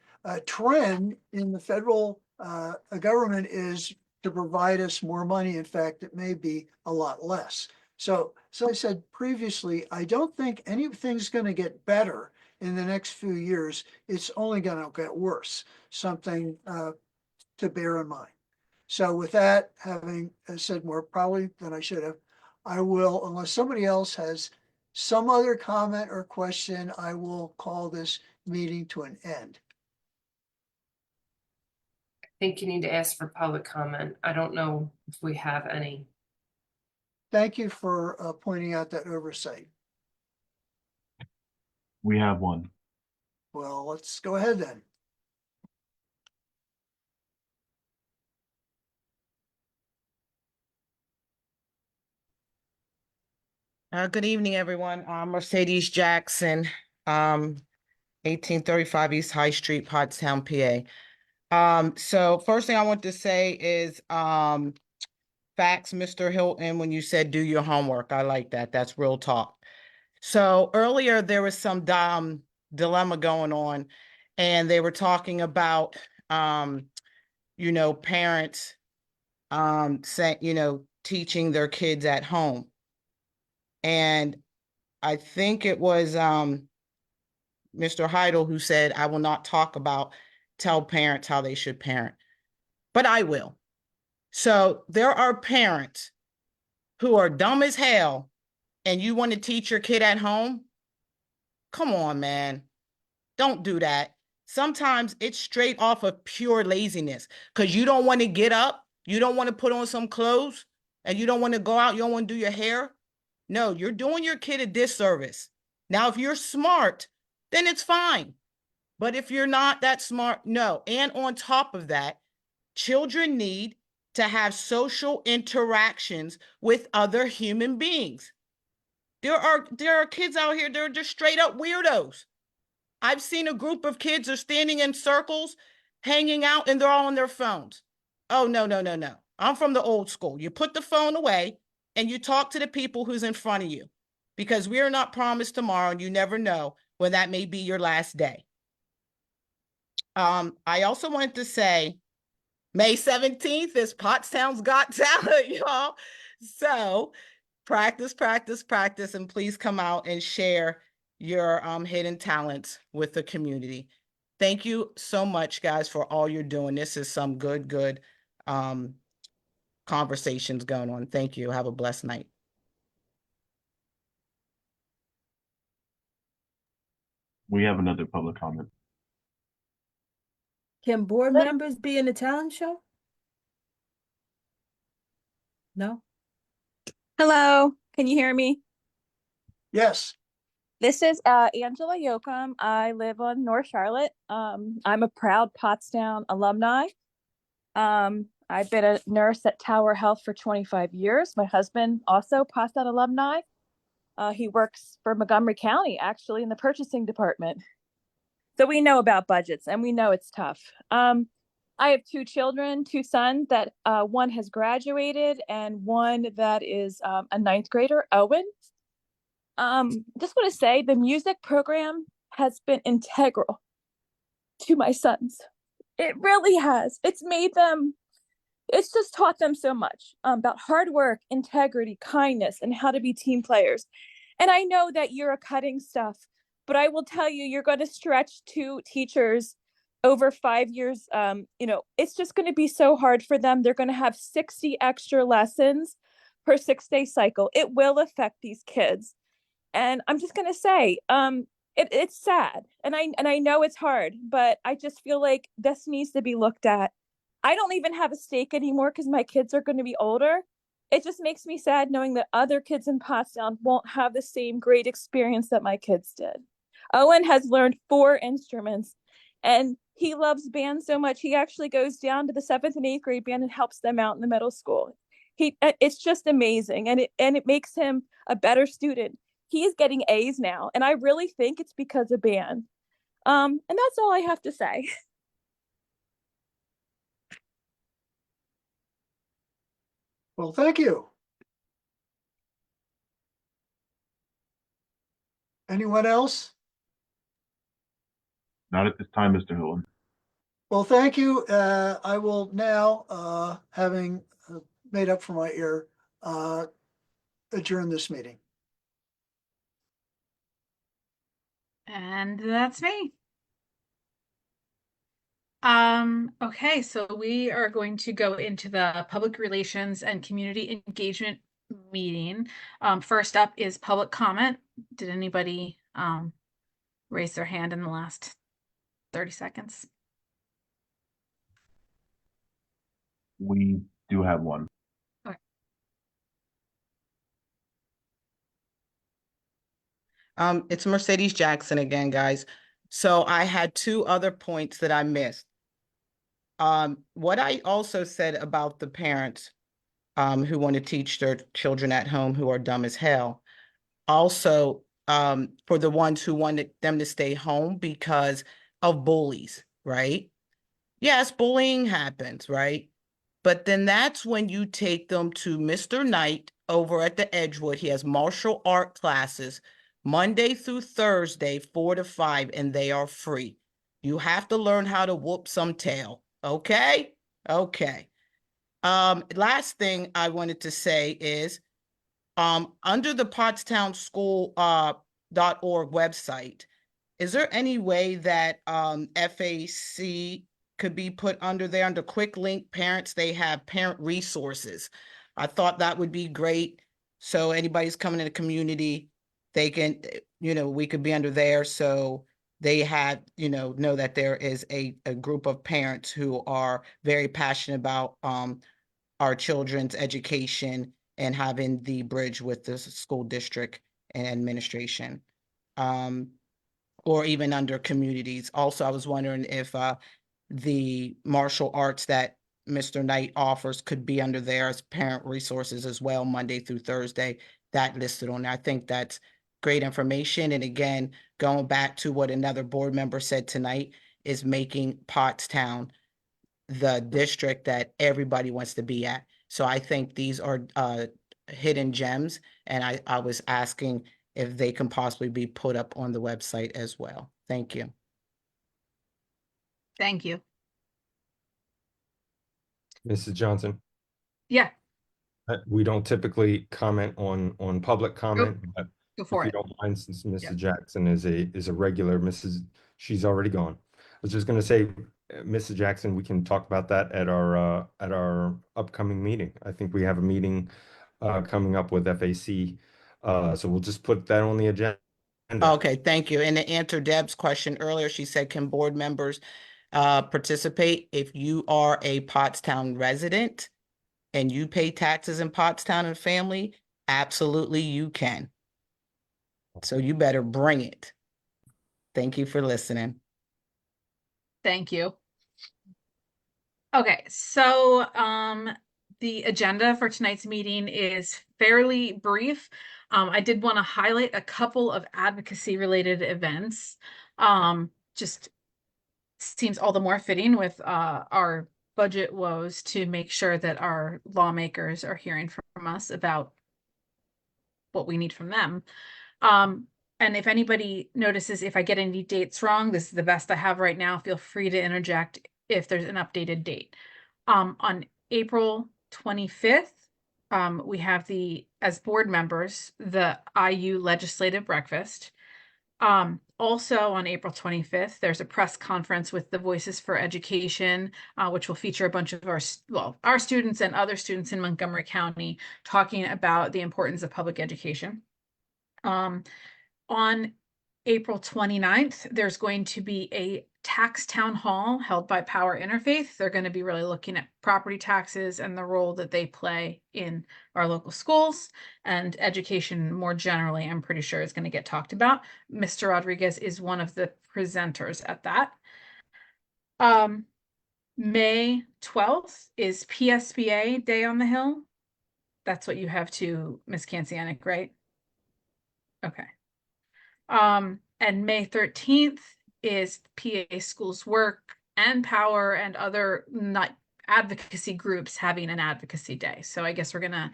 trend in the federal government is to provide us more money. In fact, it may be a lot less. So I said previously, I don't think anything's going to get better in the next few years. It's only going to get worse. Something to bear in mind. So with that, having said more probably than I should have, I will, unless somebody else has some other comment or question, I will call this meeting to an end. I think you need to ask for public comment. I don't know if we have any. Thank you for pointing out that oversight. We have one. Well, let's go ahead then. Good evening, everyone. I'm Mercedes Jackson, 1835 East High Street, Pottstown, PA. So first thing I want to say is facts, Mr. Hilton, when you said do your homework. I like that. That's real talk. So earlier there was some dilemma going on, and they were talking about parents saying, teaching their kids at home. And I think it was Mr. Heidel who said, I will not tell parents how they should parent, but I will. So there are parents who are dumb as hell, and you want to teach your kid at home? Come on, man. Don't do that. Sometimes it's straight off of pure laziness because you don't want to get up. You don't want to put on some clothes, and you don't want to go out. You don't want to do your hair. No, you're doing your kid a disservice. Now, if you're smart, then it's fine. But if you're not that smart, no. And on top of that, children need to have social interactions with other human beings. There are kids out here that are just straight up weirdos. I've seen a group of kids are standing in circles, hanging out, and they're all on their phones. Oh, no. I'm from the old school. You put the phone away and you talk to the people who's in front of you, because we are not promised tomorrow, and you never know when that may be your last day. I also wanted to say May 17th is Pottstown's Got Talent, y'all. So practice, and please come out and share your hidden talents with the community. Thank you so much, guys, for all you're doing. This is some good conversations going on. Thank you. Have a blessed night. We have another public comment. Can board members be in the talent show? No? Hello, can you hear me? Yes. This is Angela Yoakum. I live on North Charlotte. I'm a proud Pottstown alumni. I've been a nurse at Tower Health for 25 years. My husband also Potsdam alumni. He works for Montgomery County, actually, in the purchasing department. So we know about budgets and we know it's tough. I have two children, two sons that one has graduated and one that is a ninth grader, Owen. Just want to say the music program has been integral to my sons. It really has. It's just taught them so much about hard work, integrity, kindness, and how to be team players. And I know that you're cutting stuff, but I will tell you, you're going to stretch two teachers over 5 years. It's just going to be so hard for them. They're going to have 60 extra lessons per 6-day cycle. It will affect these kids. And I'm just going to say, it's sad. And I know it's hard, but I just feel like this needs to be looked at. I don't even have a stake anymore because my kids are going to be older. It just makes me sad knowing that other kids in Pottstown won't have the same great experience that my kids did. Owen has learned 4 instruments and he loves band so much. He actually goes down to the 7th and 8th grade band and helps them out in the middle school. It's just amazing. And it makes him a better student. He is getting A's now. And I really think it's because of band. And that's all I have to say. Well, thank you. Anyone else? Not at this time, Mr. Hilton. Well, thank you. I will now, having made up for my error, adjourn this meeting. And that's me. Okay, so we are going to go into the public relations and community engagement meeting. First up is public comment. Did anybody raise their hand in the last 30 seconds? We do have one. It's Mercedes Jackson again, guys. So I had 2 other points that I missed. What I also said about the parents who want to teach their children at home who are dumb as hell. Also, for the ones who wanted them to stay home because of bullies, right? Yes, bullying happens, right? But then that's when you take them to Mr. Knight over at the Edgewood. He has martial art classes Monday through Thursday, 4 to 5, and they are free. You have to learn how to whoop some tail. Okay? Okay. Last thing I wanted to say is, under the Pottstown School .org website, is there any way that FAC could be put under there under quick link parents? They have parent resources. I thought that would be great. So anybody's coming in the community, they can, we could be under there. So they have, know that there is a group of parents who are very passionate about our children's education and having the bridge with the school district and administration. Or even under communities. Also, I was wondering if the martial arts that Mr. Knight offers could be under there as parent resources as well, Monday through Thursday, that listed on there. I think that's great information. And again, going back to what another board member said tonight, is making Pottstown the district that everybody wants to be at. So I think these are hidden gems. And I was asking if they can possibly be put up on the website as well. Thank you. Thank you. Mrs. Johnson, Yeah, we don't typically comment on public comment, but go if for you it. don't mind, since Mrs. Yeah. Jackson is a regular, she's already gone. I was just gonna say, Mrs. Jackson, we can talk about that at our upcoming meeting. I think we have a meeting coming up with FAC. So we'll just put that on the agenda. Okay, thank you. And to answer Deb's question earlier, she said, can board members participate? If you are a Pottstown resident and you pay taxes in Pottstown and family, absolutely you can. So you better bring it. Thank you for listening. Thank you. Okay, so the agenda for tonight's meeting is fairly brief. I did want to highlight a couple of advocacy related events. Just seems all the more fitting with our budget woes to make sure that our lawmakers are hearing from us about what we need from them. And if anybody notices if I get any dates wrong, this is the best I have right now. Feel free to interject if there's an updated date. On April 25th, we have as board members, the IU legislative breakfast. Also on April 25th, there's a press conference with the Voices for Education, which will feature a bunch of our students and other students in Montgomery County talking about the importance of public education. On April 29th, there's going to be a tax town hall held by Power Interfaith. They're going to be really looking at property taxes and the role that they play in our local schools, and education more generally, I'm pretty sure is going to get talked about. Mr. Rodriguez is one of the presenters at that. May 12th is PSBA Day on the Hill. That's what you have to, Ms. Kancianik, right? Okay. And May 13th is PA Schools Work and Power and other not advocacy groups having an advocacy day. So I guess we're gonna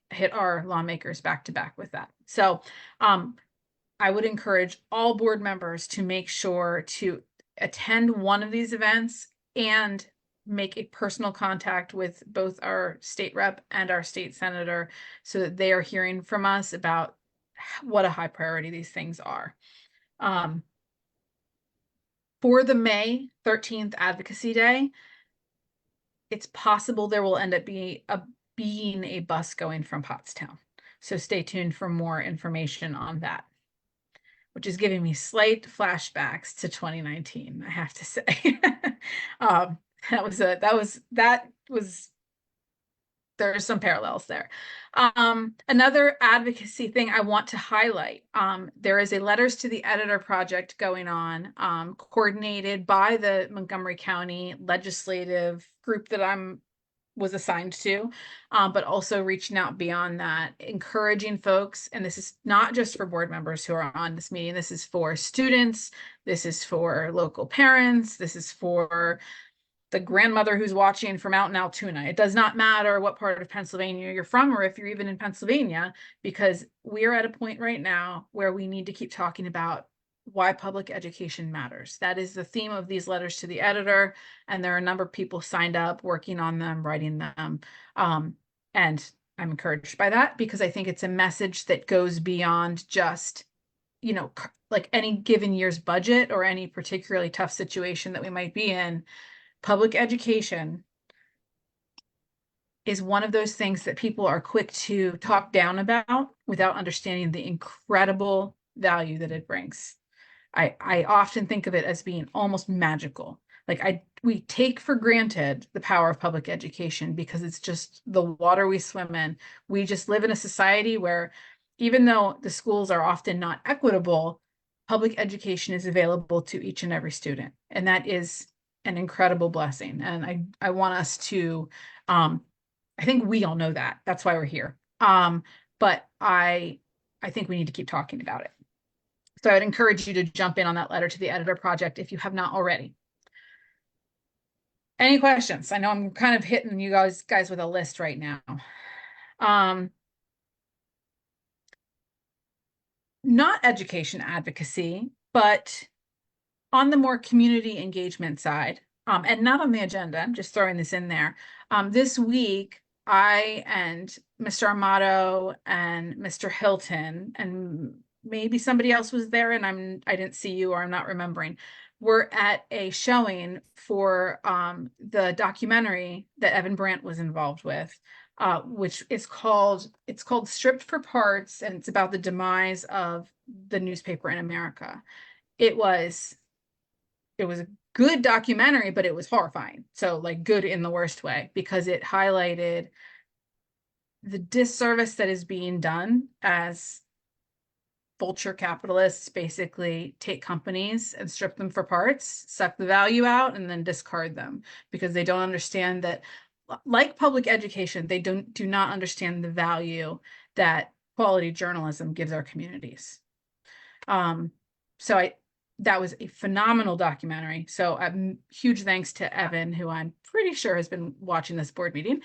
hit our lawmakers back to back with that. So I would encourage all board members to make sure to attend one of these events and make a personal contact with both our state rep and our state senator so that they are hearing from us about what a high priority these things are. For the May 13th Advocacy Day, it's possible there will end up being a bus going from Pottstown. So stay tuned for more information on that, which is giving me slight flashbacks to 2019, I have to say. There's some parallels there. Another advocacy thing I want to highlight, there is a Letters to the Editor project going on, coordinated by the Montgomery County legislative group that was assigned to, but also reaching out beyond that, encouraging folks, and this is not just for board members who are on this meeting, this is for students, this is for local parents, this is for the grandmother who's watching from out in Altoona. It does not matter what part of Pennsylvania you're from or if you're even in Pennsylvania, because we're at a point right now where we need to keep talking about why public education matters. That is the theme of these letters to the editor, and there are a number of people signed up, working on them, writing them. And I'm encouraged by that because I think it's a message that goes beyond just, like any given year's budget or any particularly tough situation that we might be in. Public education is one of those things that people are quick to talk down about without understanding the incredible value that it brings. I often think of it as being almost magical. Like we take for granted the power of public education because it's just the water we swim in. We just live in a society where even though the schools are often not equitable, public education is available to each and every student. And that is an incredible blessing. And I want us to, I think we all know that. That's why we're here. But I think we need to keep talking about it. So I would encourage you to jump in on that Letter to the Editor project if you have not already. Any questions? I know I'm kind of hitting you guys with a list right now. Not education advocacy, but on the more community engagement side, and not on the agenda, I'm just throwing this in there. This week, I and Mr. Amato and Mr. Hilton, and maybe somebody else was there and I didn't see you or I'm not remembering. We're at a showing for the documentary that Evan Brandt was involved with, which is called Stripped for Parts, and it's about the demise of the newspaper in America. It was a good documentary, but it was horrifying. So like good in the worst way, because it highlighted the disservice that is being done as vulture capitalists basically take companies and strip them for parts, suck the value out, and then discard them because they don't understand that, like public education, they do not understand the value that quality journalism gives our communities. So that was a phenomenal documentary. So huge thanks to Evan, who I'm pretty sure has been watching this board meeting,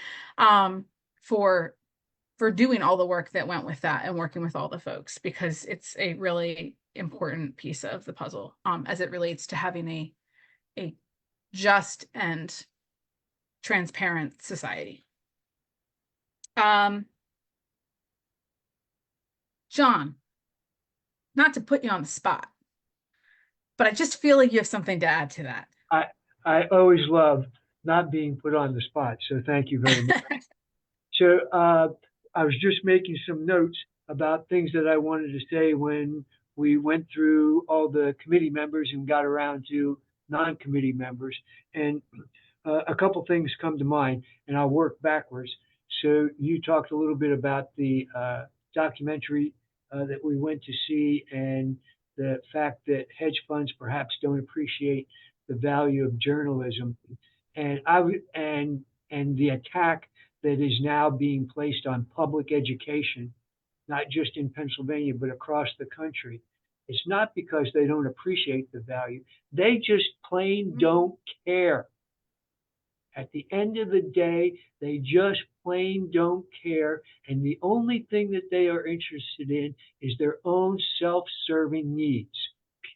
for doing all the work that went with that and working with all the folks, because it's a really important piece of the puzzle, as it relates to having a just and transparent society. John, not to put you on the spot, but I just feel like you have something to add to that. I always love not being put on the spot, so thank you very much. So I was just making some notes about things that I wanted to say when we went through all the committee members and got around to non-committee members. And a couple things come to mind, and I'll work backwards. So you talked a little bit about the documentary that we went to see, and the fact that hedge funds perhaps don't appreciate the value of journalism, and the attack that is now being placed on public education, not just in Pennsylvania, but across the country. It's not because they don't appreciate the value. They just plain don't care. At the end of the day, they just plain don't care. And the only thing that they are interested in is their own self-serving needs,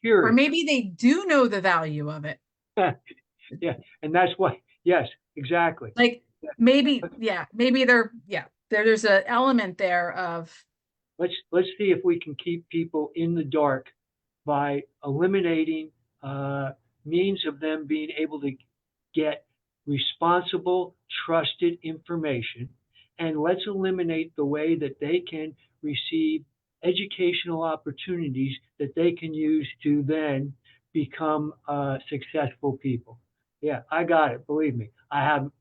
period. Or maybe they do know the value of it. Yeah, and that's why, yes, exactly. Like maybe, maybe there's an element there of. Let's see if we can keep people in the dark by eliminating means of them being able to get responsible, trusted information, and let's eliminate the way that they can receive educational opportunities that they can use to then become successful people. Yeah, I got it. Believe me, I have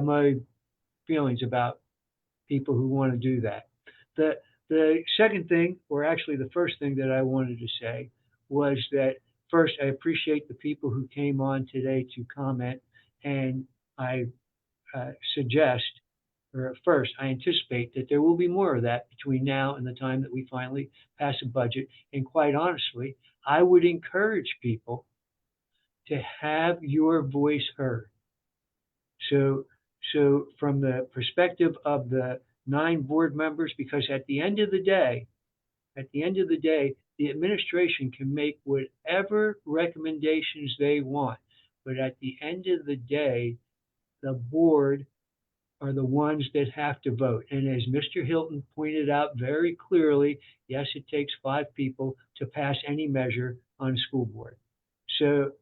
my feelings about people who want to do that. The second thing, or actually the first thing that I wanted to say, was that first, I appreciate the people who came on today to comment, and I suggest, or first, I anticipate that there will be more of that between now and the time that we finally pass a budget. And quite honestly, I would encourage people to have your voice heard. So from the perspective of the 9 board members, because at the end of the day, the administration can make whatever recommendations they want. But at the end of the day, the board are the ones that have to vote. And as Mr. Hilton pointed out very clearly, yes, it takes 5 people to pass any measure on a school board. So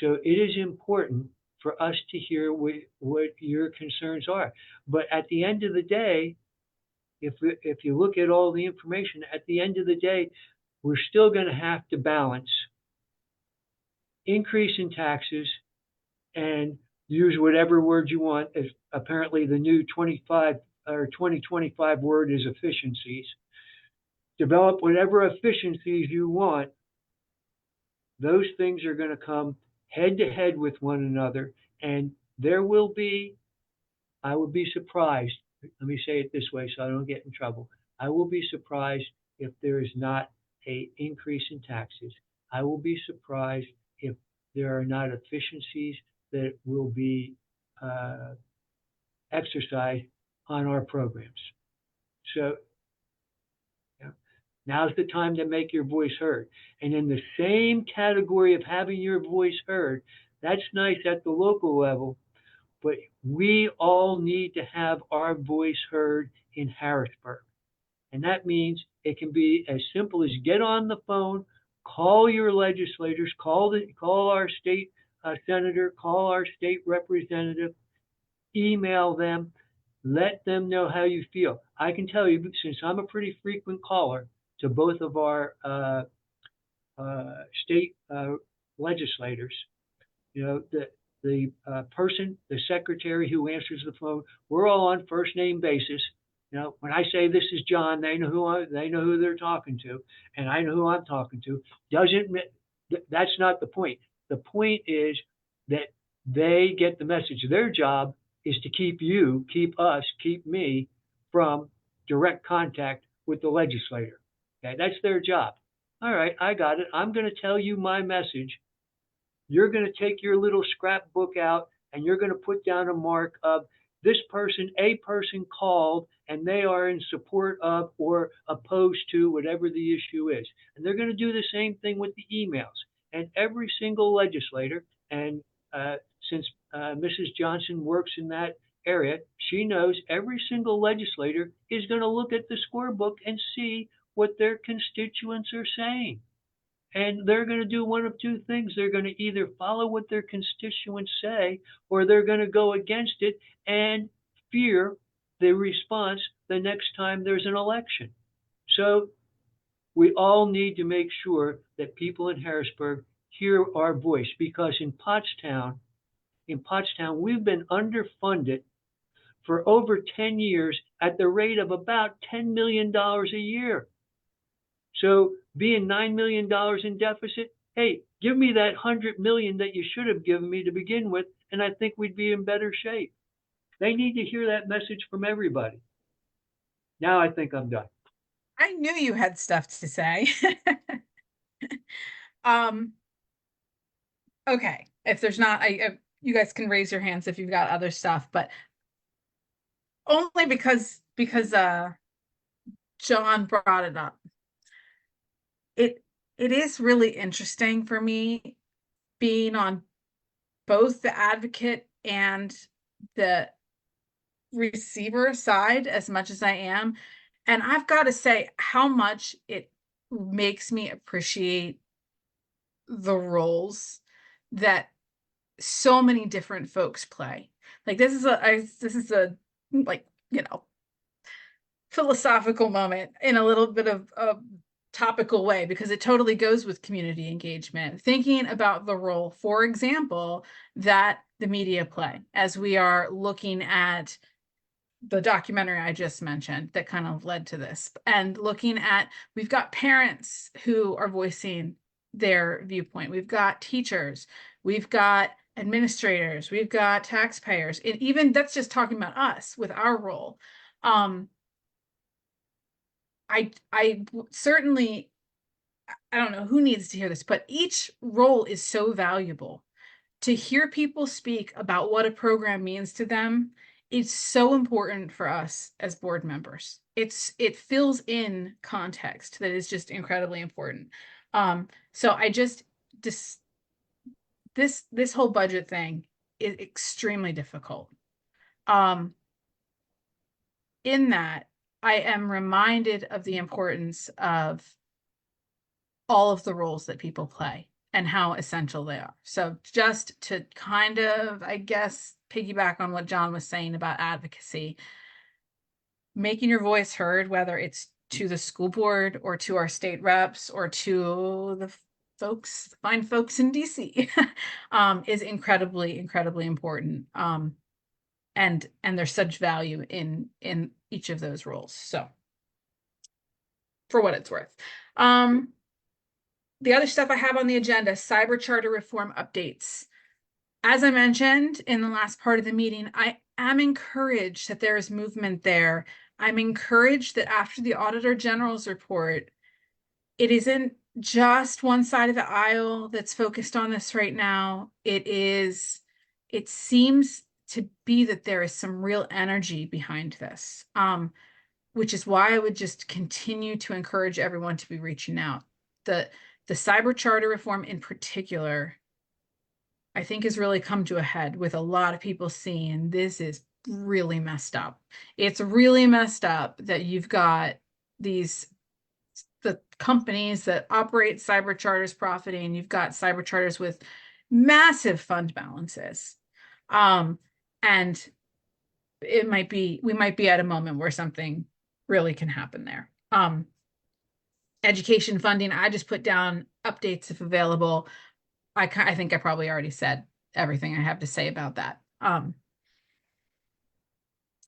it is important for us to hear what your concerns are. But at the end of the day, if you look at all the information, at the end of the day, we're still going to have to balance increase in taxes and use whatever word you want. As apparently the new 2025 word is efficiencies. Develop whatever efficiencies you want. Those things are going to come head to head with one another, and there will be, I would be surprised, let me say it this way so I don't get in trouble. I will be surprised if there is not an increase in taxes. I will be surprised if there are not efficiencies that will be exercised on our programs. So now's the time to make your voice heard. And in the same category of having your voice heard, that's nice at the local level, but we all need to have our voice heard in Harrisburg. And that means it can be as simple as get on the phone, call your legislators, call our state senator, call our state representative, email them, let them know how you feel. I can tell you, since I'm a pretty frequent caller to both of our state legislators, the person, the secretary who answers the phone, we're all on first name basis. You know, when I say this is John, they know they know who they're talking to, and I know who I'm talking to. That's not the point. The point is that they get the message. Their job is to keep you, keep us, keep me from direct contact with the legislator. Okay, that's their job. All right, I got it. I'm going to tell you my message. You're going to take your little scrapbook out and you're going to put down a mark of this person, a person called, and they are in support of or opposed to whatever the issue is. And they're going to do the same thing with the emails. And every single legislator, and since Mrs. Johnson works in that area, she knows every single legislator is going to look at the scorebook and see what their constituents are saying. And they're going to do one of two things. They're going to either follow what their constituents say, or they're going to go against it and fear the response the next time there's an election. So we all need to make sure that people in Harrisburg hear our voice, because in Pottstown, we've been underfunded for over 10 years at the rate of about $10 million a year. So being $9 million in deficit, hey, give me that $100 million that you should have given me to begin with, and I think we'd be in better shape. They need to hear that message from everybody. Now I think I'm done. I knew you had stuff to say. Okay, if there's not, you guys can raise your hands if you've got other stuff, but only because John brought it up. It is really interesting for me being on both the advocate and the receiver side as much as I am. And I've got to say how much it makes me appreciate the roles that so many different folks play. Like this is a like, you know, philosophical moment in a little bit of a topical way, because it totally goes with community engagement, thinking about the role, for example, that the media play as we are looking at the documentary I just mentioned that kind of led to this, and looking at, we've got parents who are voicing their viewpoint, we've got teachers, we've got administrators, we've got taxpayers, and even that's just talking about us with our role. I certainly, I don't know who needs to hear this, but each role is so valuable. To hear people speak about what a program means to them, it's so important for us as board members. It fills in context that is just incredibly important. So I just this whole budget thing is extremely difficult. In that, I am reminded of the importance of all of the roles that people play and how essential they are. So just to kind of, I guess, piggyback on what John was saying about advocacy, making your voice heard, whether it's to the school board or to our state reps or to the fine folks in DC, is incredibly, incredibly important. And there's such value in each of those roles. So for what it's worth. The other stuff I have on the agenda, cyber charter reform updates. As I mentioned in the last part of the meeting, I am encouraged that there is movement there. I'm encouraged that after the Auditor General's report, it isn't just one side of the aisle that's focused on this right now. It seems to be that there is some real energy behind this, which is why I would just continue to encourage everyone to be reaching out. The cyber charter reform in particular, I think has really come to a head with a lot of people seeing this is really messed up. It's really messed up that you've got the companies that operate cyber charters profiting. You've got cyber charters with massive fund balances. And we might be at a moment where something really can happen there. Education funding, I just put down updates if available. I think I probably already said everything I have to say about that.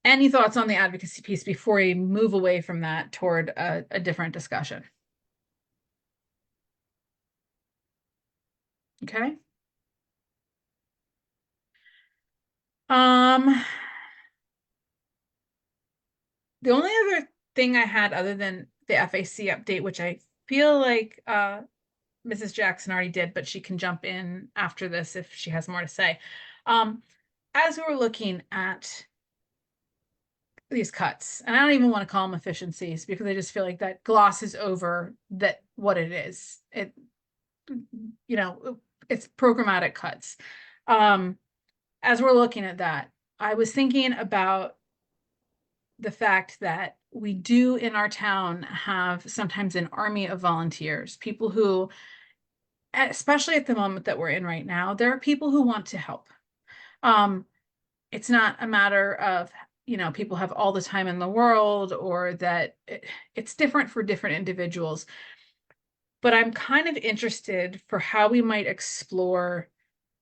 Any thoughts on the advocacy piece before we move away from that toward a different discussion? Okay. The only other thing I had other than the FAC update, which I feel like Mrs. Jackson already did, but she can jump in after this if she has more to say. As we were looking at these cuts, and I don't even want to call them efficiencies because I just feel like that glosses over that what it is. It, you know, it's programmatic cuts. As we're looking at that, I was thinking about the fact that we do in our town have sometimes an army of volunteers, people who, especially at the moment that we're in right now, there are people who want to help. It's not a matter of, people have all the time in the world or that it's different for different individuals. But I'm kind of interested for how we might explore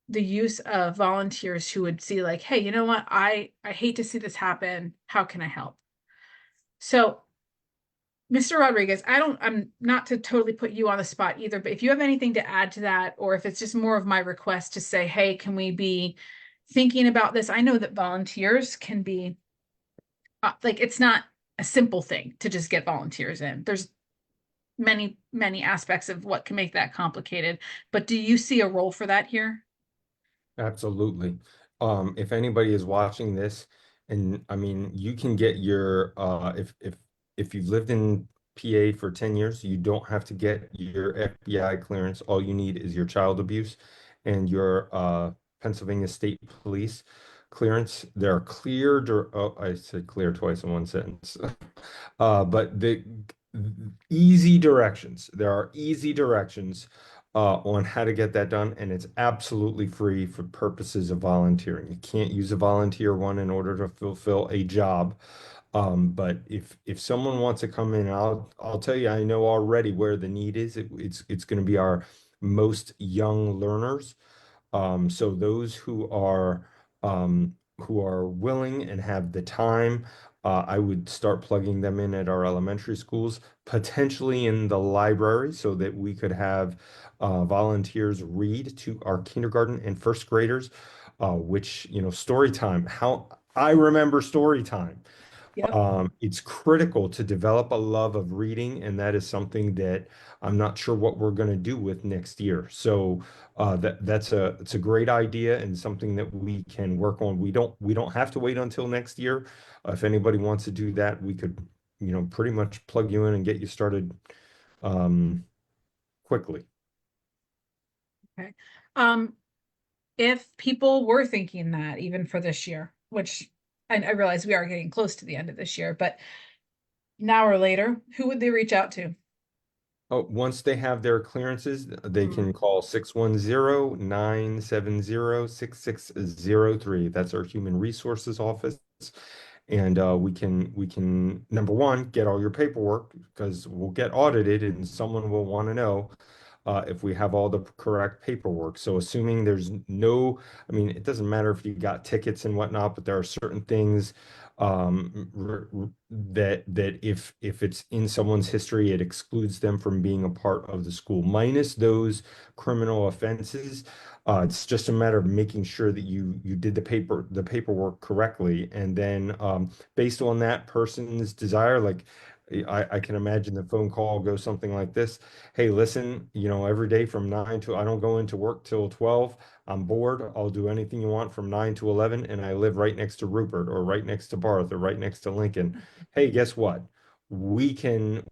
the use of volunteers who would see like, hey, you know what? I hate to see this happen. How can I help? So, Mr. Rodriguez, I'm not to totally put you on the spot either, but if you have anything to add to that, or if it's just more of my request to say, hey, can we be thinking about this? I know that volunteers can be like, it's not a simple thing to just get volunteers in. There's many, many aspects of what can make that complicated. But do you see a role for that here? Absolutely. If anybody is watching this, and I mean, you can get your if you've lived in PA for 10 years, you don't have to get your FBI clearance. All you need is your child abuse and your Pennsylvania State Police clearance. There are oh, I said clear twice in one sentence. But the easy directions. There are easy directions on how to get that done, and it's absolutely free for purposes of volunteering. You can't use a volunteer one in order to fulfill a job. But if someone wants to come in, I'll tell you, I know already where the need is. It's going to be our most young learners. So those who are willing and have the time, I would start plugging them in at our elementary schools, potentially in the library, so that we could have volunteers read to our kindergarten and first graders, which, story time. How I remember story time. Yep. It's critical to develop a love of reading, and that is something that I'm not sure what we're going to do with next year. So it's a great idea and something that we can work on. We don't have to wait until next year. If anybody wants to do that, we could, pretty much plug you in and get you started quickly. Okay. If people were thinking that even for this year, which I realize we are getting close to the end of this year, but now or later, who would they reach out to? Oh, once they have their clearances, they can call 610-970-6603. That's our human resources office. And we can number one, get all your paperwork because we'll get audited and someone will want to know if we have all the correct paperwork. So assuming there's no, I mean, it doesn't matter if you got tickets and whatnot, but there are certain things that if it's in someone's history, it excludes them from being a part of the school, minus those criminal offenses. It's just a matter of making sure that you did the paperwork correctly, and then based on that person's desire, like I can imagine the phone call goes something like this. Hey, listen, every day from 9 to I don't go into work till 12. I'm bored. I'll do anything you want from 9 to 11, and I live right next to Rupert or right next to Barth or right next to Lincoln. Hey, guess what? We can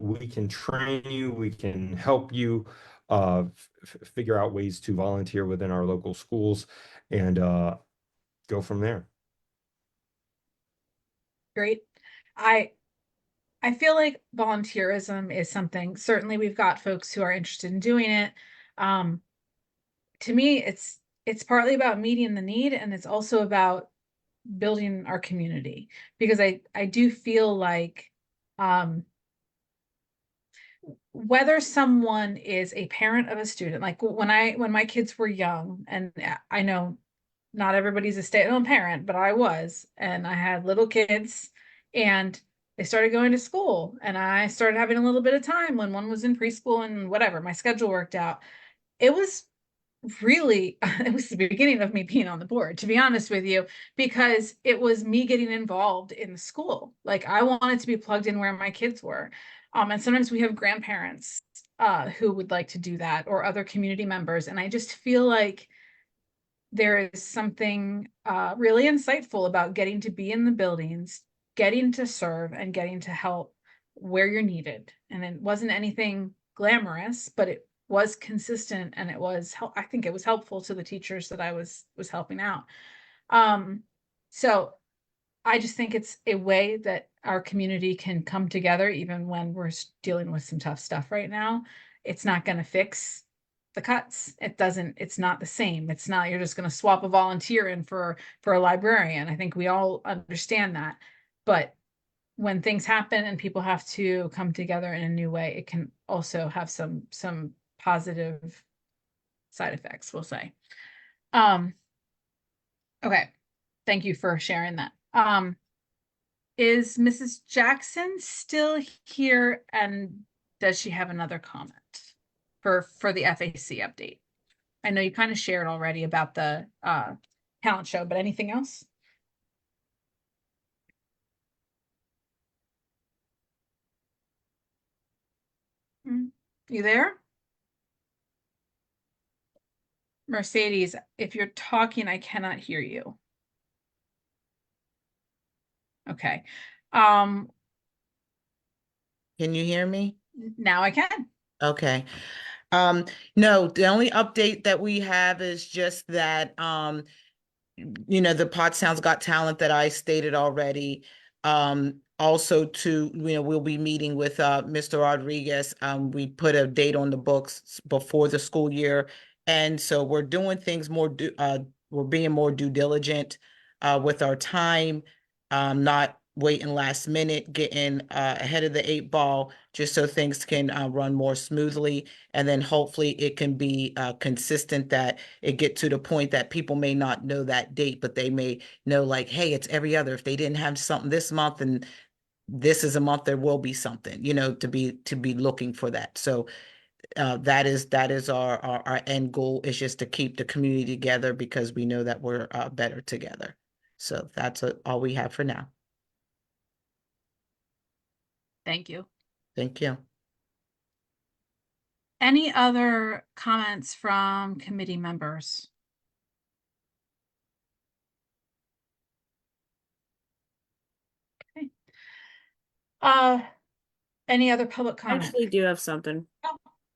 train you, we can help you figure out ways to volunteer within our local schools and go from there. Great. I feel like volunteerism is something, certainly we've got folks who are interested in doing it. To me, it's partly about meeting the need, and it's also about building our community, because I do feel like whether someone is a parent of a student, like when my kids were young, and I know not everybody's a stay-at-home parent, but I was, and I had little kids, and they started going to school, and I started having a little bit of time when one was in preschool and whatever, my schedule worked out. It was really, it was the beginning of me being on the board, to be honest with you, because it was me getting involved in the school. Like I wanted to be plugged in where my kids were. And sometimes we have grandparents who would like to do that, or other community members. And I just feel like there is something really insightful about getting to be in the buildings, getting to serve, and getting to help where you're needed. And it wasn't anything glamorous, but it was consistent, and it was I think it was helpful to the teachers that I was helping out. So I just think it's a way that our community can come together, even when we're dealing with some tough stuff right now. It's not going to fix the cuts. It's not the same. It's not, you're just going to swap a volunteer in for a librarian. I think we all understand that. But when things happen and people have to come together in a new way, it can also have some positive side effects, we'll say. Okay. Thank you for sharing that. Is Mrs. Jackson still here, and does she have another comment for the FAC update? I know you kind of shared already about the talent show, but anything else? You there? Mercedes, if you're talking, I cannot hear you. Okay. Can you hear me? Now I can. Okay. No, the only update that we have is just that, the Pottstown's Got Talent that I stated already. Also we'll be meeting with Mr. Rodriguez. We put a date on the books before the school year. And so we're doing things we're being more due diligent with our time, not waiting last minute, getting ahead of the 8 ball, just so things can run more smoothly. And then hopefully it can be consistent, that it get to the point that people may not know that date, but they may know, like, hey, it's every other. If they didn't have something this month, and this is a month, there will be something, to be looking for that. So that is our end goal, is just to keep the community together, because we know that we're better together. So that's all we have for now. Thank you. Thank you. Any other comments from committee members? Okay. Any other public I comment? actually do have something.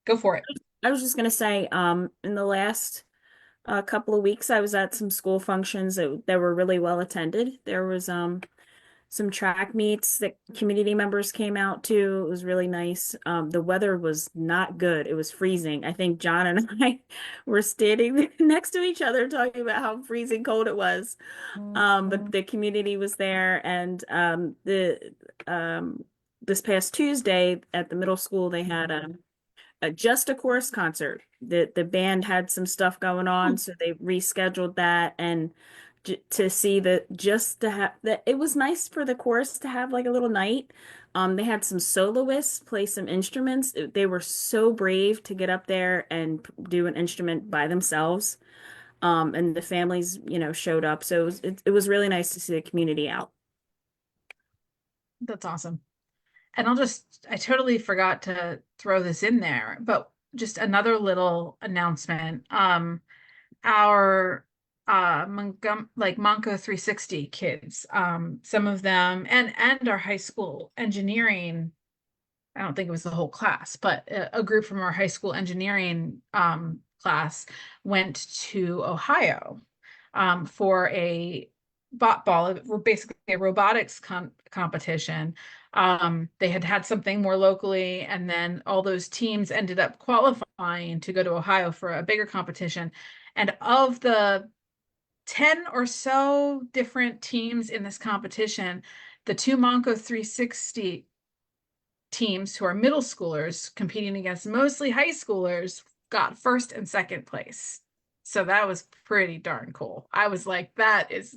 Go for it. I was just gonna say, in the last couple of weeks, I was at some school functions that were really well attended. There was some track meets that community members came out to. It was really nice. The weather was not good. It was freezing. I think John and I were standing next to each other talking about how freezing cold it was. But the community was there, and this past Tuesday at the middle school, they had just a chorus concert. The band had some stuff going on, so they rescheduled that. And to see to have that, it was nice for the chorus to have like a little night. They had some soloists play some instruments. They were so brave to get up there and do an instrument by themselves. And the families, showed up. So it was really nice to see the community out. That's awesome. And I totally forgot to throw this in there, but just another little announcement. Our Monco 360 kids, some of them, and our high school engineering, I don't think it was the whole class, but a group from our high school engineering class went to Ohio for a basically a robotics competition. They had something more locally, and then all those teams ended up qualifying to go to Ohio for a bigger competition. And of the 10 or so different teams in this competition, the two Monco 360 teams, who are middle schoolers competing against mostly high schoolers, got first and second place. So that was pretty darn cool. I was like, that's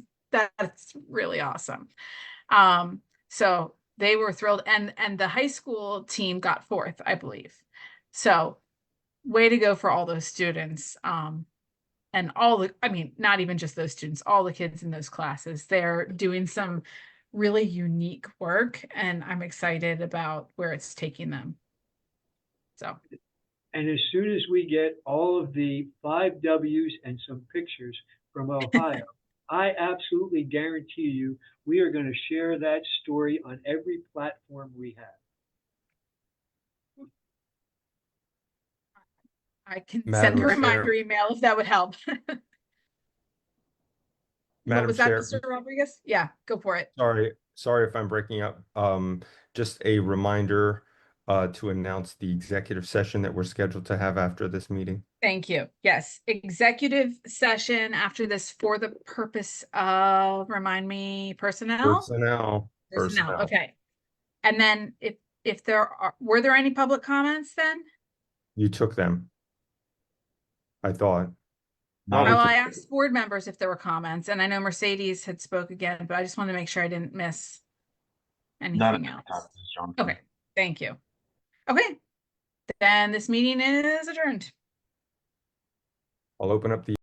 really awesome. So they were thrilled, and the high school team got fourth, I believe. So way to go for all those students. And I mean, not even just those students, all the kids in those classes. They're doing some really unique work, and I'm excited about where it's taking them. So, And as soon as we get all of the 5 W's and some pictures from Ohio, I absolutely guarantee you we are going to share that story on every platform we have. I can send Madam a reminder Chair, email if that would help. What Madam was that, Chair, Mr. Rodriguez? Yeah, go for it. sorry if I'm breaking up. Just a reminder to announce the executive session that we're scheduled to have after this meeting. Thank you. Yes, executive session after this for the purpose of, remind me, personnel? Personnel. Okay. And then if were there any public comments then? You took them. I thought. Not Well, at I asked board members if there were comments, and I know Mercedes had spoke again, but I just wanted to make sure I didn't miss not at anything this else. time, Mrs. Johnson. Okay, thank you. Okay, then this meeting is adjourned. I'll open up the